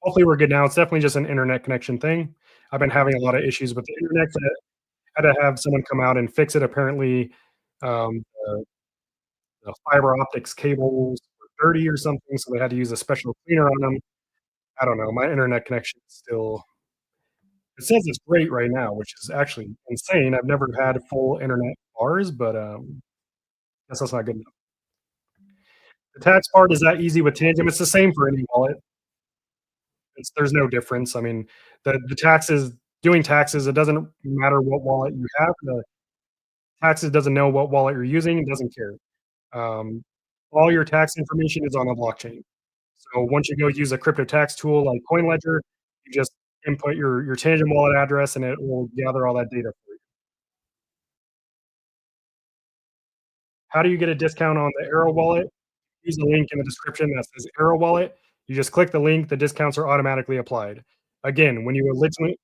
Hopefully we're good now. It's definitely just an internet connection thing. I've been having a lot of issues with the internet. So I had to have someone come out and fix it. Apparently, the fiber optics cables were dirty or something, so they had to use a special cleaner on them. I don't know. My internet connection is still. It says it's great right now, which is actually insane. I've never had full internet bars, but guess that's not good enough. The tax part is that easy with Tangent. It's the same for any wallet. There's no difference. I mean, the taxes doing taxes, it doesn't matter what wallet you have. The taxes doesn't know what wallet you're using. It doesn't care. Um, all your tax information is on a blockchain. So once you go use a crypto tax tool like CoinLedger, you just input your Tangent wallet address, and it will gather all that data for you. How do you get a discount on the Arrow wallet? Use the link in the description that says Arrow Wallet. You just click the link, the discounts are automatically applied. Again, when you originally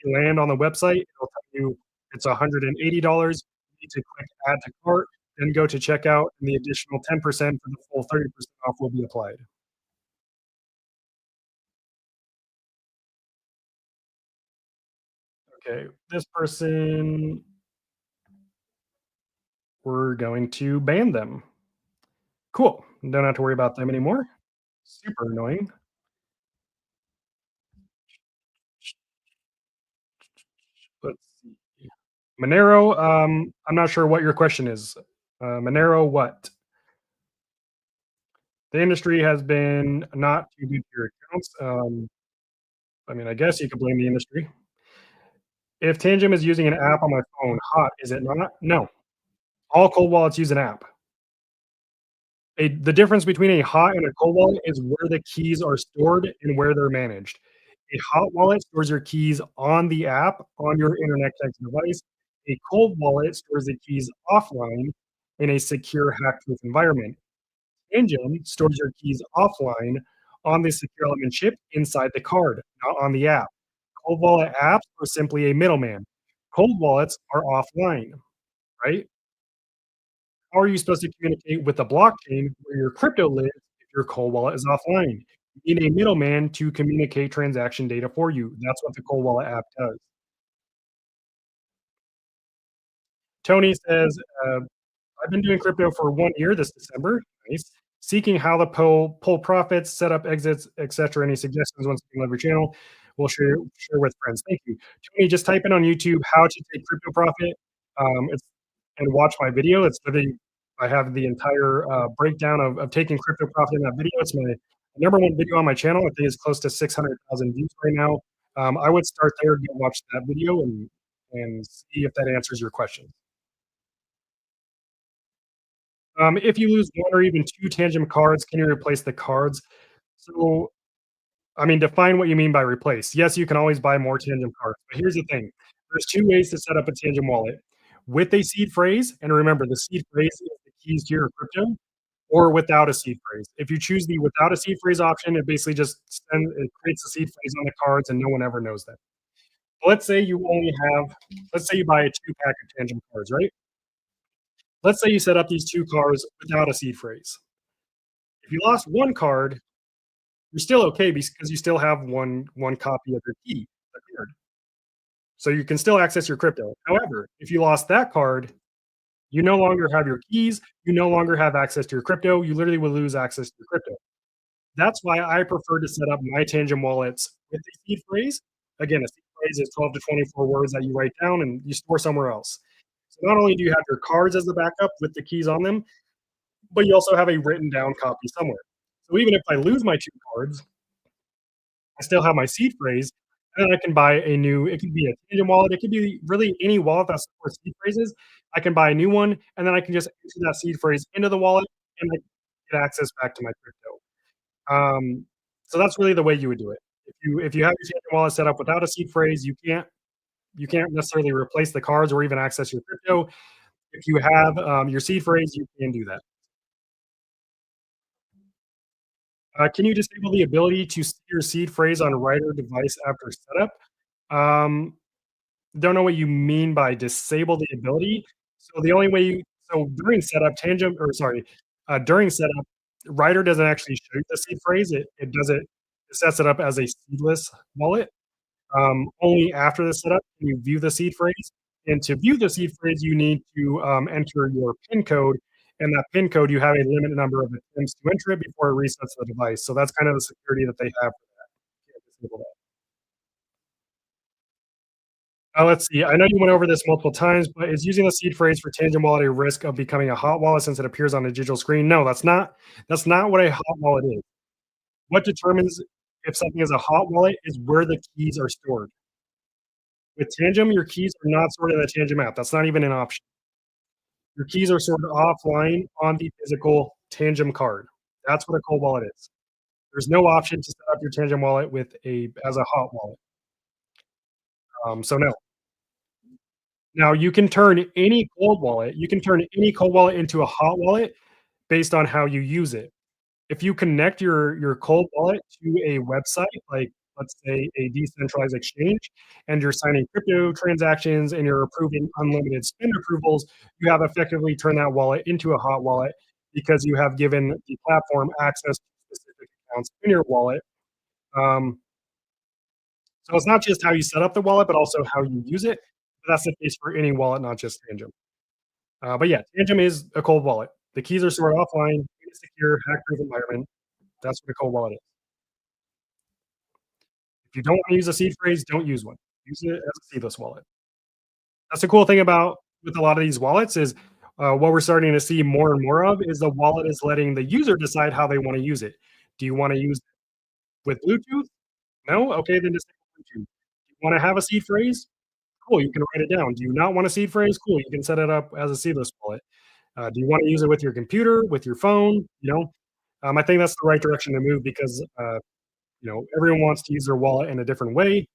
land on the website, it'll tell you it's $180. You need to click add to cart, then go to checkout, and the additional 10% for the full 30% off will be applied. Okay, this person, we're going to ban them. Cool. Don't have to worry about them anymore. Super annoying. Let's see. Monero, I'm not sure what your question is. Monero, what? The industry has been not too good to your accounts. I mean, I guess you could blame the industry. If Tangent is using an app on my phone, hot, is it not? No. All cold wallets use an app. The difference between a hot and a cold wallet is where the keys are stored and where they're managed. A hot wallet stores your keys on the app on your internet connected device. A cold wallet stores the keys offline in a secure hack-proof environment. Engine stores your keys offline on the secure element chip inside the card, not on the app. Cold wallet apps are simply a middleman. Cold wallets are offline, right? How are you supposed to communicate with the blockchain where your crypto lives if your cold wallet is offline? You need a middleman to communicate transaction data for you. That's what the cold wallet app does. Tony says, I've been doing crypto for 1 year this December. Nice. Seeking how to pull profits, set up exits, etc. Any suggestions once you love your channel? We'll share with friends. Thank you. Tony, just type in on YouTube how to take crypto profit. It's and watch my video. It's literally I have the entire breakdown of taking crypto profit in that video. It's my number one video on my channel. I think it's close to 600,000 views right now. I would start there, go watch that video, and and see if that answers your question. If you lose one or even two tangent cards, can you replace the cards? So, I mean, define what you mean by replace. Yes, you can always buy more tangent cards, but here's the thing. There's two ways to set up a tangent wallet. With a seed phrase, and remember the seed phrase is the keys to your crypto, or without a seed phrase. If you choose the without a seed phrase option, it basically just it creates a seed phrase on the cards and no one ever knows that. Let's say you only have, let's say you buy a two pack of tangent cards, right? Let's say you set up these two cards without a seed phrase. If you lost one card, you're still okay because you still have one copy of your key, the card. So you can still access your crypto. However, if you lost that card, you no longer have your keys, you no longer have access to your crypto, you literally will lose access to your crypto. That's why I prefer to set up my Tangent wallets with a seed phrase. Again, a seed phrase is 12 to 24 words that you write down and you store somewhere else. So not only do you have your cards as the backup with the keys on them, but you also have a written down copy somewhere. So even if I lose my two cards, I still have my seed phrase, and then I can buy a new, it could be a Tangent wallet, it could be really any wallet that supports seed phrases. I can buy a new one, and then I can just enter that seed phrase into the wallet and I get access back to my crypto. So that's really the way you would do it. If you have your Tangent wallet set up without a seed phrase, you can't necessarily replace the cards or even access your crypto. If you have your seed phrase, you can do that. Can you disable the ability to see your seed phrase on writer device after setup? Um, don't know what you mean by disable the ability. So the only way you so during setup, tangent or sorry, during setup, writer doesn't actually show you the seed phrase. It does it sets it up as a seedless wallet. Only after the setup can you view the seed phrase. And to view the seed phrase, you need to enter your PIN code. And that PIN code, you have a limited number of attempts to enter it before it resets the device. So that's kind of the security that they have for that. Can't disable that. Let's see. I know you went over this multiple times, but is using the seed phrase for Tangent Wallet a risk of becoming a hot wallet since it appears on a digital screen? No, that's not. That's not what a hot wallet is. What determines if something is a hot wallet is where the keys are stored. With Tangem, your keys are not stored in the Tangem app. That's not even an option. Your keys are stored offline on the physical Tangem card. That's what a cold wallet is. There's no option to set up your Tangem wallet with a as a hot wallet. So no. Now you can turn any cold wallet into a hot wallet based on how you use it. If you connect your cold wallet to a website, like let's say a decentralized exchange, and you're signing crypto transactions and you're approving unlimited spend approvals, you have effectively turned that wallet into a hot wallet because you have given the platform access to specific accounts in your wallet. Um, so it's not just how you set up the wallet, but also how you use it. That's the case for any wallet, not just Tangem. But yeah, Tangem is a cold wallet. The keys are stored offline in a secure, hack-proof environment. That's what a cold wallet is. If you don't want to use a seed phrase, don't use one. Use it as a seedless wallet. That's the cool thing about with a lot of these wallets is what we're starting to see more and more of is the wallet is letting the user decide how they want to use it. Do you want to use it with Bluetooth? No? Okay, then just Bluetooth. Do you want to have a seed phrase? Cool, you can write it down. Do you not want a seed phrase? Cool, you can set it up as a seedless wallet. Do you want to use it with your computer, with your phone? I think that's the right direction to move because everyone wants to use their wallet in a different way,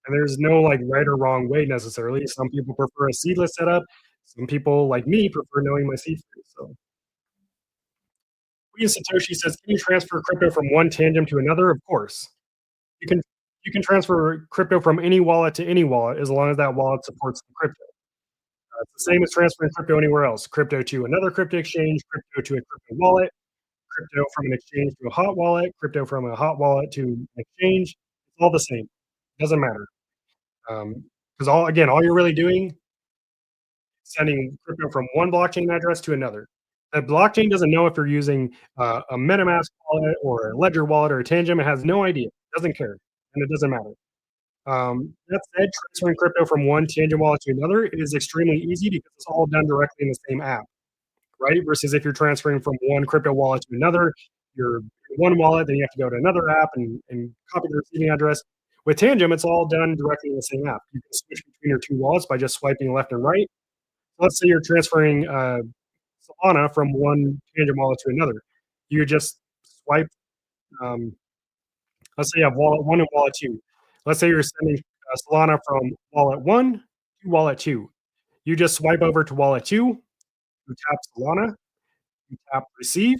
and there's no like right or wrong way necessarily. Some people prefer a seedless setup. Some people, like me, prefer knowing my seed phrase. So, Queen Satoshi says, "Can you transfer crypto from one tangent to another?" Of course, you can. You can transfer crypto from any wallet to any wallet as long as that wallet supports the crypto. It's the same as transferring crypto anywhere else. Crypto to another crypto exchange, crypto to a crypto wallet, crypto from an exchange to a hot wallet, crypto from a hot wallet to an exchange. It's all the same. Doesn't matter. Because all you're really doing is sending crypto from one blockchain address to another. The blockchain doesn't know if you're using a MetaMask wallet or a Ledger wallet or a Tangem. It has no idea. It doesn't care, and it doesn't matter. That said, transferring crypto from one Tangent wallet to another is extremely easy because it's all done directly in the same app, right? Versus if you're transferring from one crypto wallet to another, you're in one wallet, then you have to go to another app and copy the receiving address. With Tangem, it's all done directly in the same app. You can switch between your two wallets by just swiping left and right. Let's say you're transferring Solana from one Tangem wallet to another. You just swipe. Um, let's say you have wallet one and wallet two. Let's say you're sending Solana from wallet one to wallet two. You just swipe over to wallet two. You tap Solana. You tap receive.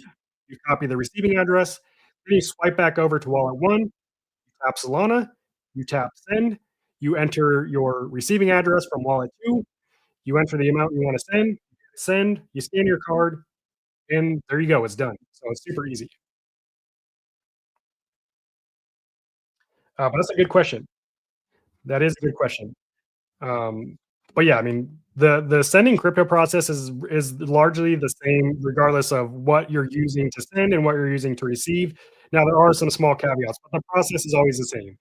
You copy the receiving address. Then you swipe back over to wallet one. You tap Solana. You tap send. You enter your receiving address from wallet two. You enter the amount you want to send, you scan your card, and there you go, it's done. So it's super easy. But that's a good question. That is a good question. Um, but yeah, I mean, the sending crypto process is largely the same regardless of what you're using to send and what you're using to receive. Now there are some small caveats, but the process is always the same.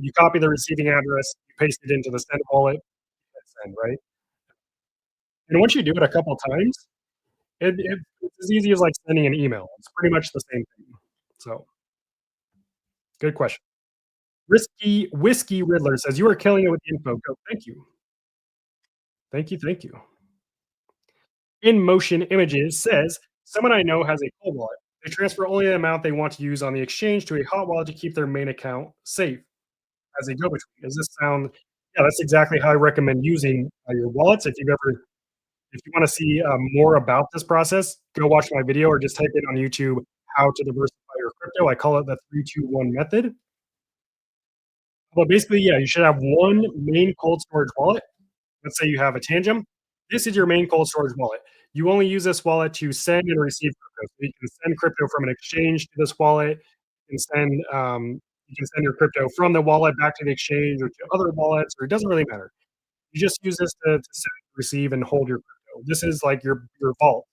You copy the receiving address, you paste it into the send wallet, hit send, right? And once you do it a couple times, it's as easy as like sending an email. It's pretty much the same thing. So good question. Risky Whiskey Riddler says, "You are killing it with the info." Go, thank you. Thank you, thank you. In Motion Images says, "Someone I know has a cold wallet. They transfer only the amount they want to use on the exchange to a hot wallet to keep their main account safe as a go-between." Does this sound Yeah, that's exactly how I recommend using, your wallets. If you wanna see, more about this process, go watch my video or just type in on YouTube, "How to diversify your crypto." I call it the 3-2-1 method. But basically, yeah, you should have one main cold storage wallet. Let's say you have a Tangem. This is your main cold storage wallet. You only use this wallet to send and receive crypto. So you can send crypto from an exchange to this wallet. You can send your crypto from the wallet back to the exchange or to other wallets, or it doesn't really matter. You just use this to send, receive, and hold your crypto. This is like your vault.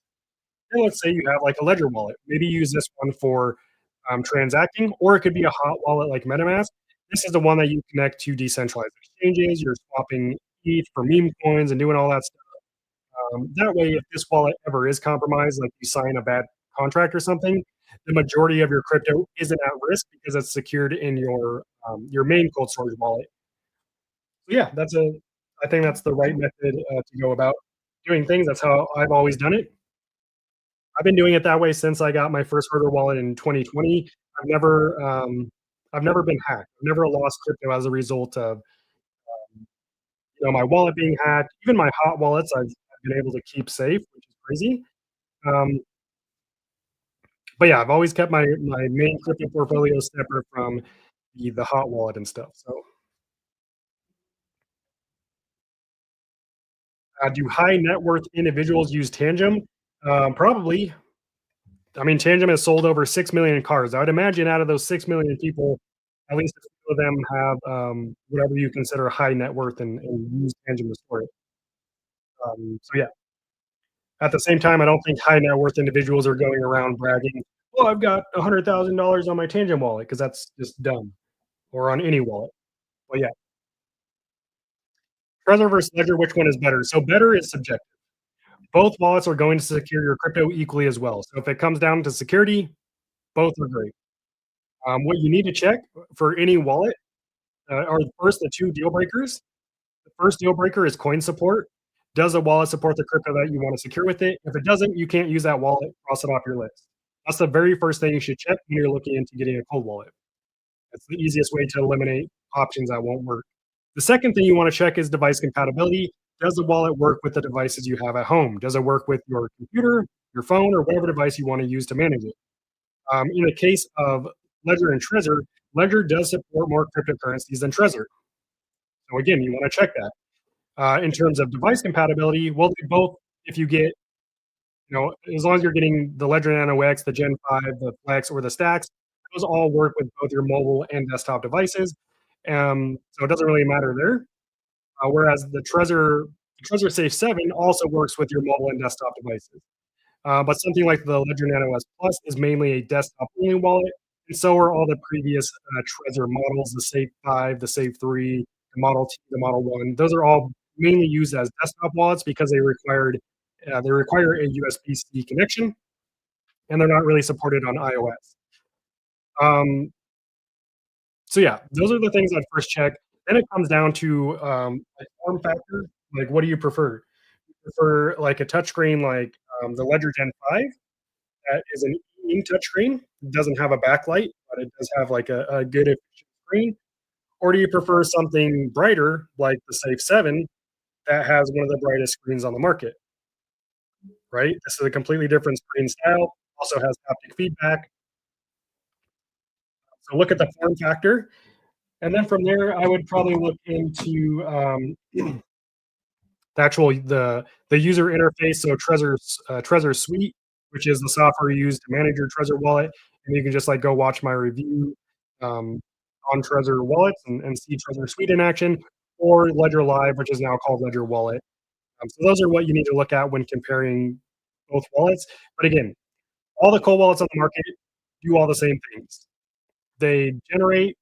And let's say you have like a Ledger wallet. Maybe use this one for transacting, or it could be a hot wallet like MetaMask. This is the one that you connect to decentralized exchanges. You're swapping ETH for meme coins and doing all that stuff. That way, if this wallet ever is compromised, like you sign a bad contract or something, the majority of your crypto isn't at risk because it's secured in your main cold storage wallet. So yeah, I think that's the right method to go about doing things. That's how I've always done it. I've been doing it that way since I got my first hardware wallet in 2020. I've never, um, I've never been hacked. I've never lost crypto as a result of my wallet being hacked. Even my hot wallets, I've been able to keep safe, which is crazy. Um, but yeah, I've always kept my main crypto portfolio separate from the hot wallet and stuff. So, do high net worth individuals use Tangem? Probably. I mean, Tangent has sold over 6 million cars. I would imagine out of those 6 million people, at least a few of them have whatever you consider high net worth and use Tangent to store it. So yeah. At the same time, I don't think high net worth individuals are going around bragging, "Oh, I've got $100,000 on my Tangent wallet," because that's just dumb, or on any wallet. But yeah, Trezor versus Ledger, which one is better? So better is subjective. Both wallets are going to secure your crypto equally as well. So if it comes down to security, both are great. What you need to check for any wallet are first the two deal breakers. The first deal breaker is coin support. Does the wallet support the crypto that you want to secure with it? If it doesn't, you can't use that wallet. Cross it off your list. That's the very first thing you should check when you're looking into getting a cold wallet. That's the easiest way to eliminate options that won't work. The second thing you want to check is device compatibility. Does the wallet work with the devices you have at home? Does it work with your computer, your phone, or whatever device you want to use to manage it? In the case of Ledger and Trezor, Ledger does support more cryptocurrencies than Trezor. So again, you want to check that. In terms of device compatibility, well, they both, if you get, as long as you're getting the Ledger Nano X, the Gen 5, the Flex, or the Stacks, those all work with both your mobile and desktop devices. So it doesn't really matter there. Whereas the Trezor Safe 7 also works with your mobile and desktop devices. But something like the Ledger Nano S Plus is mainly a desktop-only wallet, and so are all the previous Trezor models, the Safe 5, the Safe 3, the Model T, the Model 1. Those are all mainly used as desktop wallets because they require a USB-C connection, and they're not really supported on iOS. Um, So yeah, those are the things I'd first check. Then it comes down to like form factor. Like, what do you prefer? You prefer like a touchscreen like the Ledger Gen 5 that is an e-ink touchscreen. It doesn't have a backlight, but it does have like a good efficient screen. Or do you prefer something brighter like the Safe 7 that has one of the brightest screens on the market, right? This is a completely different screen style, also has haptic feedback. So look at the form factor. And then from there, I would probably look into the user interface. So Trezor Suite, which is the software you use to manage your Trezor wallet, and you can just like go watch my review um, on Trezor wallets and see Trezor Suite in action, or Ledger Live, which is now called Ledger Wallet. So those are what you need to look at when comparing both wallets. But again, all the cold wallets on the market do all the same things. They generate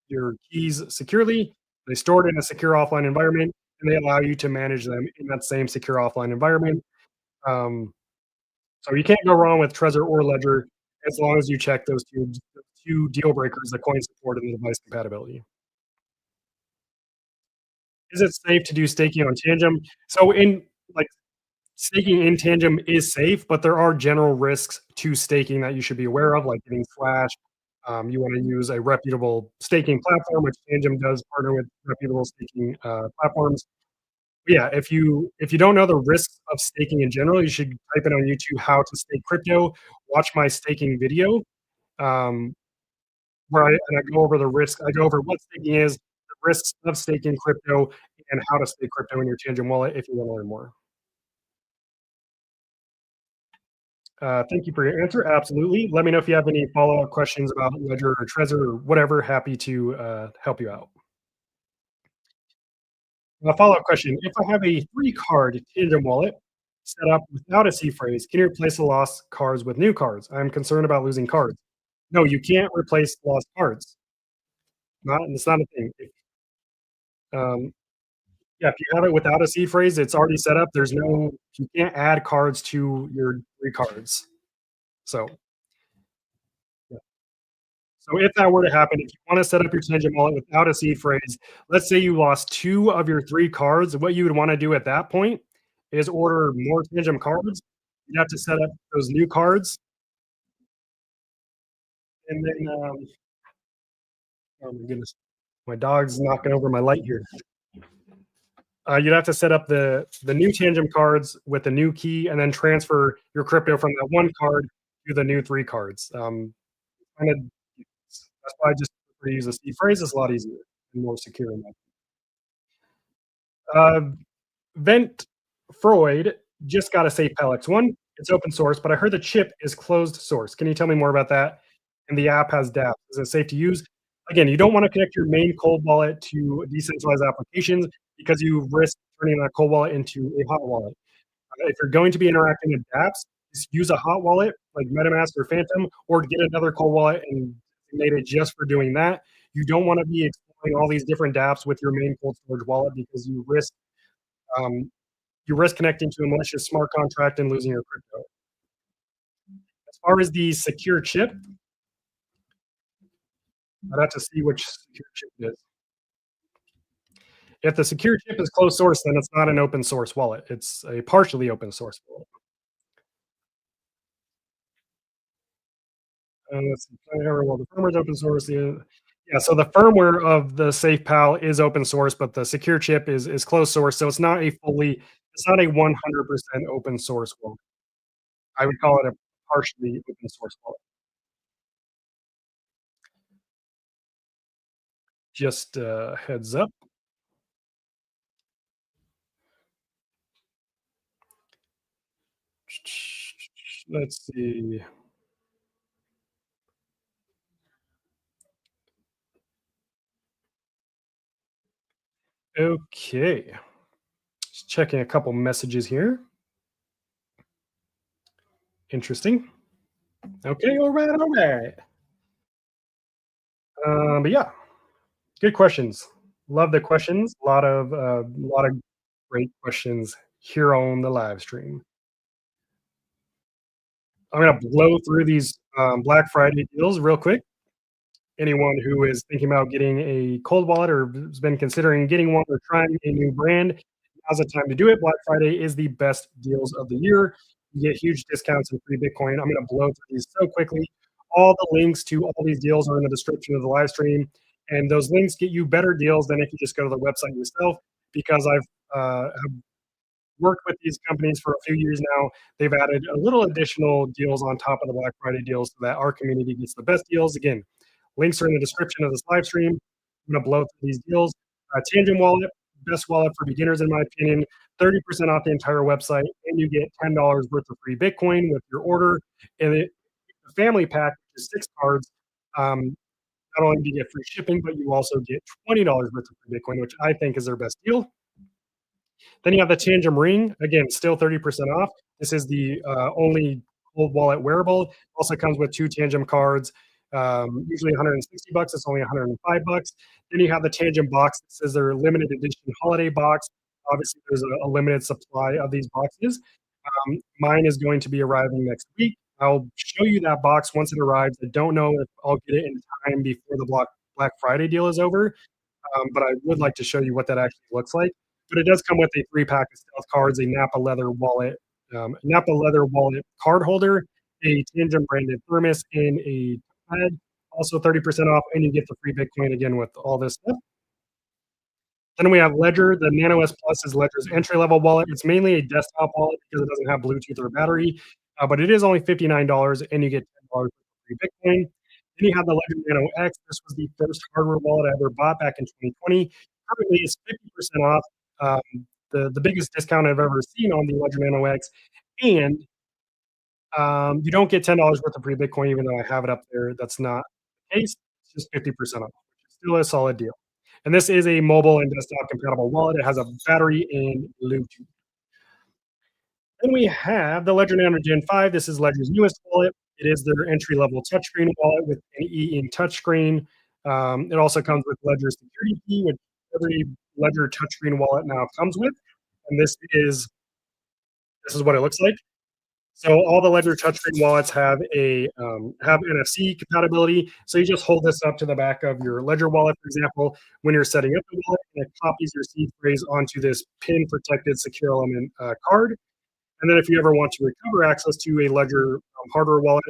your keys securely, they store it in a secure offline environment, and they allow you to manage them in that same secure offline environment. Um, so you can't go wrong with Trezor or Ledger as long as you check those two deal breakers, the coin support and the device compatibility. Is it safe to do staking on Tangem? So in like staking in Tangem is safe, but there are general risks to staking that you should be aware of, like getting flashed. You want to use a reputable staking platform, which Tangem does partner with reputable staking platforms. But yeah, if you don't know the risks of staking in general, you should type in on YouTube how to stake crypto. Watch my staking video, um, where I go over the risk. I go over what staking is, the risks of staking crypto, and how to stake crypto in your Tangem wallet if you want to learn more. Thank you for your answer. Absolutely. Let me know if you have any follow-up questions about Ledger or Trezor or whatever. Happy to help you out. A follow-up question: if I have a three-card Tandem wallet set up without a C phrase, can you replace the lost cards with new cards? I'm concerned about losing cards. No, you can't replace lost cards. It's not a thing. Yeah, if you have it without a C phrase, it's already set up. You can't add cards to your three cards. So yeah. So if that were to happen, if you want to set up your Tangent wallet without a seed phrase, let's say you lost two of your three cards, what you would want to do at that point is order more Tangent cards. You have to set up those new cards, and then oh my goodness, my dog's knocking over my light here. You'd have to set up the new Tangent cards with the new key, and then transfer your crypto from that one card to the new three cards. Kind of, that's why I just prefer to use a C phrase. It's a lot easier and more secure. In that. Vent Freud just got a safe Palex one. It's open source, but I heard the chip is closed source. Can you tell me more about that? And the app has dApps. Is it safe to use? Again, you don't want to connect your main cold wallet to decentralized applications because you risk turning that cold wallet into a hot wallet. If you're going to be interacting with dApps, just use a hot wallet like MetaMask or Phantom, or get another cold wallet and made it just for doing that. You don't want to be exploring all these different dApps with your main cold storage wallet because um, you risk connecting to a malicious smart contract and losing your crypto. As far as the secure chip, I'd have to see which secure chip it is. If the secure chip is closed source, then it's not an open source wallet. It's a partially open source wallet. Let's see. Well, the firmware is open source. Yeah, so the firmware of the SafePal is open source, but the secure chip is closed source. So it's not a 100% open source wallet. I would call it a partially open source wallet. Just heads up. Let's see. Okay. Just checking a couple messages here. Interesting. Okay, all right, all right. But yeah, good questions. Love the questions. A lot of great questions here on the live stream. I'm gonna blow through these Black Friday deals real quick. anyone who is thinking about getting a cold wallet or has been considering getting one or trying a new brand, now's the time to do it. Black Friday is the best deals of the year. You get huge discounts and free Bitcoin. I'm going to blow through these so quickly. All the links to all these deals are in the description of the live stream. And those links get you better deals than if you just go to the website yourself, because I've have worked with these companies for a few years now. They've added a little additional deals on top of the Black Friday deals so that our community gets the best deals. Again, links are in the description of this live stream. I'm going to blow through these deals. Tangent Wallet, best wallet for beginners, in my opinion. 30% off the entire website, and you get $10 worth of free Bitcoin with your order. And the family pack, which is 6 cards, not only do you get free shipping, but you also get $20 worth of free Bitcoin, which I think is their best deal. Then you have the Tangem Ring, again, still 30% off. This is the only cold wallet wearable. Also comes with 2 Tangem cards, usually 160 bucks. It's only 105 bucks. Then you have the Tangem box. This is their limited edition holiday box. Obviously, there's a limited supply of these boxes. Mine is going to be arriving next week. I'll show you that box once it arrives. I don't know if I'll get it in time before the Black Friday deal is over, but I would like to show you what that actually looks like. But it does come with a 3 pack of stealth cards, a Napa leather wallet card holder, a Tangent branded thermos, and a pad. Also 30% off, and you get the free Bitcoin again with all this stuff. Then we have Ledger. The Nano S Plus is Ledger's entry level wallet. It's mainly a desktop wallet because it doesn't have Bluetooth or battery, but it is only $59, and you get $10 for free Bitcoin. Then you have the Ledger Nano X. This was the first hardware wallet I ever bought back in 2020. Currently, it's 50% off. The biggest discount I've ever seen on the Ledger Nano X, and you don't get $10 worth of free Bitcoin, even though I have it up there. That's not the case. It's just 50% off, which is still a solid deal. And this is a mobile and desktop compatible wallet. It has a battery and Bluetooth. Then we have the Ledger Nano Gen 5. This is Ledger's newest wallet. It is their entry-level touchscreen wallet with an e-ink touchscreen. It also comes with Ledger's security key, which every Ledger touchscreen wallet now comes with. And this is what it looks like. So all the Ledger touchscreen wallets have NFC compatibility. So you just hold this up to the back of your Ledger wallet, for example, when you're setting up the wallet, and it copies your seed phrase onto this pin-protected secure element card. And then if you ever want to recover access to a Ledger hardware wallet,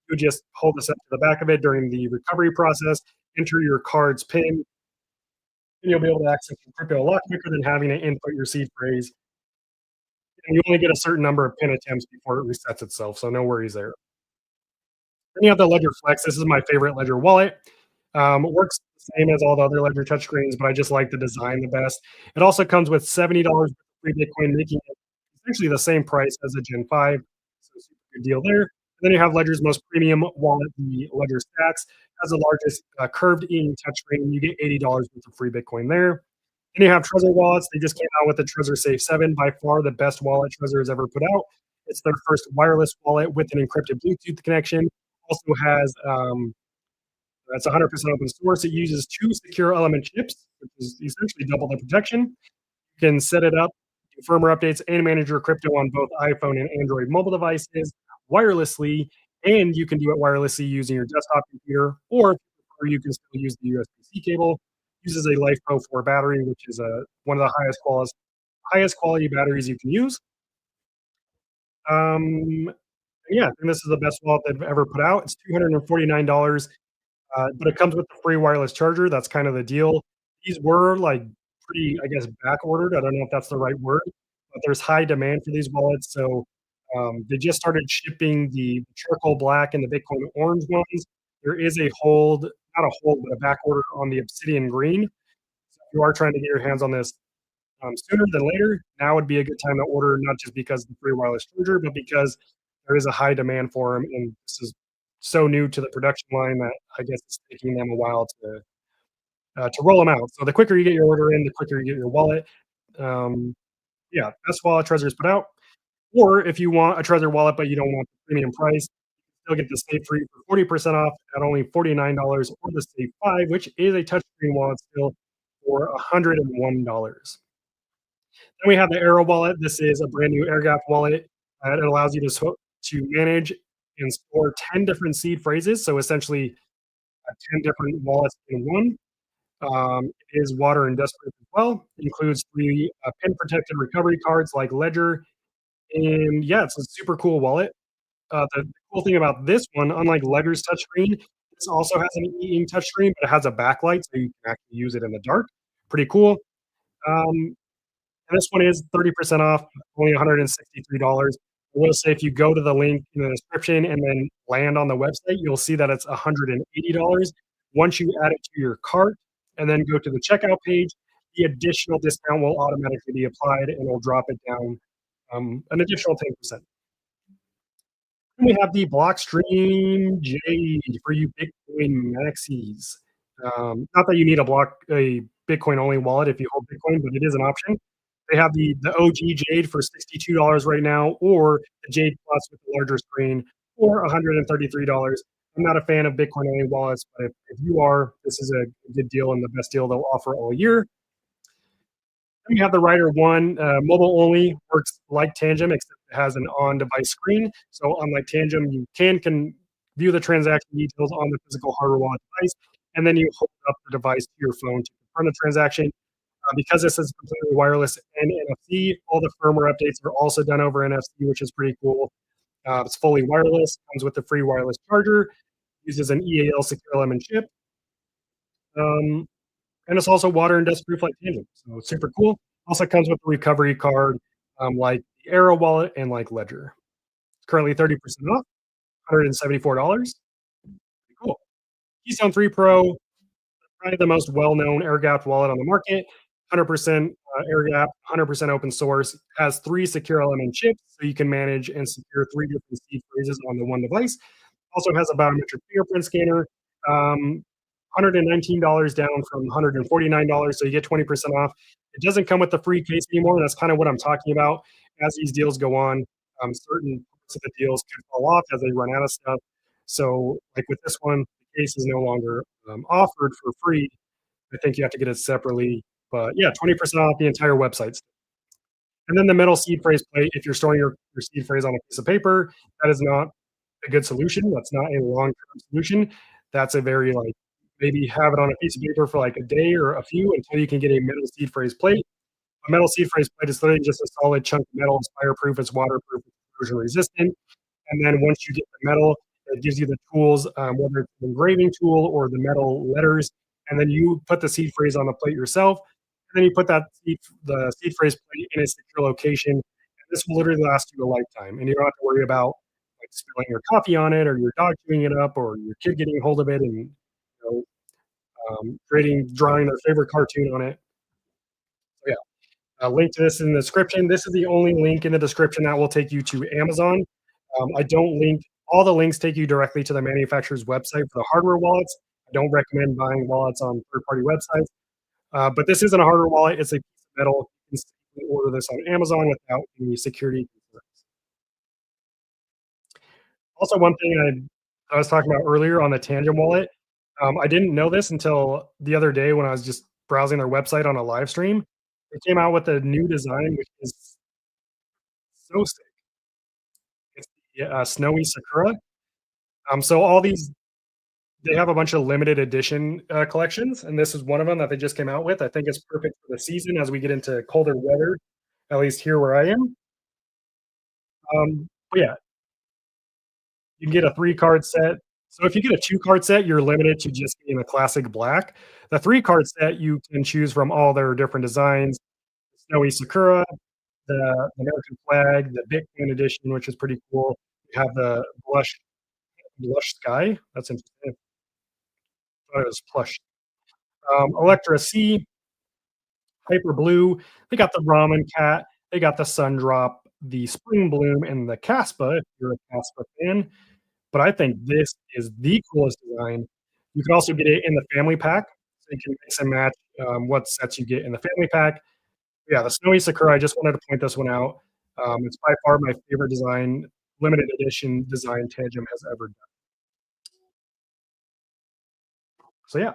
you just hold this up to the back of it during the recovery process, enter your card's pin, and you'll be able to access your crypto a lot quicker than having to input your seed phrase. And you only get a certain number of pin attempts before it resets itself, so no worries there. Then you have the Ledger Flex. This is my favorite Ledger wallet. It works the same as all the other Ledger touchscreens, but I just like the design the best. It also comes with $70 free Bitcoin, making it essentially the same price as a Gen 5. So super good deal there. And then you have Ledger's most premium wallet, the Ledger Stacks. Has the largest curved E touchscreen. You get $80 worth of free Bitcoin there. Then you have Trezor wallets. They just came out with the Trezor Safe 7, by far the best wallet Trezor has ever put out. It's their first wireless wallet with an encrypted Bluetooth connection. Also has it's 100% open source. It uses 2 secure element chips, which is essentially double the protection. You can set it up, do firmware updates, and manage your crypto on both iPhone and Android mobile devices wirelessly. And you can do it wirelessly using your desktop computer, or you can still use the USB-C cable. Uses a LifePro 4 battery, which is one of the highest quality batteries you can use. Yeah, I think this is the best wallet they've ever put out. It's $249, but it comes with the free wireless charger. That's kind of the deal. These were like pretty, I guess, back ordered. I don't know if that's the right word, but there's high demand for these wallets. So they just started shipping the charcoal black and the Bitcoin orange ones. There is a hold, not a hold, but a back order on the obsidian green. So if you are trying to get your hands on this sooner than later, now would be a good time to order, not just because of the free wireless charger, but because there is a high demand for them. And this is so new to the production line that I guess it's taking them a while to roll them out. So the quicker you get your order in, the quicker you get your wallet. Yeah, best wallet Trezor's put out. Or if you want a Trezor wallet, but you don't want the premium price, you'll get the Safe Free for 40% off at only $49, or the Safe 5, which is a touchscreen wallet still, for $101. Then we have the Arrow wallet. This is a brand new air gap wallet. It allows you to manage and store 10 different seed phrases. So essentially, 10 different wallets in one. It is water and dust proof as well. It includes 3 pin protected recovery cards like Ledger. And yeah, it's a super cool wallet. The cool thing about this one, unlike Ledger's touchscreen, this also has an e-ink touchscreen, but it has a backlight so you can actually use it in the dark. Pretty cool. Um, and this one is 30% off, only $163. I will say if you go to the link in the description and then land on the website, you'll see that it's $180. Once you add it to your cart and then go to the checkout page, the additional discount will automatically be applied and will drop it down an additional 10%. Then we have the Blockstream Jade for you Bitcoin maxis. Not that you need a Bitcoin only wallet if you hold Bitcoin, but it is an option. They have the OG Jade for $62 right now, or the Jade Plus with the larger screen for $133. I'm not a fan of Bitcoin only wallets, but if you are, this is a good deal and the best deal they'll offer all year. Then we have the Rider One, mobile only, works like Tangem, except it has an on-device screen. So unlike Tangem, you can view the transaction details on the physical hardware wallet device, and then you hold up the device to your phone to confirm the transaction. Because this is completely wireless and NFC, all the firmware updates are also done over NFC, which is pretty cool. It's fully wireless, comes with a free wireless charger, uses an EAL secure element chip, um, and it's also water and dust proof like Tangent. So it's super cool. Also comes with a recovery card, like the Arrow wallet and like Ledger. It's currently 30% off, $174. Cool. Keystone 3 Pro, probably the most well-known air-gapped wallet on the market. 100% air-gapped, 100% open source. Has 3 secure element chips, so you can manage and secure 3 different seed phrases on the one device. Also has a biometric fingerprint scanner. $119 down from $149, so you get 20% off. It doesn't come with the free case anymore. That's kind of what I'm talking about. As these deals go on, certain parts of the deals could fall off as they run out of stuff. So, like with this one, the case is no longer offered for free. I think you have to get it separately. But yeah, 20% off the entire website. And then the metal seed phrase plate, if you're storing your seed phrase on a piece of paper, that is not a good solution. That's not a long-term solution. That's a very like maybe have it on a piece of paper for like a day or a few until you can get a metal seed phrase plate. A metal seed phrase plate is literally just a solid chunk of metal. It's fireproof, it's waterproof, it's corrosion resistant. And then once you get the metal, it gives you the tools, whether it's an engraving tool or the metal letters. And then you put the seed phrase on the plate yourself. And then you put the seed phrase plate in a secure location. And this will literally last you a lifetime. And you don't have to worry about like spilling your coffee on it or your dog chewing it up or your kid getting a hold of it and drawing their favorite cartoon on it. So yeah, link to this in the description. This is the only link in the description that will take you to Amazon. I don't link all the links take you directly to the manufacturer's website for the hardware wallets. I don't recommend buying wallets on third-party websites. But this isn't a hardware wallet; it's a piece of metal. You can safely order this on Amazon without any security concerns. Also, one thing I was talking about earlier on the Tangent wallet, I didn't know this until the other day when I was just browsing their website on a live stream. They came out with a new design, which is so sick. It's the snowy sakura. So all these they have a bunch of limited edition collections, and this is one of them that they just came out with. I think it's perfect for the season as we get into colder weather, at least here where I am. But yeah, you can get a 3-card set. So if you get a 2-card set, you're limited to just being a classic black. The 3-card set, you can choose from all their different designs, snowy sakura, the American flag, the Bitcoin edition, which is pretty cool. You have the blush sky. That's interesting. I thought it was plush. Electra C, Hyper Blue. They got the Ramen Cat. They got the Sundrop, the Spring Bloom, and the Caspa, if you're a Caspa fan. But I think this is the coolest design. You can also get it in the family pack, so you can mix and match, what sets you get in the family pack. Yeah, the Snowy Sakura, I just wanted to point this one out. It's by far my favorite design, limited edition design Tangem has ever done. So yeah,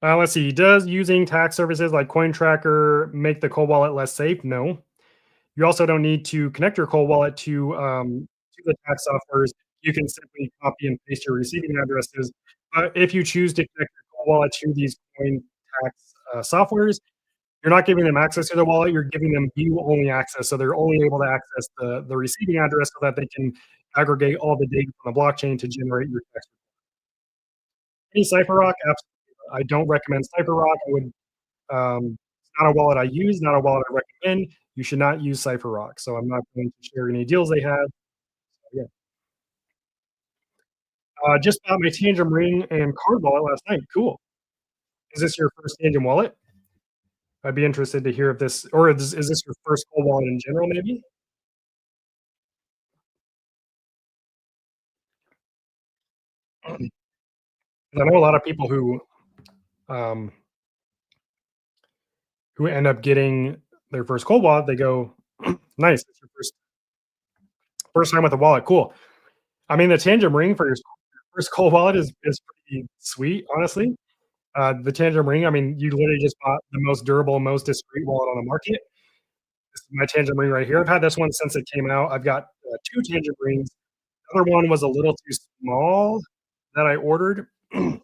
Let's see. Does using tax services like CoinTracker make the cold wallet less safe? No. You also don't need to connect your cold wallet to the tax softwares. You can simply copy and paste your receiving addresses. If you choose to connect your cold wallet to these coin tax softwares, you're not giving them access to the wallet. You're giving them view only access, so they're only able to access the receiving address so that they can aggregate all the data from the blockchain to generate your tax. Any CipherRock, absolutely. I don't recommend CipherRock. I would it's not a wallet I use, not a wallet I recommend. You should not use CipherRock. So I'm not going to share any deals they have. Yeah. Just bought my Tangent Ring and card wallet last night. Cool. Is this your first Tangent wallet? I'd be interested to hear if this, or is this your first cold wallet in general, maybe? 'Cause I know a lot of people um, who end up getting their first cold wallet. They go, "Nice, it's your first time with a wallet. Cool." I mean, the Tangent Ring for your first cold wallet is pretty sweet, honestly. The Tangent Ring, I mean, you literally just bought the most durable, most discreet wallet on the market. This is my Tangent Ring right here. I've had this one since it came out. I've got 2 Tangent Rings. The other one was a little too small that I ordered. It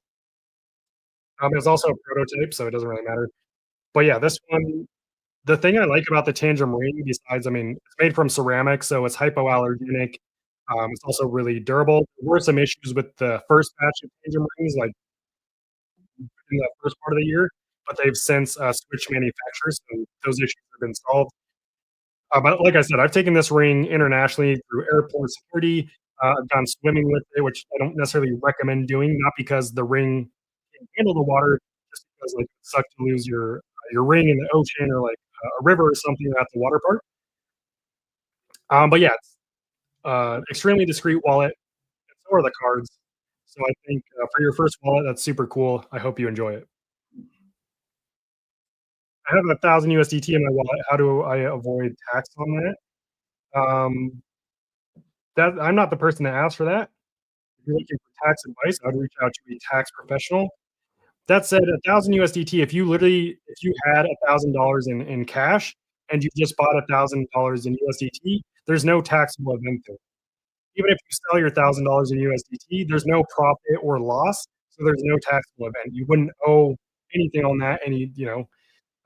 was also a prototype, so it doesn't really matter. But yeah, this one, the thing I like about the Tangent Ring besides, I mean, it's made from ceramic, so it's hypoallergenic. It's also really durable. There were some issues with the first batch of Tangent Rings, like, in the first part of the year, but they've since, switched manufacturers, so those issues have been solved. But like I said, I've taken this ring internationally through airport security. I've gone swimming with it, which I don't necessarily recommend doing, not because the ring can handle the water, just because, like, it sucks to lose your ring in the ocean or, like, a river or something at the water park. But yeah, it's, extremely discreet wallet, and so are the cards. So I think, for your first wallet, that's super cool. I hope you enjoy it. I have 1,000 USDT in my wallet. How do I avoid tax on that? That I'm not the person to ask for that. If you're looking for tax advice, I'd reach out to a tax professional. That said, 1,000 USDT, if you had $1,000 in cash and you just bought $1,000 in USDT, there's no taxable event there. Even if you sell your $1,000 in USDT, there's no profit or loss, so there's no taxable event. You wouldn't owe anything on that,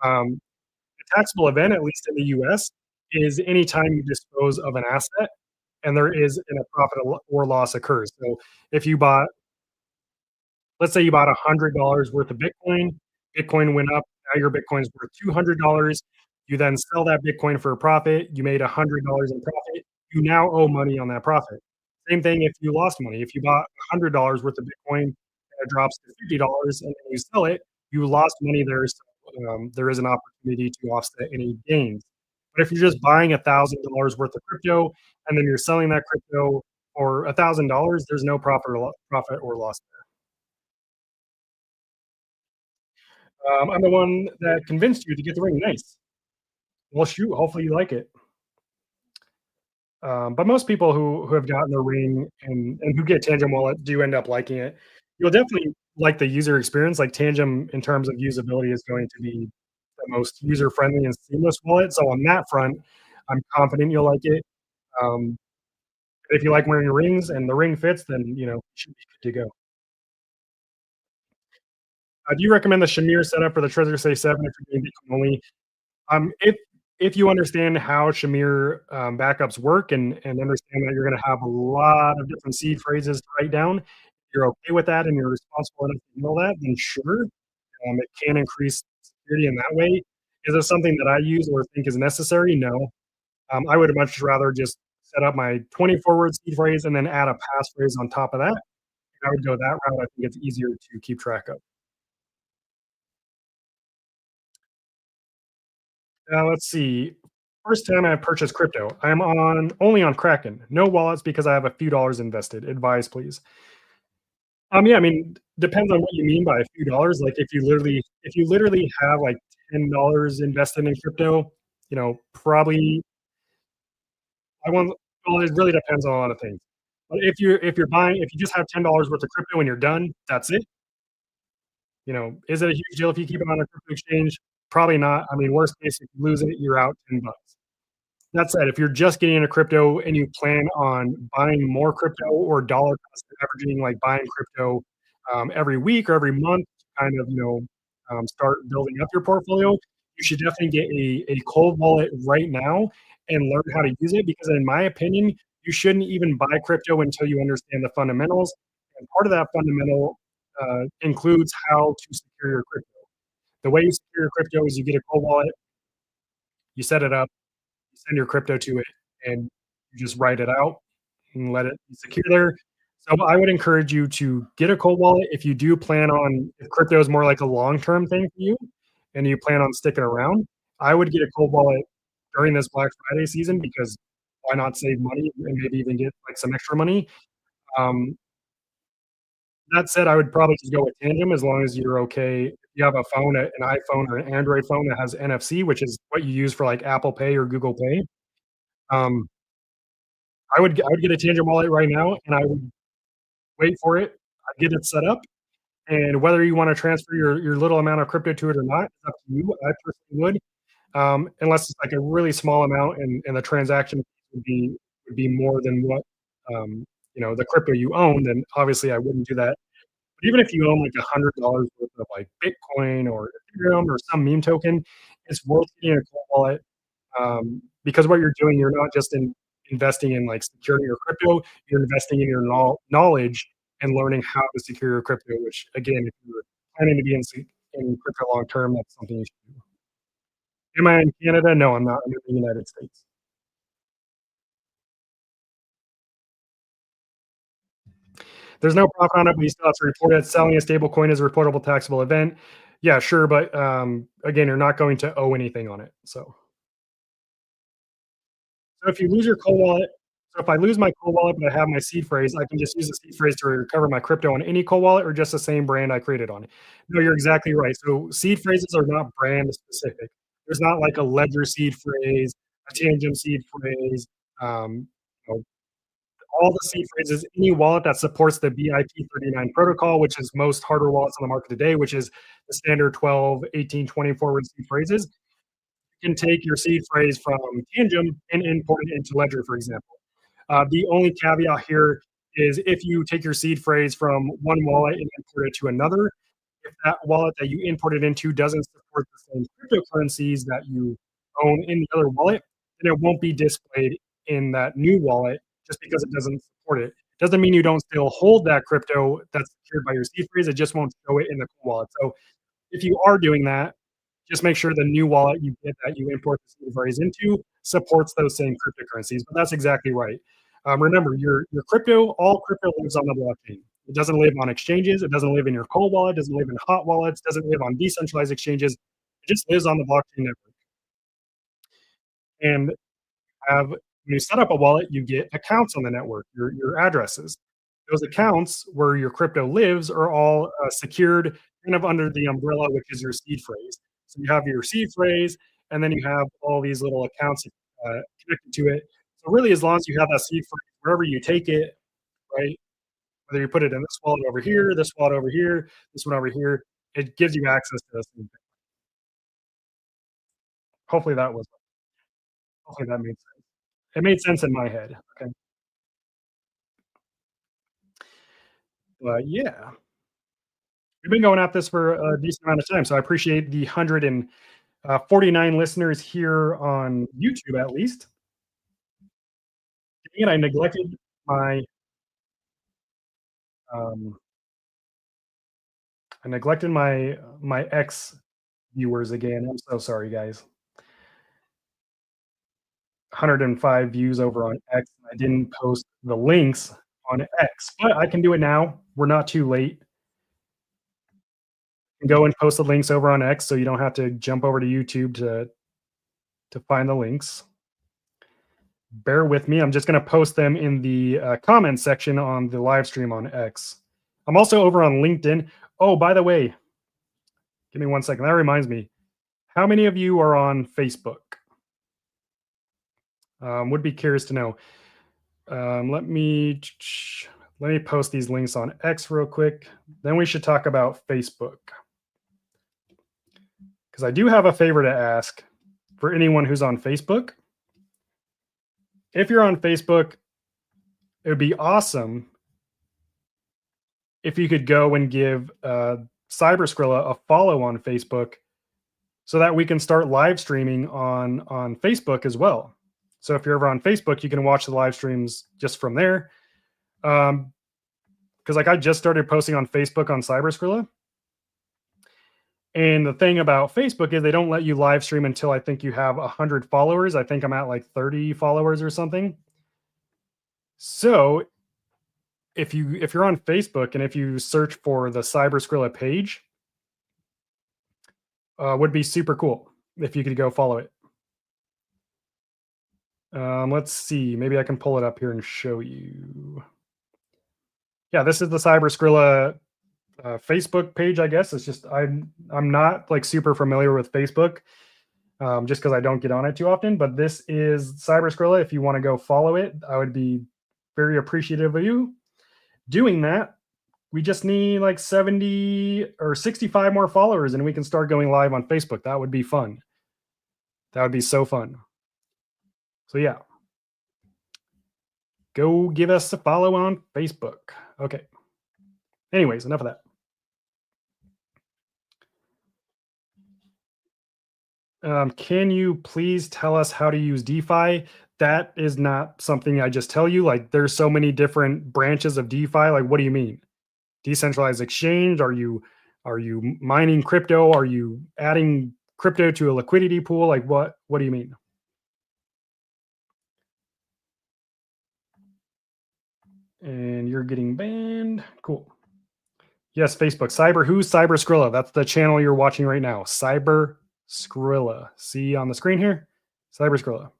um, the taxable event, at least in the US, is anytime you dispose of an asset and there is a profit or loss occurs. So if you bought, let's say you bought $100 worth of Bitcoin, Bitcoin went up, now your Bitcoin is worth $200. You then sell that Bitcoin for a profit, you made $100 in profit, you now owe money on that profit. Same thing if you lost money. If you bought $100 worth of Bitcoin and it drops to $50 and then you sell it, you lost money there. So, there is an opportunity to offset any gains. But if you're just buying $1,000 worth of crypto and then you're selling that crypto for $1,000, there's no profit or loss. I'm the one that convinced you to get the ring. Nice. Well, shoot. Hopefully you like it. But most people who have gotten the ring and who get Tangent Wallet do end up liking it. You'll definitely like the user experience. Like Tangent, in terms of usability, is going to be the most user friendly and seamless wallet. So on that front, I'm confident you'll like it. Um, if you like wearing rings and the ring fits, then you should be good to go. Do you recommend the Shamir setup for the Trezor Safe 7 if you're doing Bitcoin only? If you understand how Shamir, backups work and understand that you're gonna have a lot of different seed phrases to write down, you're okay with that and you're responsible enough to know that, then sure, it can increase security in that way. Is it something that I use or think is necessary? No. I would much rather just set up my 24-word seed phrase and then add a passphrase on top of that. I would go that route. I think it's easier to keep track of. Let's see. First time I purchased crypto. I'm on only on Kraken. No wallets because I have a few dollars invested. Advice, please. Yeah, I mean, depends on what you mean by a few dollars. Like if you literally have like $10 invested in crypto, probably I want well, it really depends on a lot of things. But if you just have $10 worth of crypto and you're done, that's it. Is it a huge deal if you keep it on a crypto exchange? Probably not. I mean, worst case, if you lose it, you're out 10 bucks. That said, if you're just getting into crypto and you plan on buying more crypto or dollar cost averaging, like buying crypto every week or every month to kind of, start building up your portfolio, you should definitely get a cold wallet right now and learn how to use it because, in my opinion, you shouldn't even buy crypto until you understand the fundamentals. And part of that fundamental includes how to secure your crypto. The way you secure your crypto is you get a cold wallet, you set it up, you send your crypto to it, and you just write it out and let it be secure there. So I would encourage you to get a cold wallet if you do plan on if crypto is more like a long-term thing for you and you plan on sticking around. I would get a cold wallet during this Black Friday season because why not save money and maybe even get like some extra money? Um, that said, I would probably just go with Tandem as long as you're okay. If you have a phone, an iPhone or an Android phone that has NFC, which is what you use for like Apple Pay or Google Pay. Um, I would get a Tangent wallet right now, and I would wait for it. I'd get it set up, and whether you wanna transfer your little amount of crypto to it or not, it's up to you. I personally would, unless it's like a really small amount and the transaction would be more than what, the crypto you own, then obviously I wouldn't do that. But even if you own like $100 worth of like Bitcoin or Ethereum or some meme token, it's worth getting a cold wallet because what you're doing, you're not just investing in like securing your crypto, you're investing in your knowledge and learning how to secure your crypto. Which, again, if you're planning to be in crypto long term, that's something you should do. Am I in Canada? No, I'm not. I'm in the United States. There's no profit on it, but you still have to report it. Selling a stable coin is a reportable taxable event. Yeah, sure, but again, you're not going to owe anything on it. So if you lose your cold wallet, so if I lose my cold wallet, but I have my seed phrase, I can just use the seed phrase to recover my crypto on any cold wallet or just the same brand I created on it. No, you're exactly right. So seed phrases are not brand specific. There's not like a ledger seed phrase, a tangent seed phrase, um, you know, all the seed phrases, any wallet that supports the BIP39 protocol, which is most hardware wallets on the market today, which is the standard 12, 18, 24 word seed phrases, can take your seed phrase from Tangem and import it into Ledger, for example. The only caveat here is if you take your seed phrase from one wallet and import it to another, if that wallet that you imported into doesn't support the same cryptocurrencies that you own in the other wallet, then it won't be displayed in that new wallet just because it doesn't support it. Doesn't mean you don't still hold that crypto that's secured by your seed phrase. It just won't show it in the wallet. So if you are doing that, just make sure the new wallet you get that you import the seed phrase into supports those same cryptocurrencies. But that's exactly right. Remember, your crypto, all crypto lives on the blockchain. It doesn't live on exchanges. It doesn't live in your cold wallet. Doesn't live in hot wallets. Doesn't live on decentralized exchanges. It just lives on the blockchain network. And when you set up a wallet, you get accounts on the network, your addresses. Those accounts where your crypto lives are all secured kind of under the umbrella, which is your seed phrase. So you have your seed phrase, and then you have all these little accounts connected to it. So really, as long as you have that seed phrase, wherever you take it, right? Whether you put it in this wallet over here, this wallet over here, this one over here, it gives you access to this. Hopefully that was hopefully that made sense. It made sense in my head. Okay. But yeah. We've been going at this for a decent amount of time, so I appreciate the 149 listeners here on YouTube, at least. Dang it, my um, I neglected my X viewers again. I'm so sorry, guys. 105 views over on X. I didn't post the links on X, but I can do it now. We're not too late. Go and post the links over on X, so you don't have to jump over to YouTube to find the links. Bear with me. I'm just going to post them in the comment section on the live stream on X. I'm also over on LinkedIn. Oh, by the way, give me 1 second. That reminds me. How many of you are on Facebook? Would be curious to know. Let me post these links on X real quick. Then we should talk about Facebook. because I do have a favor to ask for anyone who's on Facebook. If you're on Facebook, it would be awesome if you could go and give Cyberskrilla a follow on Facebook so that we can start live streaming on Facebook as well. So if you're ever on Facebook, you can watch the live streams just from there. Because like I just started posting on Facebook on Cyberskrilla. And the thing about Facebook is they don't let you live stream until I think you have 100 followers. I think I'm at like 30 followers or something. So if you're on Facebook and if you search for the Cyberskrilla page, would be super cool if you could go follow it. Let's see. Maybe I can pull it up here and show you. Yeah, this is the Cyberskrilla Facebook page, I guess. It's just I'm not like super familiar with Facebook, just because I don't get on it too often. But this is Cyberskrilla. If you want to go follow it, I would be very appreciative of you doing that. We just need like 70 or 65 more followers, and we can start going live on Facebook. That would be fun. That would be so fun. So yeah, go give us a follow on Facebook. Okay. Anyways, enough of that. Can you please tell us how to use DeFi? That is not something I just tell you. Like, there's so many different branches of DeFi. Like, what do you mean? Decentralized exchange? Are you mining crypto? Are you adding crypto to a liquidity pool? Like, what do you mean? And you're getting banned. Cool. Yes, Facebook. Who's Cyberskrilla? That's the channel you're watching right now. Cyberskrilla. See on the screen here? Cyberskrilla.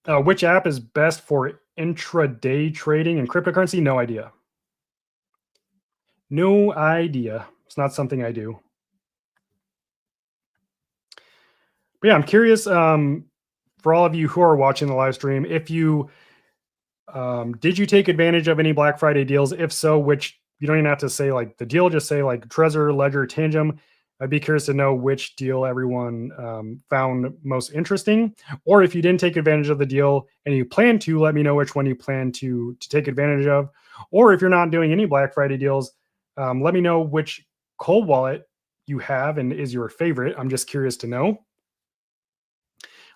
Which app is best for intraday trading and cryptocurrency? No idea. No idea. It's not something I do. But yeah, I'm curious, for all of you who are watching the live stream, if you did you take advantage of any Black Friday deals? If so, which you don't even have to say like the deal, just say like Trezor, Ledger, Tangem. I'd be curious to know which deal everyone found most interesting. Or if you didn't take advantage of the deal and you plan to, let me know which one you plan to take advantage of. Or if you're not doing any Black Friday deals, let me know which cold wallet you have and is your favorite. I'm just curious to know.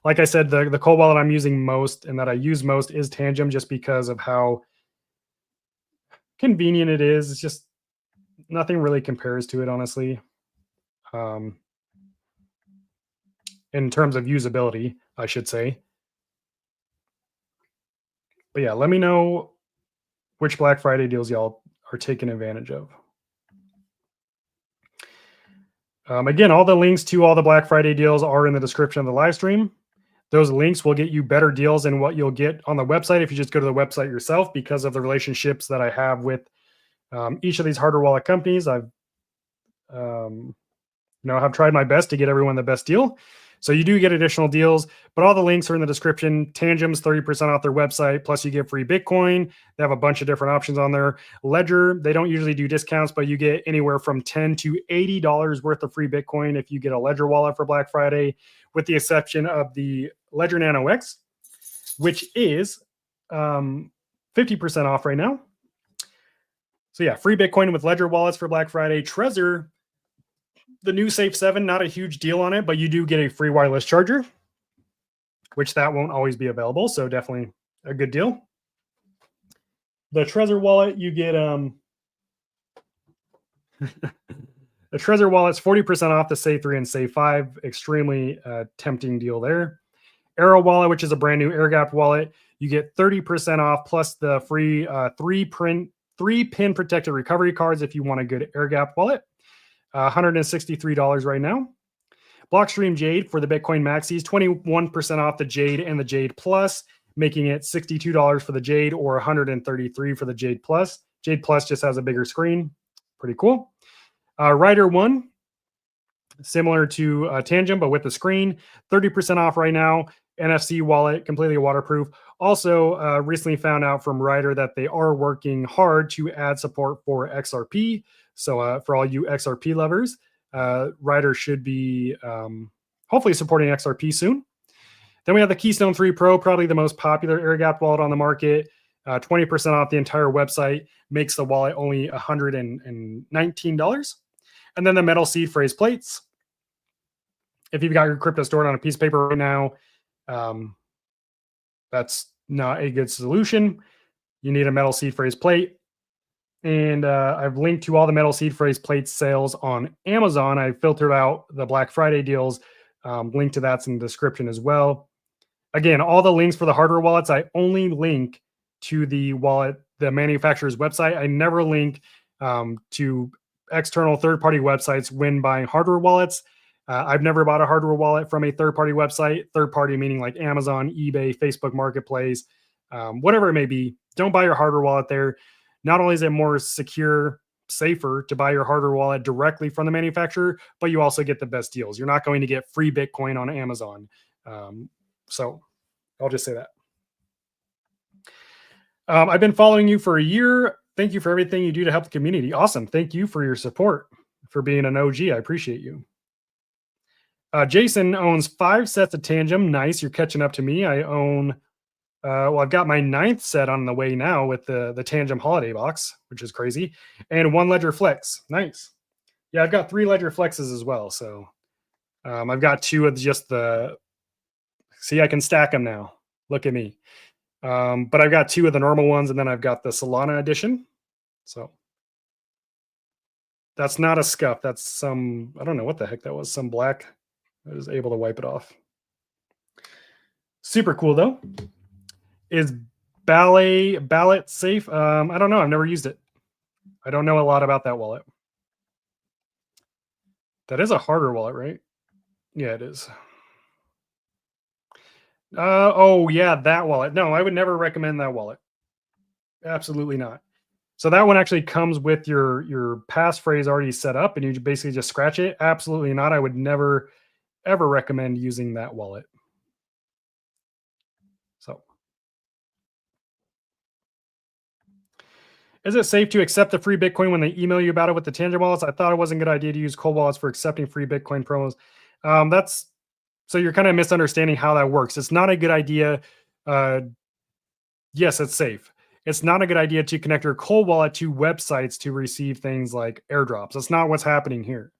Like I said, the cold wallet I'm using most and that I use most is Tangem, just because of how convenient it is. It's just nothing really compares to it, honestly. In terms of usability, I should say. But yeah, let me know which Black Friday deals y'all are taking advantage of. Again, all the links to all the Black Friday deals are in the description of the live stream. Those links will get you better deals than what you'll get on the website if you just go to the website yourself, because of the relationships that I have with each of these hardware wallet companies. I've have tried my best to get everyone the best deal. So you do get additional deals, but all the links are in the description. Tangem's 30% off their website, plus you get free Bitcoin. They have a bunch of different options on there. Ledger, they don't usually do discounts, but you get anywhere from $10 to $80 worth of free Bitcoin if you get a Ledger wallet for Black Friday, with the exception of the Ledger Nano X, which is 50% off right now. So yeah, free Bitcoin with Ledger wallets for Black Friday. Trezor, the new Safe 7, not a huge deal on it, but you do get a free wireless charger, which that won't always be available. So definitely a good deal. The Trezor wallet, you get the Trezor wallet's 40% off the Safe 3 and Safe 5. Extremely tempting deal there. Arrow wallet, which is a brand new air-gapped wallet, you get 30% off plus the free three pin protected recovery cards if you want a good air-gapped wallet. $163 right now. Blockstream Jade for the Bitcoin Maxis, 21% off the Jade and the Jade Plus, making it $62 for the Jade or $133 for the Jade Plus. Jade Plus just has a bigger screen. Pretty cool. Rider 1, similar to Tangem, but with the screen, 30% off right now. NFC wallet, completely waterproof. Also, recently found out from Ryder that they are working hard to add support for XRP. So for all you XRP lovers, Ryder should be hopefully supporting XRP soon. Then we have the Keystone 3 Pro, probably the most popular air-gapped wallet on the market. 20% off the entire website, makes the wallet only $119. And then the metal seed phrase plates. If you've got your crypto stored on a piece of paper right now, that's not a good solution. You need a metal seed phrase plate. And I've linked to all the metal seed phrase plate sales on Amazon. I filtered out the Black Friday deals. Link to that's in the description as well. Again, all the links for the hardware wallets, I only link to the wallet, the manufacturer's website. I never link to external third-party websites when buying hardware wallets. I've never bought a hardware wallet from a third-party website, third-party meaning like Amazon, eBay, Facebook Marketplace, whatever it may be. Don't buy your hardware wallet there. Not only is it more secure, safer to buy your hardware wallet directly from the manufacturer, but you also get the best deals. You're not going to get free Bitcoin on Amazon. So I'll just say that. I've been following you for a year. Thank you for everything you do to help the community. Awesome. Thank you for your support, for being an OG. I appreciate you. Jason owns 5 sets of Tangem. Nice. You're catching up to me. I own, well, I've got my 9th set on the way now with the Tangem holiday box, which is crazy. And 1 Ledger Flex. Nice. Yeah, I've got 3 Ledger Flexes as well. So I've got 2 of just the, see, I can stack them now. Look at me. But I've got 2 of the normal ones, and then I've got the Solana edition. So that's not a scuff. That's some, I don't know what the heck that was. Some black. I was able to wipe it off. Super cool though. Is Ballot safe? I don't know. I've never used it. I don't know a lot about that wallet. That is a hardware wallet, right? Yeah, it is. Oh yeah, that wallet. No, I would never recommend that wallet. Absolutely not. So that one actually comes with your passphrase already set up, and you basically just scratch it. Absolutely not. I would never ever recommend using that wallet. So, is it safe to accept the free Bitcoin when they email you about it with the Tangem wallets? I thought it wasn't a good idea to use cold wallets for accepting free Bitcoin promos. That's so you're kind of misunderstanding how that works. It's not a good idea. Yes, it's safe. It's not a good idea to connect your cold wallet to websites to receive things like airdrops. That's not what's happening here.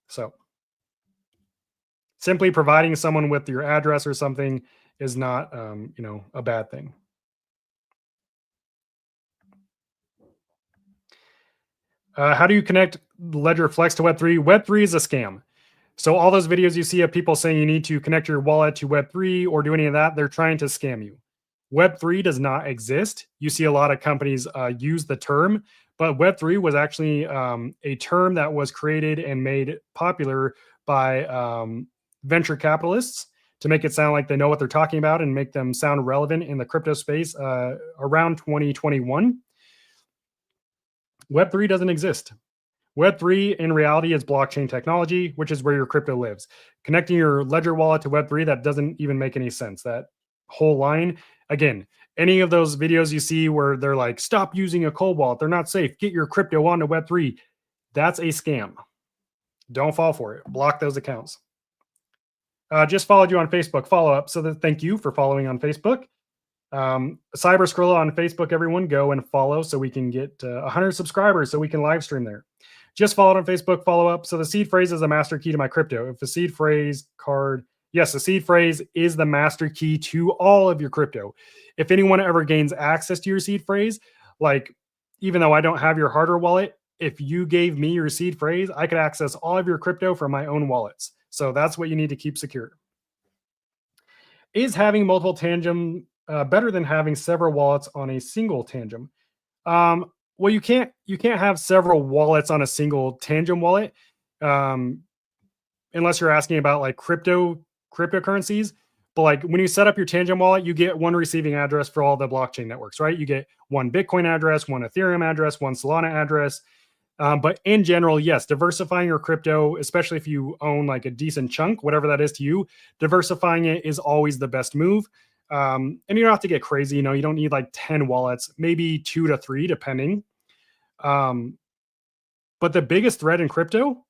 So simply providing someone with your address or something is not, a bad thing. How do you connect Ledger Flex to Web3? Web3 is a scam. So all those videos you see of people saying you need to connect your wallet to Web3 or do any of that, they're trying to scam you. Web3 does not exist. You see a lot of companies use the term, but Web3 was actually a term that was created and made popular by venture capitalists to make it sound like they know what they're talking about and make them sound relevant in the crypto space around 2021. Web3 doesn't exist. Web3 in reality is blockchain technology, which is where your crypto lives. Connecting your Ledger wallet to Web3, that doesn't even make any sense. That whole line, again, any of those videos you see where they're like, stop using a cold wallet, they're not safe, get your crypto onto Web3, that's a scam. Don't fall for it. Block those accounts. Just followed you on Facebook. Follow up. So thank you for following on Facebook. Cyber Skrilla on Facebook, everyone go and follow so we can get 100 subscribers so we can live stream there. Just followed on Facebook, follow up. So the seed phrase is a master key to my crypto. If the seed phrase card, yes, the seed phrase is the master key to all of your crypto. If anyone ever gains access to your seed phrase, like even though I don't have your hardware wallet, if you gave me your seed phrase, I could access all of your crypto from my own wallets. So that's what you need to keep secure. Is having multiple Tangem better than having several wallets on a single Tangem? Well, you can't have several wallets on a single Tangem wallet, unless you're asking about like cryptocurrencies. But like when you set up your Tangem wallet, you get one receiving address for all the blockchain networks, right? You get one Bitcoin address, one Ethereum address, one Solana address. But in general, yes, diversifying your crypto, especially if you own like a decent chunk, whatever that is to you, diversifying it is always the best move. And you don't have to get crazy. You don't need like 10 wallets, maybe 2 to 3, depending. Um, but the biggest threat in crypto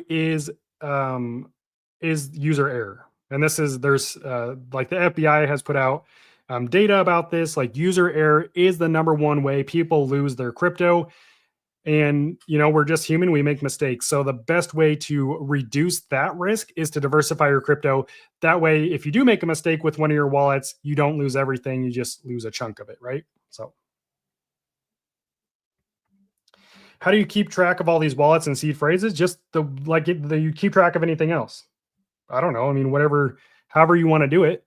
is user error. And there's like the FBI has put out data about this. Like user error is the number one way people lose their crypto. And we're just human, we make mistakes. So the best way to reduce that risk is to diversify your crypto. That way, if you do make a mistake with one of your wallets, you don't lose everything, you just lose a chunk of it, right? So how do you keep track of all these wallets and seed phrases? Just you keep track of anything else. I don't know. I mean, however you want to do it.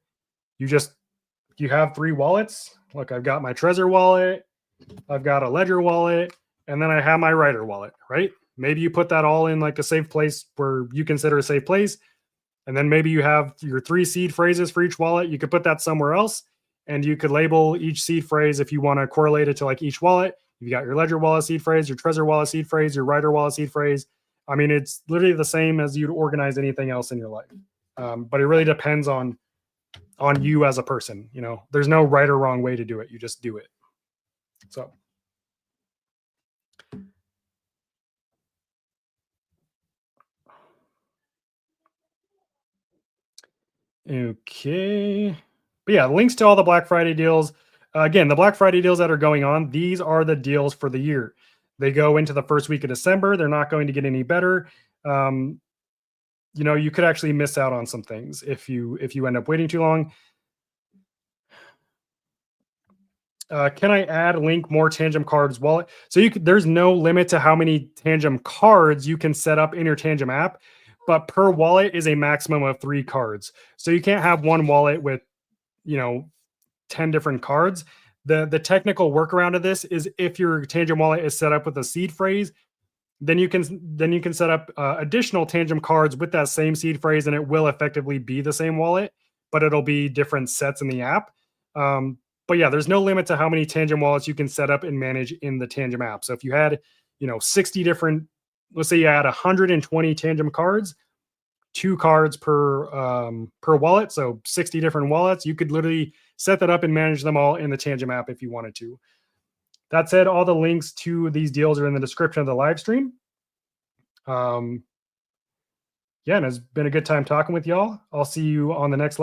You have 3 wallets. Look, I've got my Trezor wallet, I've got a Ledger wallet, and then I have my Rider wallet, right? Maybe you put that all in like a safe place where you consider a safe place. And then maybe you have your 3 seed phrases for each wallet. You could put that somewhere else, and you could label each seed phrase if you want to correlate it to like each wallet. You got your Ledger wallet seed phrase, your Trezor wallet seed phrase, your Rider wallet seed phrase. I mean, it's literally the same as you'd organize anything else in your life. But it really depends on you as a person. There's no right or wrong way to do it. You just do it. So. Okay. But yeah, links to all the Black Friday deals. Again, the Black Friday deals that are going on, these are the deals for the year. They go into the first week of December. They're not going to get any better. You could actually miss out on some things if you end up waiting too long. Can I add link more Tangem cards wallet? So there's no limit to how many Tangem cards you can set up in your Tangem app, but per wallet is a maximum of 3 cards. So you can't have one wallet with 10 different cards. The technical workaround of this is if your Tangem wallet is set up with a seed phrase, then you can set up additional Tangem cards with that same seed phrase, and it will effectively be the same wallet, but it'll be different sets in the app. But yeah, there's no limit to how many Tangem wallets you can set up and manage in the Tangem app. So if you had 60 different, let's say you had 120 Tangem cards, 2 cards per wallet, so 60 different wallets, you could literally set that up and manage them all in the Tangem app if you wanted to. That said, all the links to these deals are in the description of the live stream. Yeah, and it's been a good time talking with y'all. I'll see you on the next live.